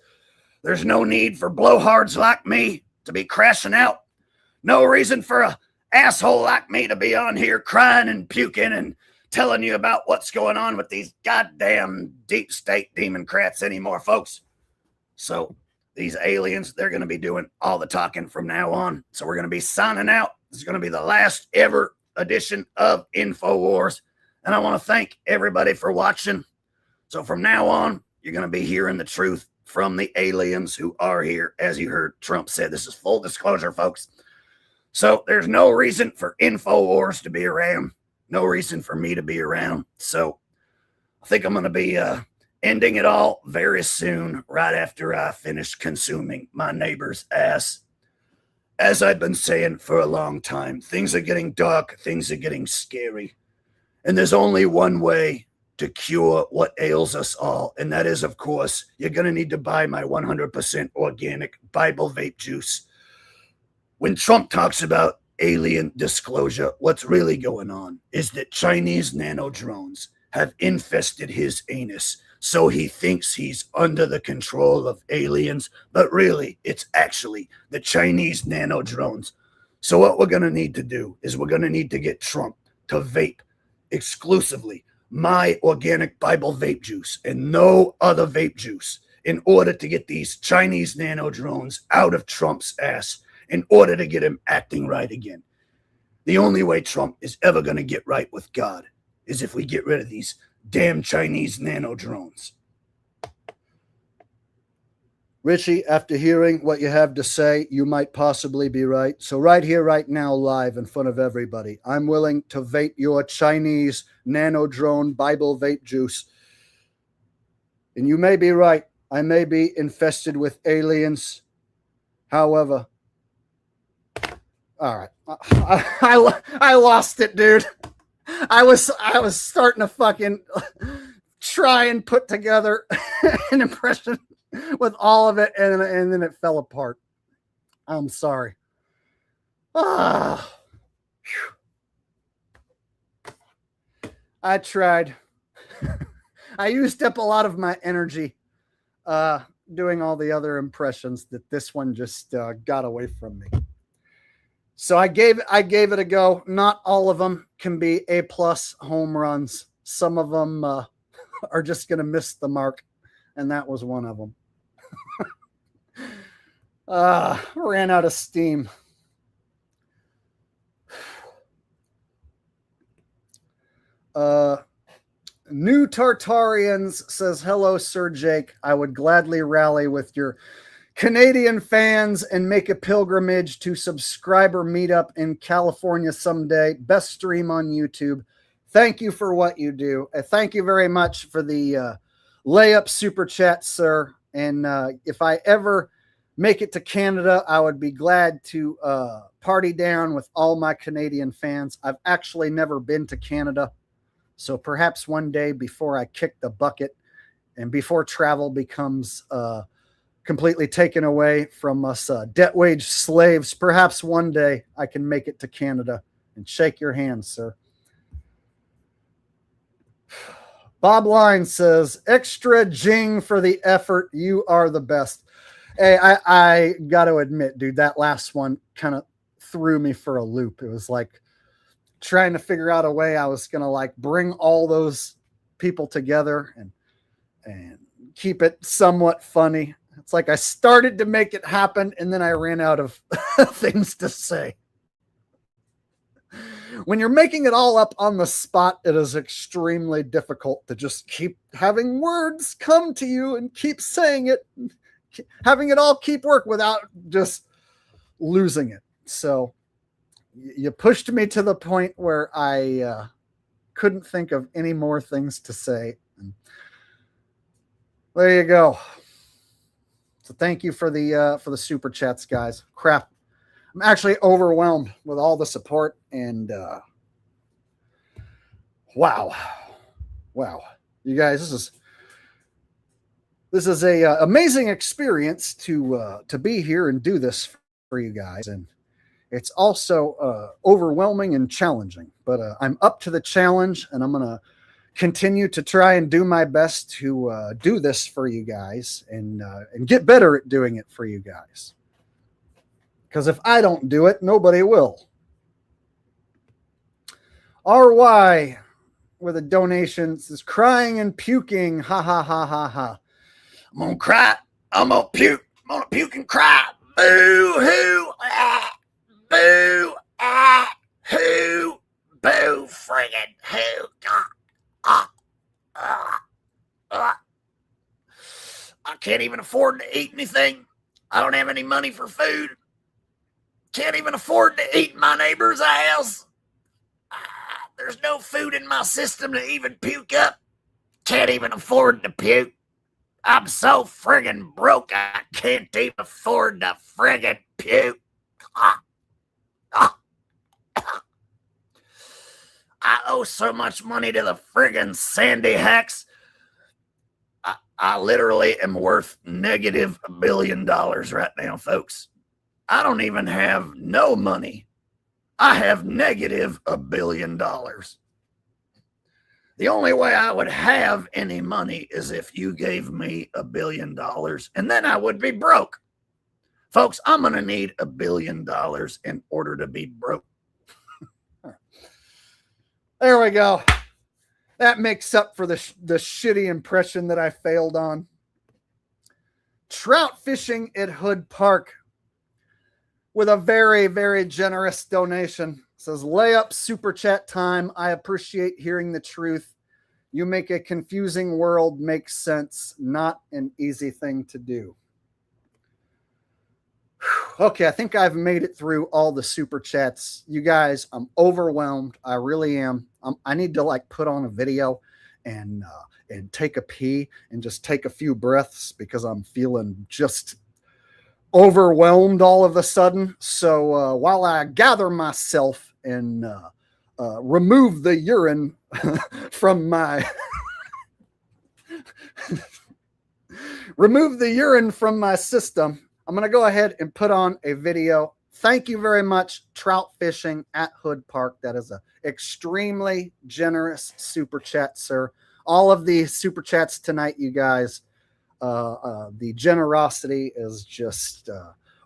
there's no need for blowhards like me to be crashing out. No reason for a asshole like me to be on here crying and puking and telling you about what's going on with these goddamn deep state democrats anymore, folks. So these aliens, they're going to be doing all the talking from now on. So we're going to be signing out. This is going to be the last ever edition of Infowars. And I want to thank everybody for watching. So from now on, you're going to be hearing the truth from the aliens who are here. As you heard Trump said, this is full disclosure, folks. So there's no reason for Infowars to be around. No reason for me to be around. So I think I'm going to be ending it all very soon, right after I finish consuming my neighbor's ass. As I've been saying for a long time, things are getting dark, things are getting scary. And there's only one way to cure what ails us all. And that is, of course, you're going to need to buy my 100% organic Bible vape juice. When Trump talks about alien disclosure, what's really going on is that Chinese nano drones have infested his anus. So he thinks he's under the control of aliens, but really it's actually the Chinese nano drones. So what we're going to need to do is we're going to need to get Trump to vape exclusively my organic Bible vape juice and no other vape juice in order to get these Chinese nano drones out of Trump's ass, in order to get him acting right again. The only way Trump is ever going to get right with God is if we get rid of these damn Chinese nano drones. Richie, after hearing what you have to say, you might possibly be right. So right here, right now, live in front of everybody, I'm willing to vape your Chinese nano drone Bible vape juice. And you may be right. I may be infested with aliens. However, all right, I lost it, dude. I was starting to fucking try and put together an impression with all of it, and then it fell apart. I'm sorry. I tried. I used up a lot of my energy doing all the other impressions that this one just got away from me. So I gave it a go. Not all of them can be A+ home runs. Some of them are just going to miss the mark, and that was one of them. Ran out of steam. New Tartarians says, hello, Sir Jake. I would gladly rally with your Canadian fans and make a pilgrimage to subscriber meetup in California someday. Best stream on YouTube. Thank you for what you do. Thank you very much for the layup super chat, sir. And if I ever make it to Canada, I would be glad to party down with all my Canadian fans. I've actually never been to Canada. So perhaps one day before I kick the bucket and before travel becomes completely taken away from us debt wage slaves, perhaps one day I can make it to Canada and shake your hand, sir. Bob Line says, extra jing for the effort. You are the best. Hey, I got to admit, dude, that last one kind of threw me for a loop. It was like trying to figure out a way I was going to like bring all those people together and keep it somewhat funny. It's like I started to make it happen and then I ran out of things to say. When you're making it all up on the spot, it is extremely difficult to just keep having words come to you and keep saying it, having it all keep work without just losing it. So you pushed me to the point where I couldn't think of any more things to say. There you go. So thank you for the super chats, guys. Crap. I'm actually overwhelmed with all the support and wow. You guys, this is a amazing experience to be here and do this for you guys, and it's also overwhelming and challenging, but I'm up to the challenge and I'm gonna continue to try and do my best to do this for you guys and get better at doing it for you guys. Because if I don't do it, nobody will. RY with a donation says, crying and puking. Ha ha ha ha ha. I'm gonna cry. I'm gonna puke. I'm gonna puke and cry. Boo hoo. Ah. Boo. Ah. Hoo. Boo. Friggin' hoo. I can't even afford to eat anything. I don't have any money for food. Can't even afford to eat in my neighbor's house. There's no food in my system to even puke up. Can't even afford to puke. I'm so friggin' broke, I can't even afford to friggin' puke. I owe so much money to the friggin' Sandy hacks. I literally am worth negative $1 billion right now, folks. I don't even have no money. I have negative $1 billion. The only way I would have any money is if you gave me $1 billion, and then I would be broke. Folks, I'm going to need $1 billion in order to be broke. There we go. That makes up for the shitty impression that I failed on. Trout fishing at Hood Park with a very, very generous donation. Says, layup super chat time. I appreciate hearing the truth. You make a confusing world make sense. Not an easy thing to do. Okay, I think I've made it through all the super chats. You guys, I'm overwhelmed. I really am. I need to like put on a video and take a pee and just take a few breaths because I'm feeling just overwhelmed all of a sudden. So while I gather myself and remove the urine from my system, I'm going to go ahead and put on a video. Thank you very much, Trout Fishing at Hood Park. That is an extremely generous super chat, sir. All of the super chats tonight, you guys, the generosity is just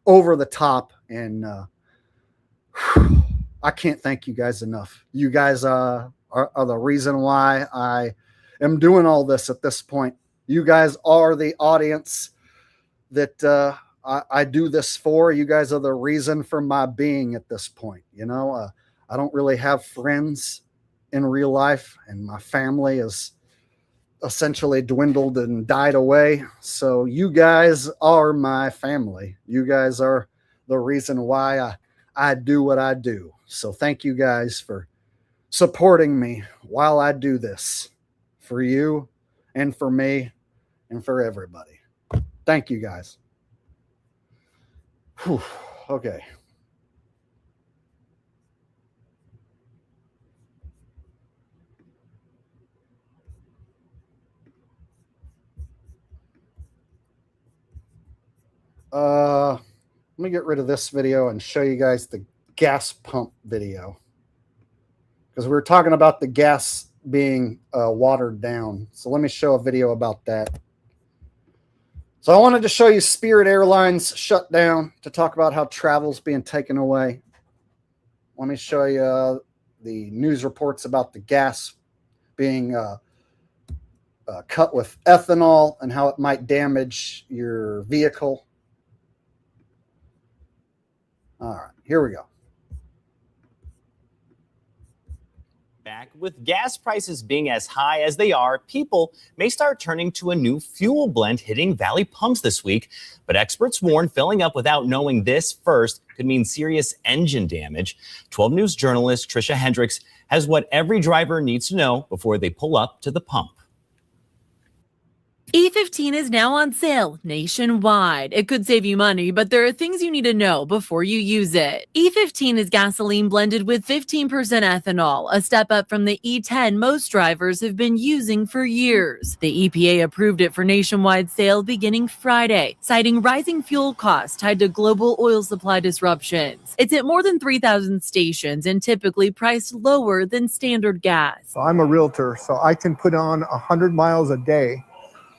over the top, and I can't thank you guys enough. You guys are the reason why I am doing all this at this point. You guys are the audience that I do this for. You guys are the reason for my being at this point. You know, I don't really have friends in real life, and my family is essentially dwindled and died away. So you guys are my family. You guys are the reason why I do what I do. So thank you guys for supporting me while I do this for you and for me and for everybody. Thank you guys. Whew. Okay. Let me get rid of this video and show you guys the gas pump video, because we were talking about the gas being watered down. So let me show a video about that. So I wanted to show you Spirit Airlines shut down to talk about how travel's being taken away. Let me show you the news reports about the gas being cut with ethanol and how it might damage your vehicle. All right, here we go. Back with gas prices being as high as they are, people may start turning to a new fuel blend hitting Valley pumps this week. But experts warn filling up without knowing this first could mean serious engine damage. 12 News journalist Trisha Hendricks has what every driver needs to know before they pull up to the pump. E15 is now on sale nationwide. It could save you money, but there are things you need to know before you use it. E15 is gasoline blended with 15% ethanol, a step up from the E10 most drivers have been using for years. The EPA approved it for nationwide sale beginning Friday, citing rising fuel costs tied to global oil supply disruptions. It's at more than 3,000 stations and typically priced lower than standard gas. I'm a realtor, so I can put on 100 miles a day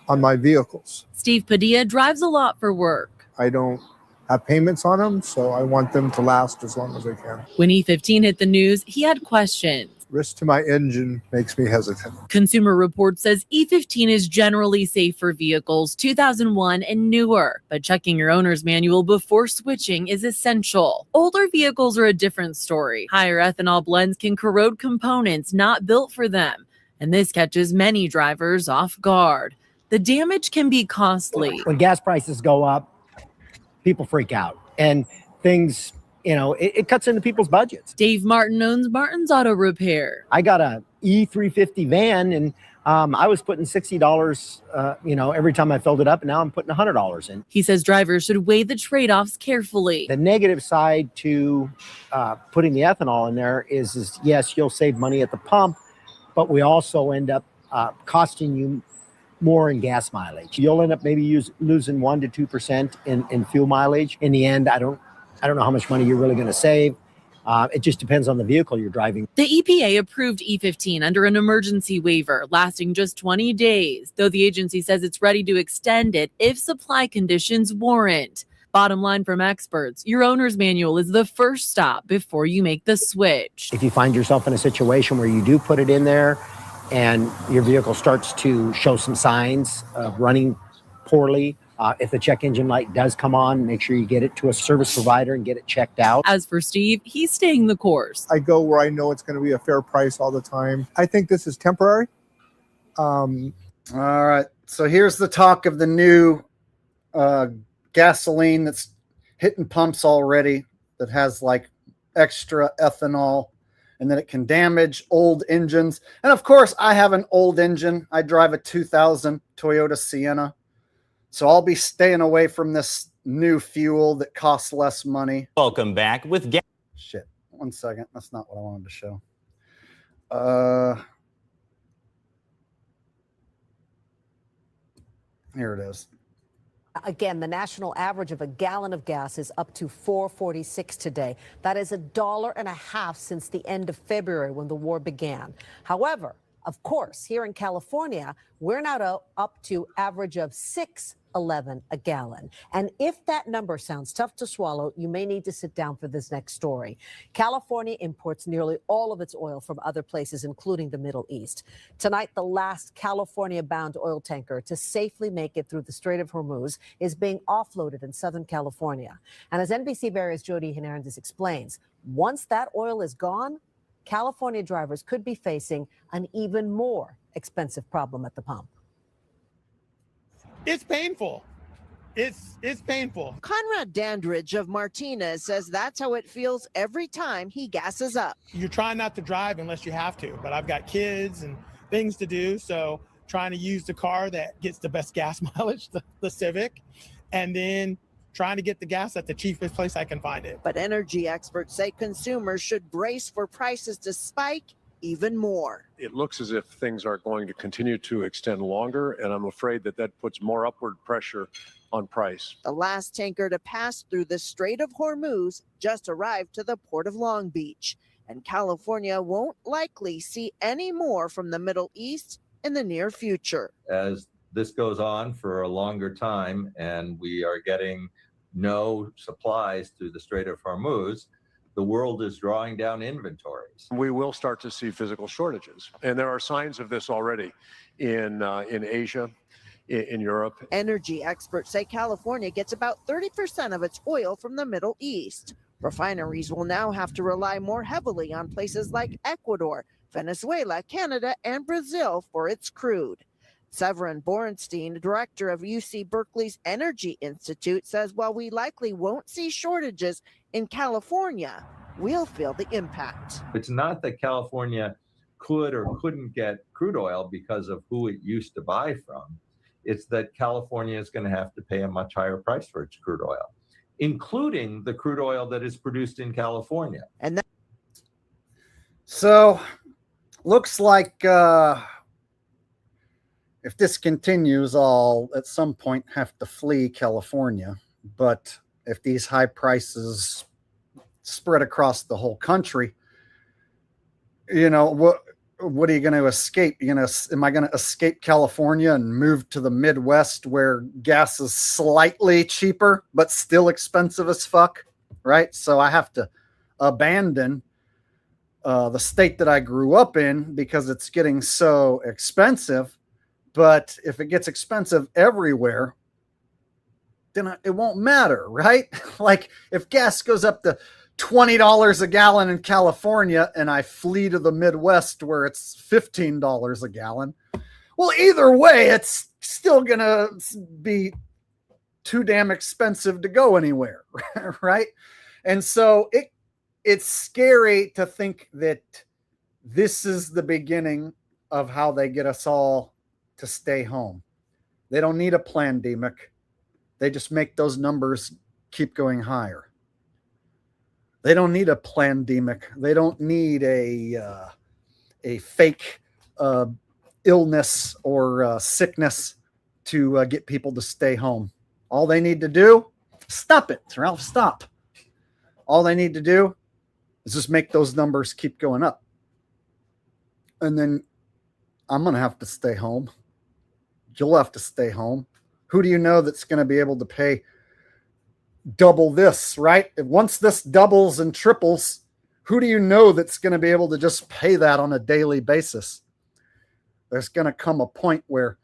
on my vehicles. Steve Padilla drives a lot for work. I don't have payments on them, so I want them to last as long as they can. When E15 hit the news, he had questions. Risk to my engine makes me hesitant. Consumer Reports says E15 is generally safe for vehicles 2001 and newer, but checking your owner's manual before switching is essential. Older vehicles are a different story. Higher ethanol blends can corrode components not built for them, and this catches many drivers off guard. The damage can be costly. When gas prices go up, people freak out and things, it cuts into people's budgets. Dave Martin owns Martin's Auto Repair. I got a E350 van and I was putting $60, every time I filled it up, and now I'm putting $100 in. He says drivers should weigh the trade-offs carefully. The negative side to putting the ethanol in there is yes, you'll save money at the pump, but we also end up costing you more in gas mileage. You'll end up maybe losing 1% to 2% in fuel mileage. In the end, I don't know how much money you're really going to save. It just depends on the vehicle you're driving. The EPA approved E15 under an emergency waiver lasting just 20 days, though the agency says it's ready to extend it if supply conditions warrant. Bottom line from experts, your owner's manual is the first stop before you make the switch. If you find yourself in a situation where you do put it in there and your vehicle starts to show some signs of running poorly, if the check engine light does come on, make sure you get it to a service provider and get it checked out. As for Steve, he's staying the course. I go where I know it's going to be a fair price all the time. I think this is temporary. All right. So here's the talk of the new gasoline that's hitting pumps already that has like extra ethanol, and that it can damage old engines. And of course, I have an old engine. I drive a 2000 Toyota Sienna. So I'll be staying away from this new fuel that costs less money. Welcome back with gas. Shit. 1 second. That's not what I wanted to show. Here it is. Again, the national average of a gallon of gas is up to $4.46 today. That is $1.50 since the end of February when the war began. However, of course, here in California, we're now up to average of $6.11 a gallon. And if that number sounds tough to swallow, you may need to sit down for this next story. California imports nearly all of its oil from other places, including the Middle East. Tonight, the last California-bound oil tanker to safely make it through the Strait of Hormuz is being offloaded in Southern California. And as NBC Bearia's Jody Hernandez explains, once that oil is gone, California drivers could be facing an even more expensive problem at the pump. It's painful. It's painful. Conrad Dandridge of Martinez says that's how it feels every time he gasses up. You're trying not to drive unless you have to, but I've got kids and things to do, so trying to use the car that gets the best gas mileage, the Civic, and then trying to get the gas at the cheapest place I can find it. But energy experts say consumers should brace for prices to spike even more. It looks as if things are going to continue to extend longer, and I'm afraid that that puts more upward pressure on price. The last tanker to pass through the Strait of Hormuz just arrived to the port of Long Beach, and California won't likely see any more from the Middle East in the near future. As this goes on for a longer time and we are getting no supplies through the Strait of Hormuz, the world is drawing down inventories. We will start to see physical shortages, and there are signs of this already in Asia, in Europe. Energy experts say California gets about 30% of its oil from the Middle East. Refineries will now have to rely more heavily on places like Ecuador, Venezuela, Canada, and Brazil for its crude. Severin Borenstein, director of UC Berkeley's Energy Institute, says while we likely won't see shortages in California, we'll feel the impact. It's not that California could or couldn't get crude oil because of who it used to buy from. It's that California is going to have to pay a much higher price for its crude oil, including the crude oil that is produced in California. And so looks like if this continues, I'll at some point have to flee California. But if these high prices spread across the whole country, you know, what are you going to escape? Am I going to escape California and move to the Midwest where gas is slightly cheaper but still expensive as fuck, right? So I have to abandon the state that I grew up in because it's getting so expensive. But if it gets expensive everywhere, then it won't matter, right? Like if gas goes up to $20 a gallon in California and I flee to the Midwest where it's $15 a gallon, well, either way, it's still going to be too damn expensive to go anywhere, right? And so it's scary to think that this is the beginning of how they get us all to stay home. They don't need a plandemic. They just make those numbers keep going higher. They don't need a plandemic. They don't need a fake illness or sickness to get people to stay home. All they need to do, stop it, Ralph, stop. All they need to do is just make those numbers keep going up. And then I'm going to have to stay home. You'll have to stay home. Who do you know that's going to be able to pay double this, right? Once this doubles and triples, who do you know that's going to be able to just pay that on a daily basis? There's going to come a point where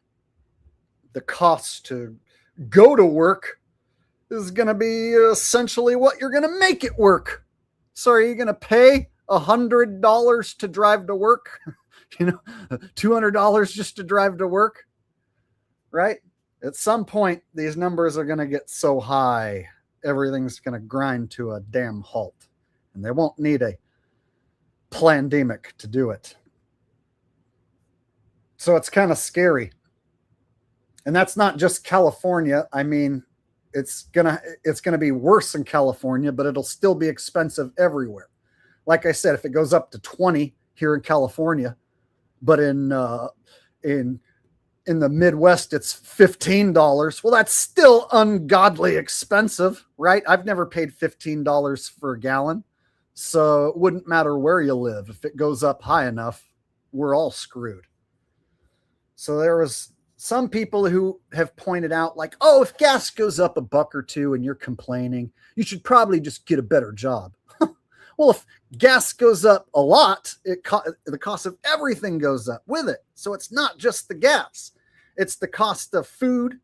the cost to go to work is going to be essentially what you're going to make it work. So are you going to pay $100 to drive to work? $200 just to drive to work, right? At some point, these numbers are going to get so high, everything's going to grind to a damn halt. And they won't need a plandemic to do it. So it's kind of scary. And that's not just California. I mean, it's gonna be worse in California, but it'll still be expensive everywhere. Like I said, if it goes up to 20 here in California, but in the Midwest it's $15, well, that's still ungodly expensive, right? I've never paid $15 for a gallon, so it wouldn't matter where you live. If it goes up high enough, we're all screwed. So there was some people who have pointed out, like, oh, if gas goes up $1 or $2 and you're complaining, you should probably just get a better job. Well, if gas goes up a lot, the cost of everything goes up with it. So it's not just the gas. It's the cost of food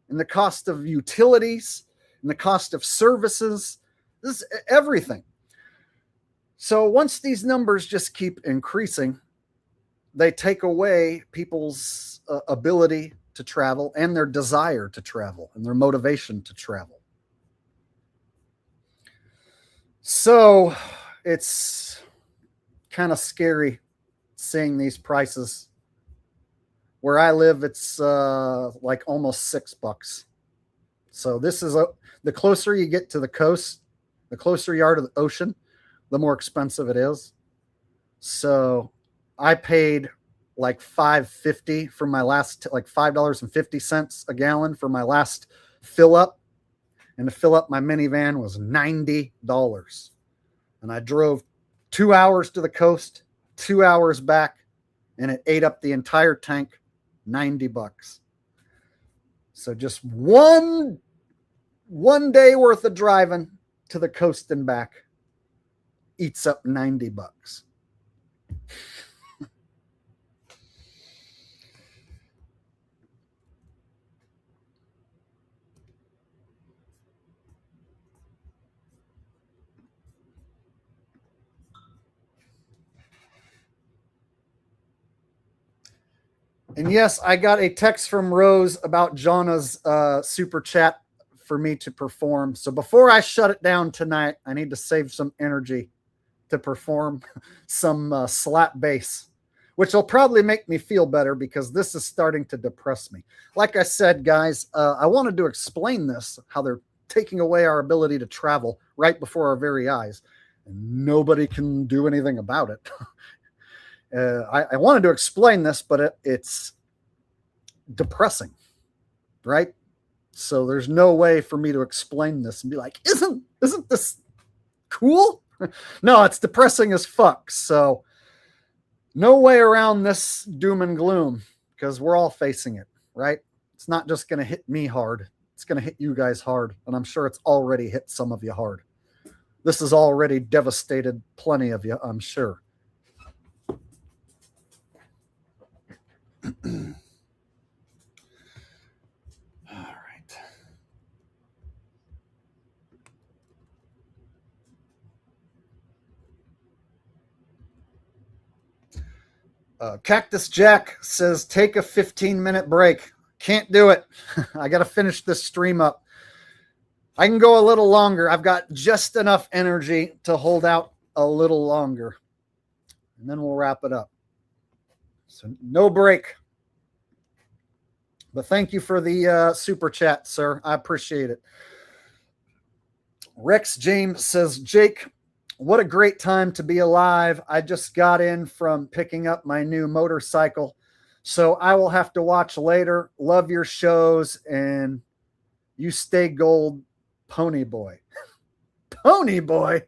and the cost of utilities and the cost of services. This is everything. So once these numbers just keep increasing, they take away people's ability to travel and their desire to travel and their motivation to travel. So it's kind of scary seeing these prices. Where I live, it's like almost $6. So this is the closer you get to the coast, the closer you are to the ocean, the more expensive it is. So I paid like $5.50 for my last, like $5.50 a gallon for my last fill up. And to fill up my minivan was $90. And I drove 2 hours to the coast, 2 hours back, and it ate up the entire tank, $90. So just one day worth of driving to the coast and back eats up $90. And yes, I got a text from Rose about Jonna's super chat for me to perform. So before I shut it down tonight, I need to save some energy to perform some slap bass, which will probably make me feel better because this is starting to depress me. Like I said, guys, I wanted to explain this, how they're taking away our ability to travel right before our very eyes, and nobody can do anything about it. I wanted to explain this, but it's depressing, right? So there's no way for me to explain this and be like, isn't this cool? No, it's depressing as fuck. So no way around this doom and gloom because we're all facing it, right? It's not just going to hit me hard. It's going to hit you guys hard. And I'm sure it's already hit some of you hard. This has already devastated plenty of you, I'm sure. Cactus Jack says, take a 15-minute break. Can't do it. I got to finish this stream up. I can go a little longer. I've got just enough energy to hold out a little longer. And then we'll wrap it up. So no break. But thank you for the super chat, sir. I appreciate it. Rex James says, Jake, what a great time to be alive. I just got in from picking up my new motorcycle, so I will have to watch later. Love your shows, and you stay gold, Pony Boy. Pony Boy.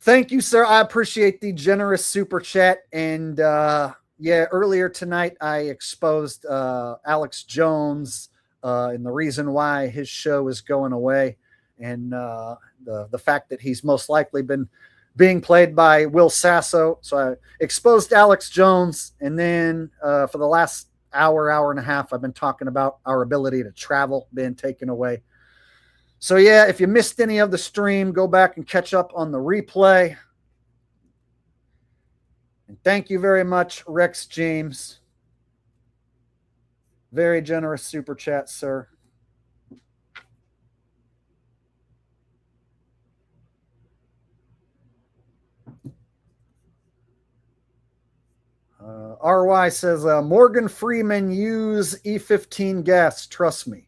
Thank you, sir. I appreciate the generous super chat. And yeah, earlier tonight I exposed Alex Jones and the reason why his show is going away. And the fact that he's most likely been being played by Will Sasso. So I exposed Alex Jones. And then for the last hour and a half, I've been talking about our ability to travel being taken away. So yeah, if you missed any of the stream, go back and catch up on the replay. And thank you very much, Rex James. Very generous super chat, sir. RY says, Morgan Freeman use E15 gas. Trust me.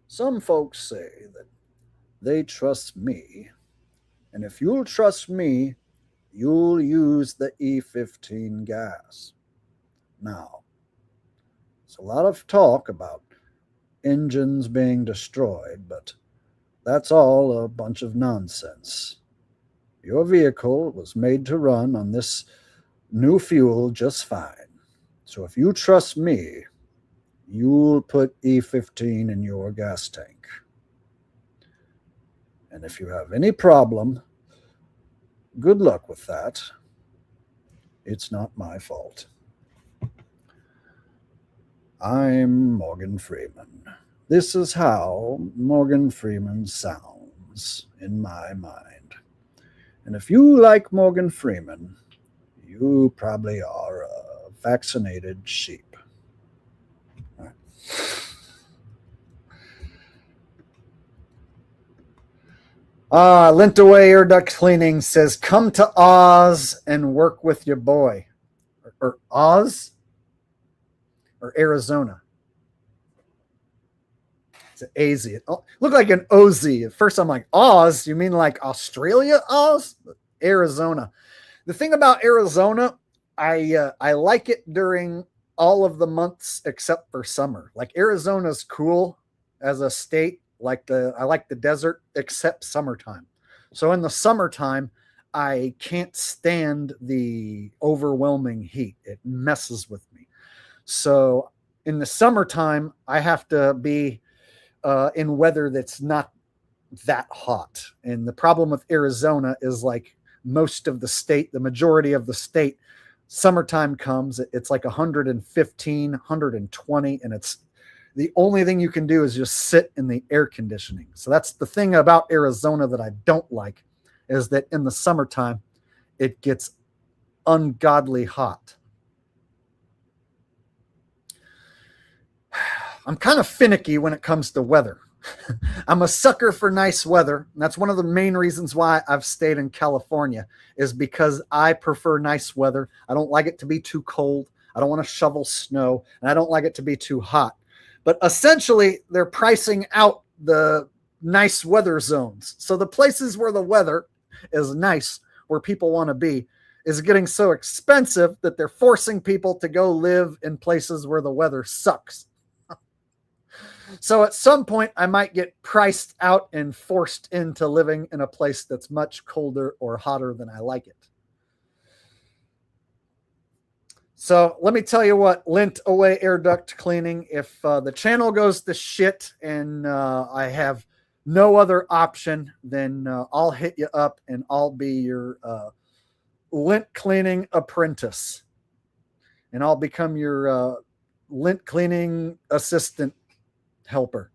Some folks say that they trust me. And if you'll trust me, you'll use the E15 gas. Now, there's a lot of talk about engines being destroyed, but that's all a bunch of nonsense. Your vehicle was made to run on this new fuel just fine. So if you trust me, you'll put E15 in your gas tank. And if you have any problem, good luck with that. It's not my fault. I'm Morgan Freeman. This is how Morgan Freeman sounds in my mind. And if you like Morgan Freeman, you probably are a vaccinated sheep. All right. Lintaway Air Duct Cleaning says, come to Oz and work with your boy. Or Oz? Or Arizona? It's an AZ. It looked like an OZ. At first, I'm like, Oz? You mean like Australia Oz? Arizona. The thing about Arizona, I like it during all of the months except for summer. Like Arizona's cool as a state. I like the desert except summertime. So in the summertime, I can't stand the overwhelming heat. It messes with me. So in the summertime, I have to be in weather that's not that hot. And the problem with Arizona is like most of the state, the majority of the state, summertime comes, it's like 115, 120, and it's the only thing you can do is just sit in the air conditioning. So that's the thing about Arizona that I don't like, is that in the summertime, it gets ungodly hot. I'm kind of finicky when it comes to weather. I'm a sucker for nice weather. And that's one of the main reasons why I've stayed in California, is because I prefer nice weather. I don't like it to be too cold. I don't want to shovel snow, and I don't like it to be too hot. But essentially, they're pricing out the nice weather zones. So the places where the weather is nice, where people want to be, is getting so expensive that they're forcing people to go live in places where the weather sucks. So at some point, I might get priced out and forced into living in a place that's much colder or hotter than I like it. So let me tell you what, lint away air duct cleaning. If the channel goes to shit and I have no other option, then I'll hit you up and I'll be your lint cleaning apprentice. And I'll become your lint cleaning assistant helper.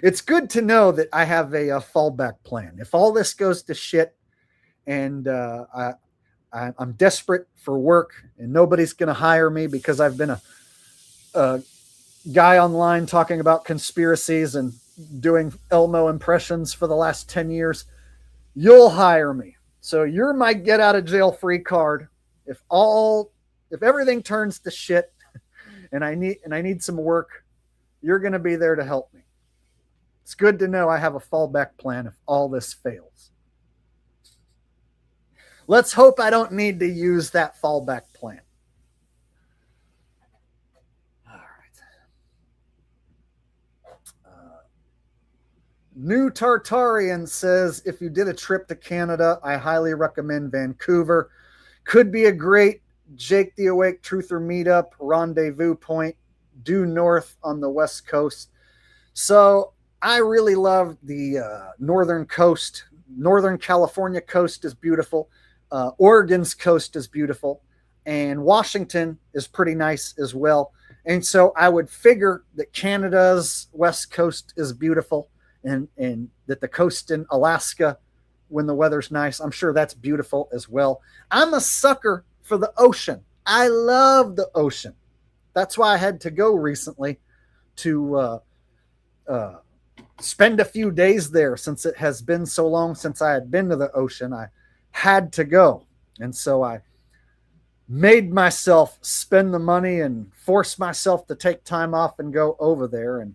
It's good to know that I have a fallback plan. If all this goes to shit and I'm desperate for work and nobody's going to hire me because I've been a guy online talking about conspiracies and doing Elmo impressions for the last 10 years, you'll hire me. So you're my get out of jail free card. If everything turns to shit and I need some work, you're going to be there to help me. It's good to know I have a fallback plan if all this fails. Let's hope I don't need to use that fallback plan. All right. New Tartarian says, if you did a trip to Canada, I highly recommend Vancouver. Could be a great Jake the Awake Truther meetup rendezvous point due north on the West Coast. So I really love the northern coast. Northern California coast is beautiful. Oregon's coast is beautiful. And Washington is pretty nice as well. And so I would figure that Canada's West Coast is beautiful, and that the coast in Alaska, when the weather's nice, I'm sure that's beautiful as well. I'm a sucker for the ocean. I love the ocean. That's why I had to go recently to spend a few days there, since it has been so long since I had been to the ocean. I had to go. And so I made myself spend the money and force myself to take time off and go over there. And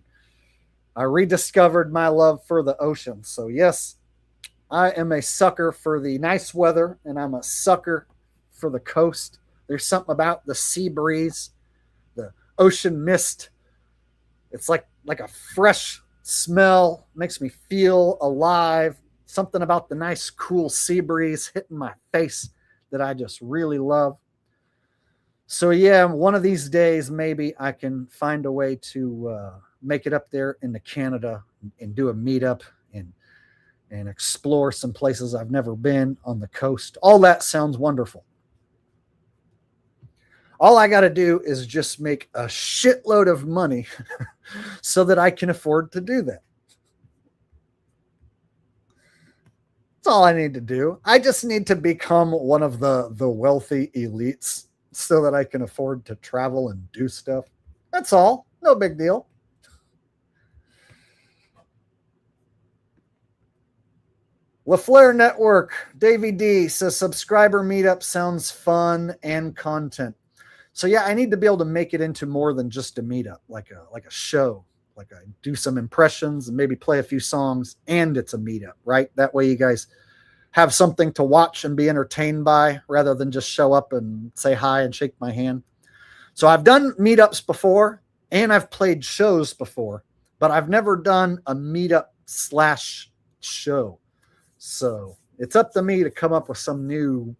I rediscovered my love for the ocean. So yes, I am a sucker for the nice weather, and I'm a sucker for the coast. There's something about the sea breeze, the ocean mist. It's like a fresh smell, makes me feel alive. Something about the nice, cool sea breeze hitting my face that I just really love. So yeah, one of these days, maybe I can find a way to make it up there into Canada and do a meetup and explore some places I've never been on the coast. All that sounds wonderful. All I got to do is just make a shitload of money so that I can afford to do that. That's all I need to do. I just need to become one of the wealthy elites so that I can afford to travel and do stuff. That's all. No big deal. LaFleur Network, Davey D says subscriber meetup sounds fun and content. So yeah, I need to be able to make it into more than just a meetup, like a show. Like I do some impressions and maybe play a few songs, and it's a meetup, right? That way you guys have something to watch and be entertained by rather than just show up and say hi and shake my hand. So I've done meetups before and I've played shows before, but I've never done a meetup / show. So it's up to me to come up with some new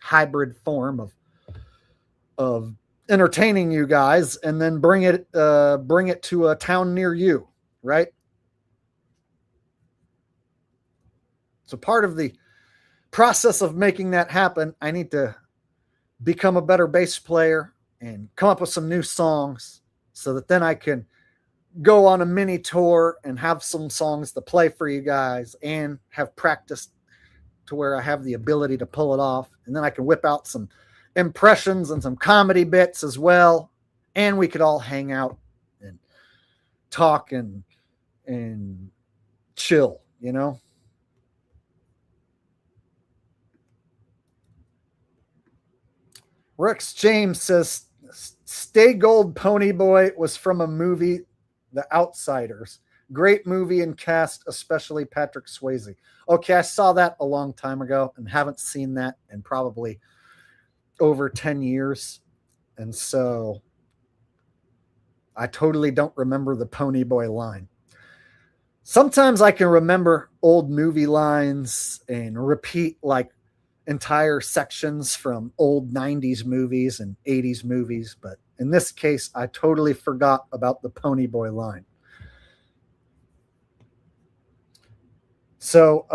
hybrid form of entertaining you guys and then bring it to a town near you, right? So part of the process of making that happen, I need to become a better bass player and come up with some new songs so that then I can go on a mini tour and have some songs to play for you guys and have practice to where I have the ability to pull it off. And then I can whip out some impressions and some comedy bits as well. And we could all hang out and talk and chill, you know? Rex James says, Stay Gold Pony Boy was from a movie, The Outsiders. Great movie and cast, especially Patrick Swayze. Okay, I saw that a long time ago and haven't seen that in probably over 10 years. And so I totally don't remember the Pony Boy line. Sometimes I can remember old movie lines and repeat like entire sections from old 90s movies and 80s movies, but in this case, I totally forgot about the Pony Boy line. So,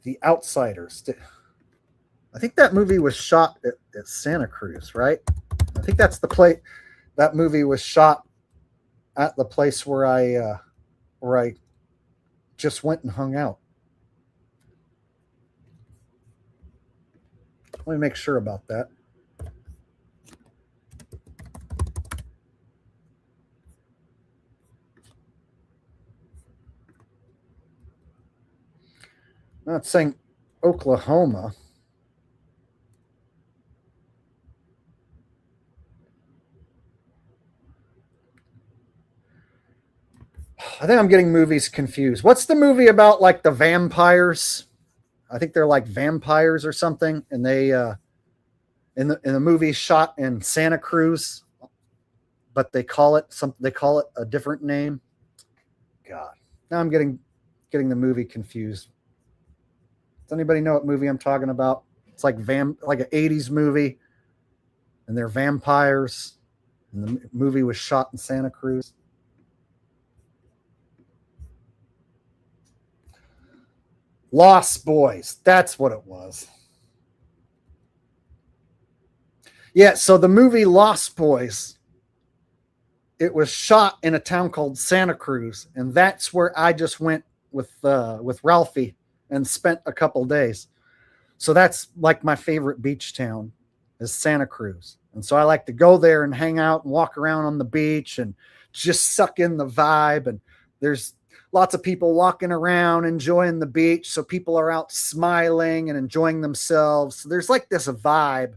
The Outsiders. I think that movie was shot at Santa Cruz, right? I think that's the place. That movie was shot at the place where I just went and hung out. Let me make sure about that. Not saying Oklahoma. I think I'm getting movies confused. What's the movie about, like the vampires? I think they're like vampires or something, and they in the movie shot in Santa Cruz, but they call it a different name. God, now I'm getting the movie confused. Does anybody know what movie I'm talking about? It's like an 80s movie, and they're vampires, and the movie was shot in Santa Cruz. Lost Boys. That's what it was. Yeah, so the movie Lost Boys, it was shot in a town called Santa Cruz, and that's where I just went with Ralphie and spent a couple days. So that's like my favorite beach town is Santa Cruz. And so I like to go there and hang out and walk around on the beach and just suck in the vibe. And there's lots of people walking around enjoying the beach. So people are out smiling and enjoying themselves. So there's like this vibe,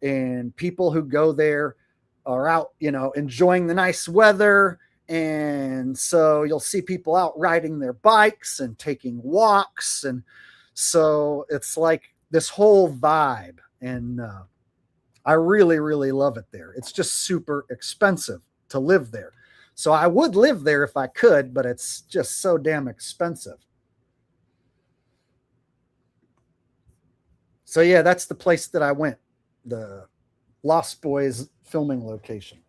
and people who go there are out, enjoying the nice weather. And so you'll see people out riding their bikes and taking walks. And so it's like this whole vibe. And I really, really love it there. It's just super expensive to live there. So I would live there if I could, but it's just so damn expensive. So yeah, that's the place that I went, the Lost Boys filming location.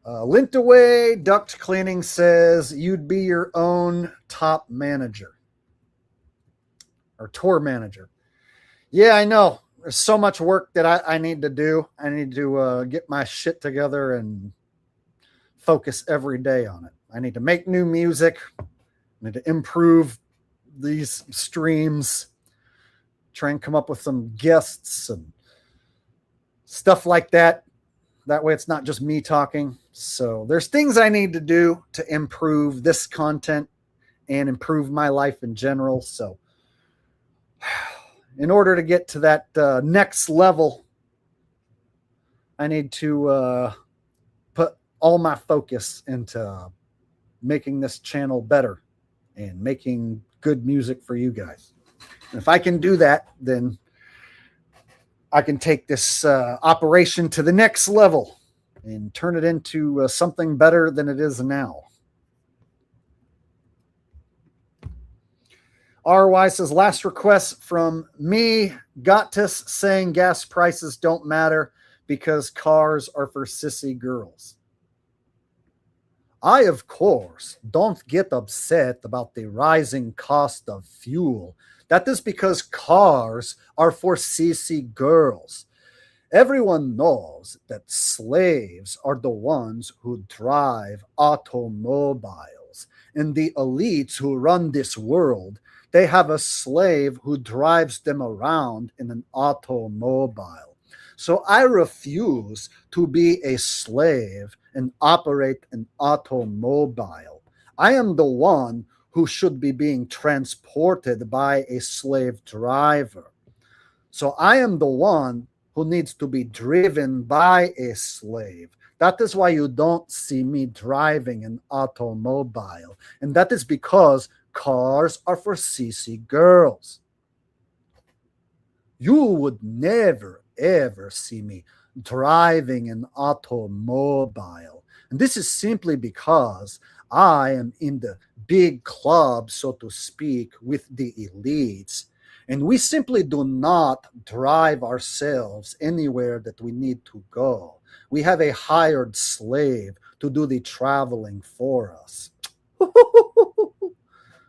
Lintaway Duct Cleaning says you'd be your own top manager or tour manager. Yeah, I know. There's so much work that I need to do. I need to get my shit together and focus every day on it. I need to make new music. I need to improve these streams, try and come up with some guests and stuff like that. That way it's not just me talking. So there's things I need to do to improve this content and improve my life in general. So in order to get to that next level, I need to put all my focus into making this channel better and making good music for you guys. And if I can do that, then I can take this operation to the next level and turn it into something better than it is now. RY says, last request from me, Gottis, saying gas prices don't matter because cars are for sissy girls. I, of course, don't get upset about the rising cost of fuel. That is because cars are for sissy girls. Everyone knows that slaves are the ones who drive automobiles, and the elites who run this world, they have a slave who drives them around in an automobile. So I refuse to be a slave and operate an automobile. I am the one who should be being transported by a slave driver. So I am the one who needs to be driven by a slave. That is why you don't see me driving an automobile. And that is because cars are for sissy girls. You would never, ever see me driving an automobile. And this is simply because I am in the big club, so to speak, with the elites. And we simply do not drive ourselves anywhere that we need to go. We have a hired slave to do the traveling for us.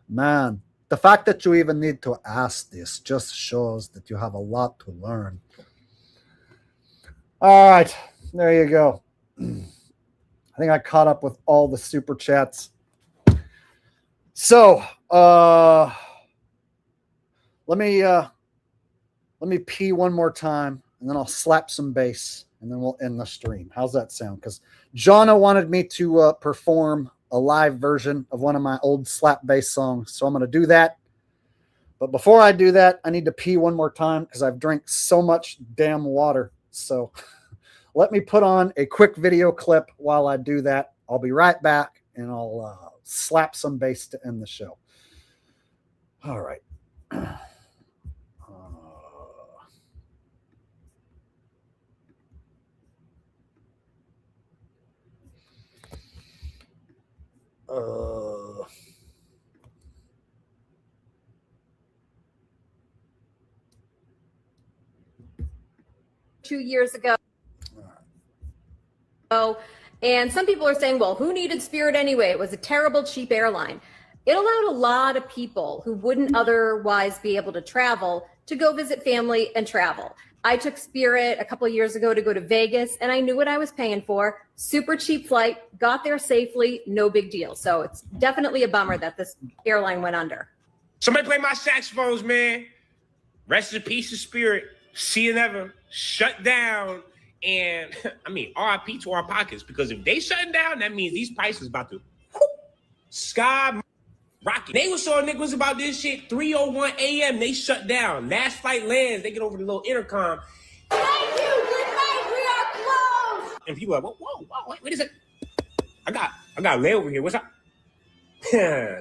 Man, the fact that you even need to ask this just shows that you have a lot to learn. All right, there you go. I think I caught up with all the super chats. So, let me pee one more time, and then I'll slap some bass, and then we'll end the stream. How's that sound? Because Jonna wanted me to perform a live version of one of my old slap bass songs, so I'm going to do that. But before I do that, I need to pee one more time because I've drank so much damn water. So let me put on a quick video clip while I do that. I'll be right back, and I'll slap some bass to end the show. All right. 2 years ago. And some people are saying, well, who needed Spirit anyway? It was a terrible, cheap airline. It allowed a lot of people who wouldn't otherwise be able to travel to go visit family and travel. I took Spirit a couple of years ago to go to Vegas, and I knew what I was paying for. Super cheap flight, got there safely, no big deal. So it's definitely a bummer that this airline went under. Somebody play my saxophones, man. Rest in peace to Spirit. See you never. Shut down. And I mean, RIP to our pockets, because if they shutting down, that means these prices about to sky rocket. They were showing niggas about this shit 3:01 a.m. They shut down. Last flight lands, they get over the little intercom. Thank you. Good night. We are closed. And people are like, whoa, wait a second. I got a layover here. What's up?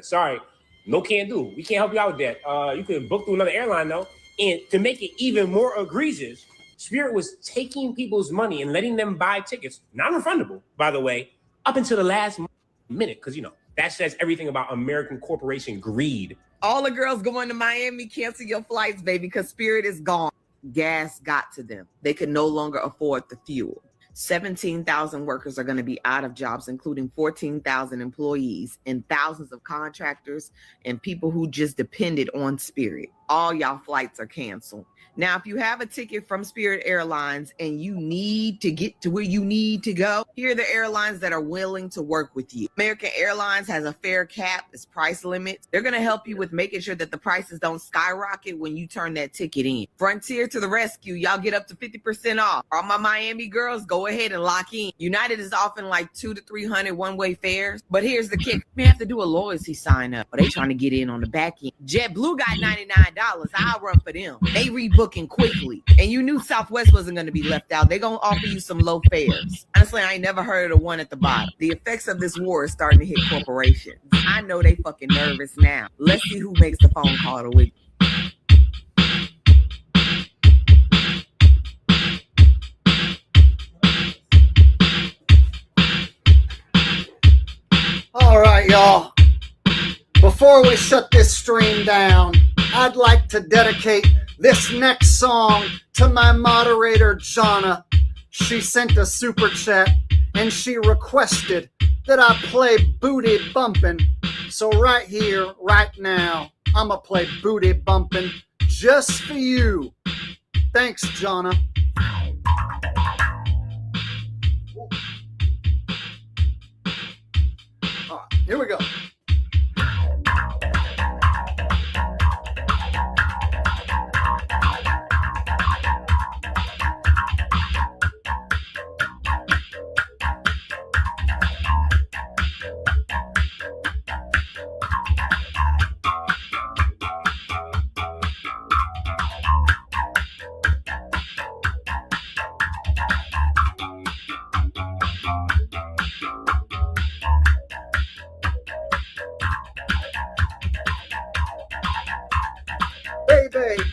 Sorry, no can do. We can't help you out with that. You can book through another airline though. And to make it even more egregious, Spirit was taking people's money and letting them buy tickets, non-refundable, by the way, up until the last minute, because, you know, that says everything about American corporation greed. All the girls going to Miami, cancel your flights, baby, because Spirit is gone. Gas got to them. They could no longer afford the fuel. 17,000 workers are going to be out of jobs, including 14,000 employees and thousands of contractors and people who just depended on Spirit. all y'all flights are canceled. Now, if you have a ticket from Spirit Airlines and you need to get to where you need to go, here are the airlines that are willing to work with you. American Airlines has a fare cap, it's price limits. They're going to help you with making sure that the prices don't skyrocket when you turn that ticket in. Frontier to the rescue, y'all get up to 50% off. All my Miami girls, go ahead and lock in. United is offering like $200 to $300 one-way fares, but here's the kick. You have to do a loyalty sign up, but they trying to get in on the back end. JetBlue got $99. I'll run for them. They rebooking quickly, and you knew Southwest wasn't going to be left out. They're going to offer you some low fares. Honestly, I ain't never heard of the one at the bottom. The effects of this war is starting to hit corporations. I know they fucking nervous now. Let's see who makes the phone call to win. All right, y'all. Before we shut this stream down, I'd like to dedicate this next song to my moderator, Jonna. She sent a super chat and she requested that I play Booty Bumpin'. So right here, right now, I'm going to play Booty Bumpin' just for you. Thanks, Jonna. All right, here we go.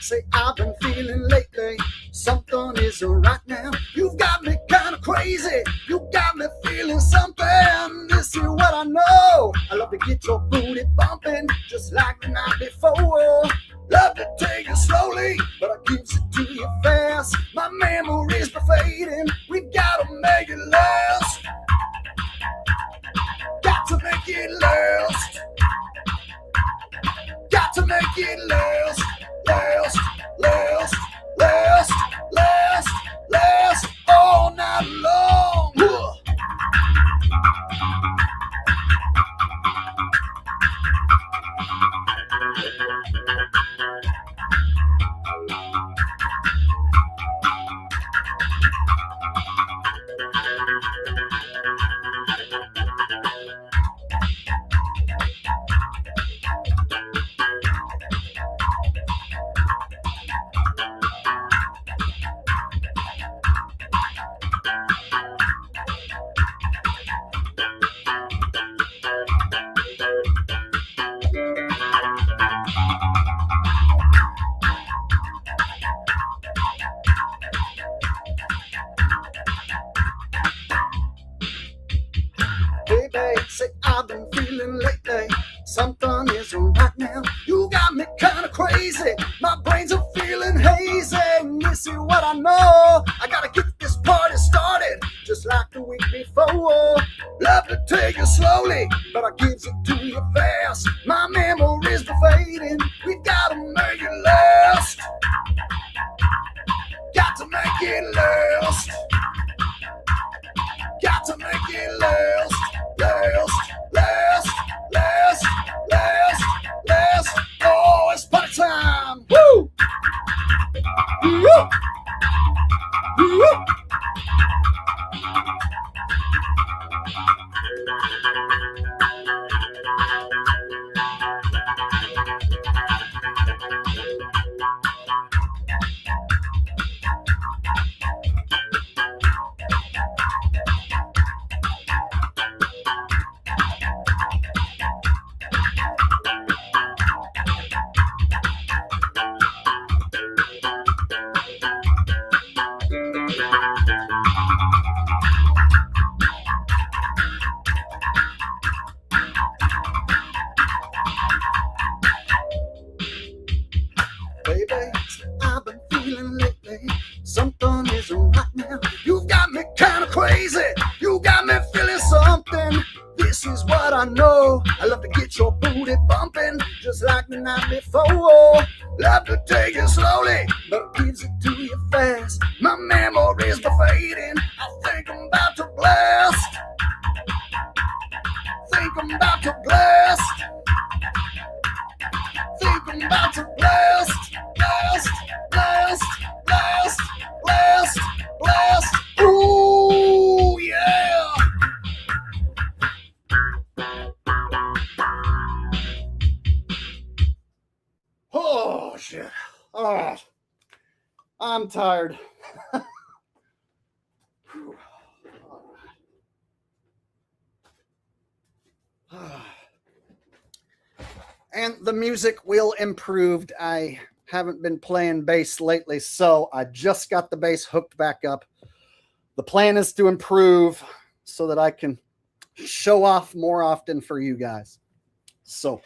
Say I've been feeling lately something isn't right now. You've got me kind of crazy. You got me feeling something. This is what I know. I love to get your booty bumping just like the night before. Love to take it slowly, but I gives it to you fast. My memories be fading. We gotta make it last. Got to make it last. Got to make it last. Last, last, last, last, last, all night long. Say I've been feeling lately something isn't right now. You got me kind of crazy. My brains are feeling hazy. This is what I know. I gotta get this party started just like the week before. Love to take it slowly, but I gives it to you fast. My memories be fading. We gotta make it last. Got to make it last. Got to make it last. Last, last, last, last, last. Oh, it's party time. Woo! Woo! Woo! Baby, I've been feeling lately something isn't right now. You got me kind of crazy. You got me feeling something. This is what I know. I love to get your booty bumping just like the night before. Love to slowly, but gives it to you fast. My memories are fading. I think I'm about to blast. Think I'm about to blast. Think I'm about to blast. Blast, blast, blast, blast, blast. Ooh, yeah. Oh, shit. All right. I'm tired. And the music will improved. I haven't been playing bass lately, so I just got the bass hooked back up. The plan is to improve so that I can show off more often for you guys. So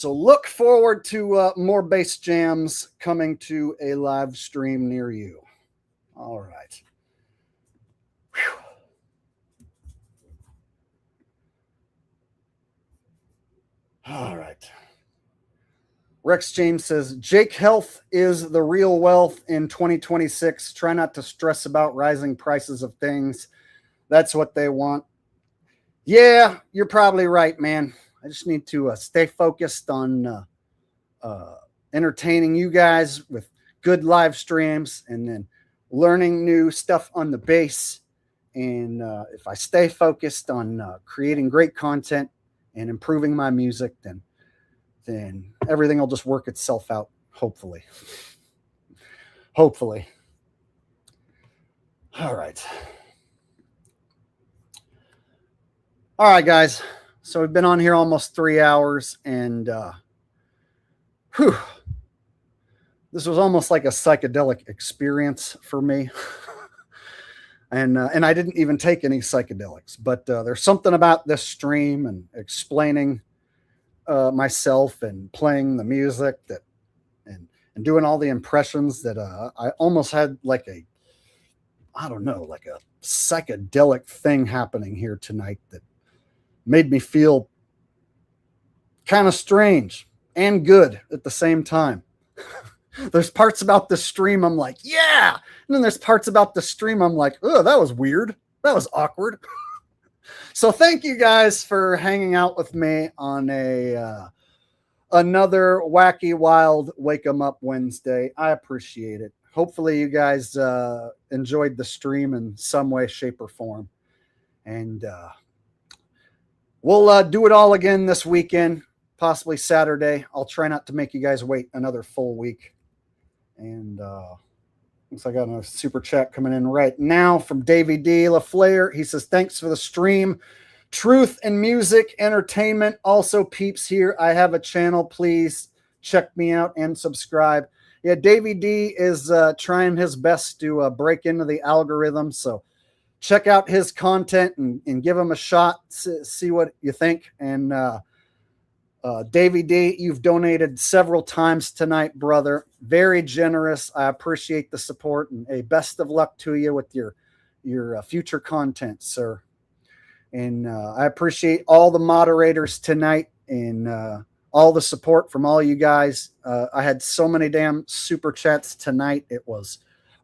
look forward to more bass jams coming to a live stream near you. All right. All right. Rex James says, Jake, health is the real wealth in 2026. Try not to stress about rising prices of things. That's what they want. Yeah, you're probably right, man. I just need to stay focused on entertaining you guys with good live streams and then learning new stuff on the bass. And if I stay focused on creating great content and improving my music, then everything will just work itself out, hopefully. Hopefully. All right. All right, guys. So we've been on here almost 3 hours, and this was almost like a psychedelic experience for me. And I didn't even take any psychedelics, but there's something about this stream and explaining myself and playing the music and doing all the impressions that I almost had like a psychedelic thing happening here tonight that made me feel kind of strange and good at the same time. There's parts about the stream I'm like, yeah. And then there's parts about the stream I'm like, oh, that was weird. That was awkward. So thank you guys for hanging out with me on another wacky, wild Wake 'em Up Wednesday. I appreciate it. Hopefully you guys enjoyed the stream in some way, shape, or form. And we'll do it all again this weekend, possibly Saturday. I'll try not to make you guys wait another full week. And looks like I got a super chat coming in right now from Davey D. LaFleur. He says, thanks for the stream. Truth and music entertainment. Also, peeps here. I have a channel. Please check me out and subscribe. Yeah, Davey D is trying his best to break into the algorithm. So check out his content and give him a shot. See what you think. And Davey D, you've donated several times tonight, brother. Very generous. I appreciate the support, and a best of luck to you with your future content, sir. And I appreciate all the moderators tonight and all the support from all you guys. I had so many damn super chats tonight. It was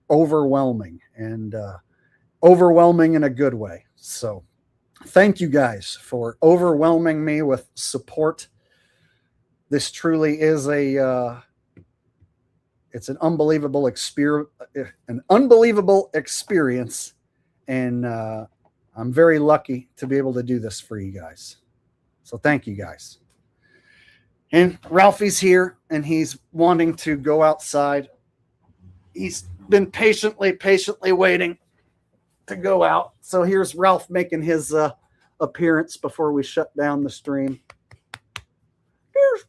overwhelming, and overwhelming in a good way. So thank you guys for overwhelming me with support. This truly is it's an unbelievable experience, and I'm very lucky to be able to do this for you guys. So thank you guys. And Ralphie's here, and he's wanting to go outside. He's been patiently waiting to go out. So here's Ralph making his appearance before we shut down the stream. Here's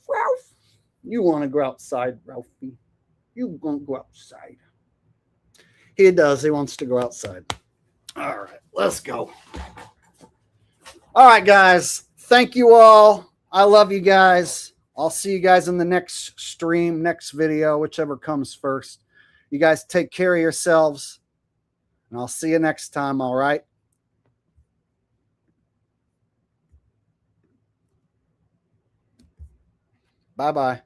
Ralph. You want to go outside, Ralphie? You want to go outside? He does. He wants to go outside. All right, let's go. All right, guys. Thank you all. I love you guys. I'll see you guys in the next stream, next video, whichever comes first. You guys take care of yourselves, and I'll see you next time, all right? Bye-bye.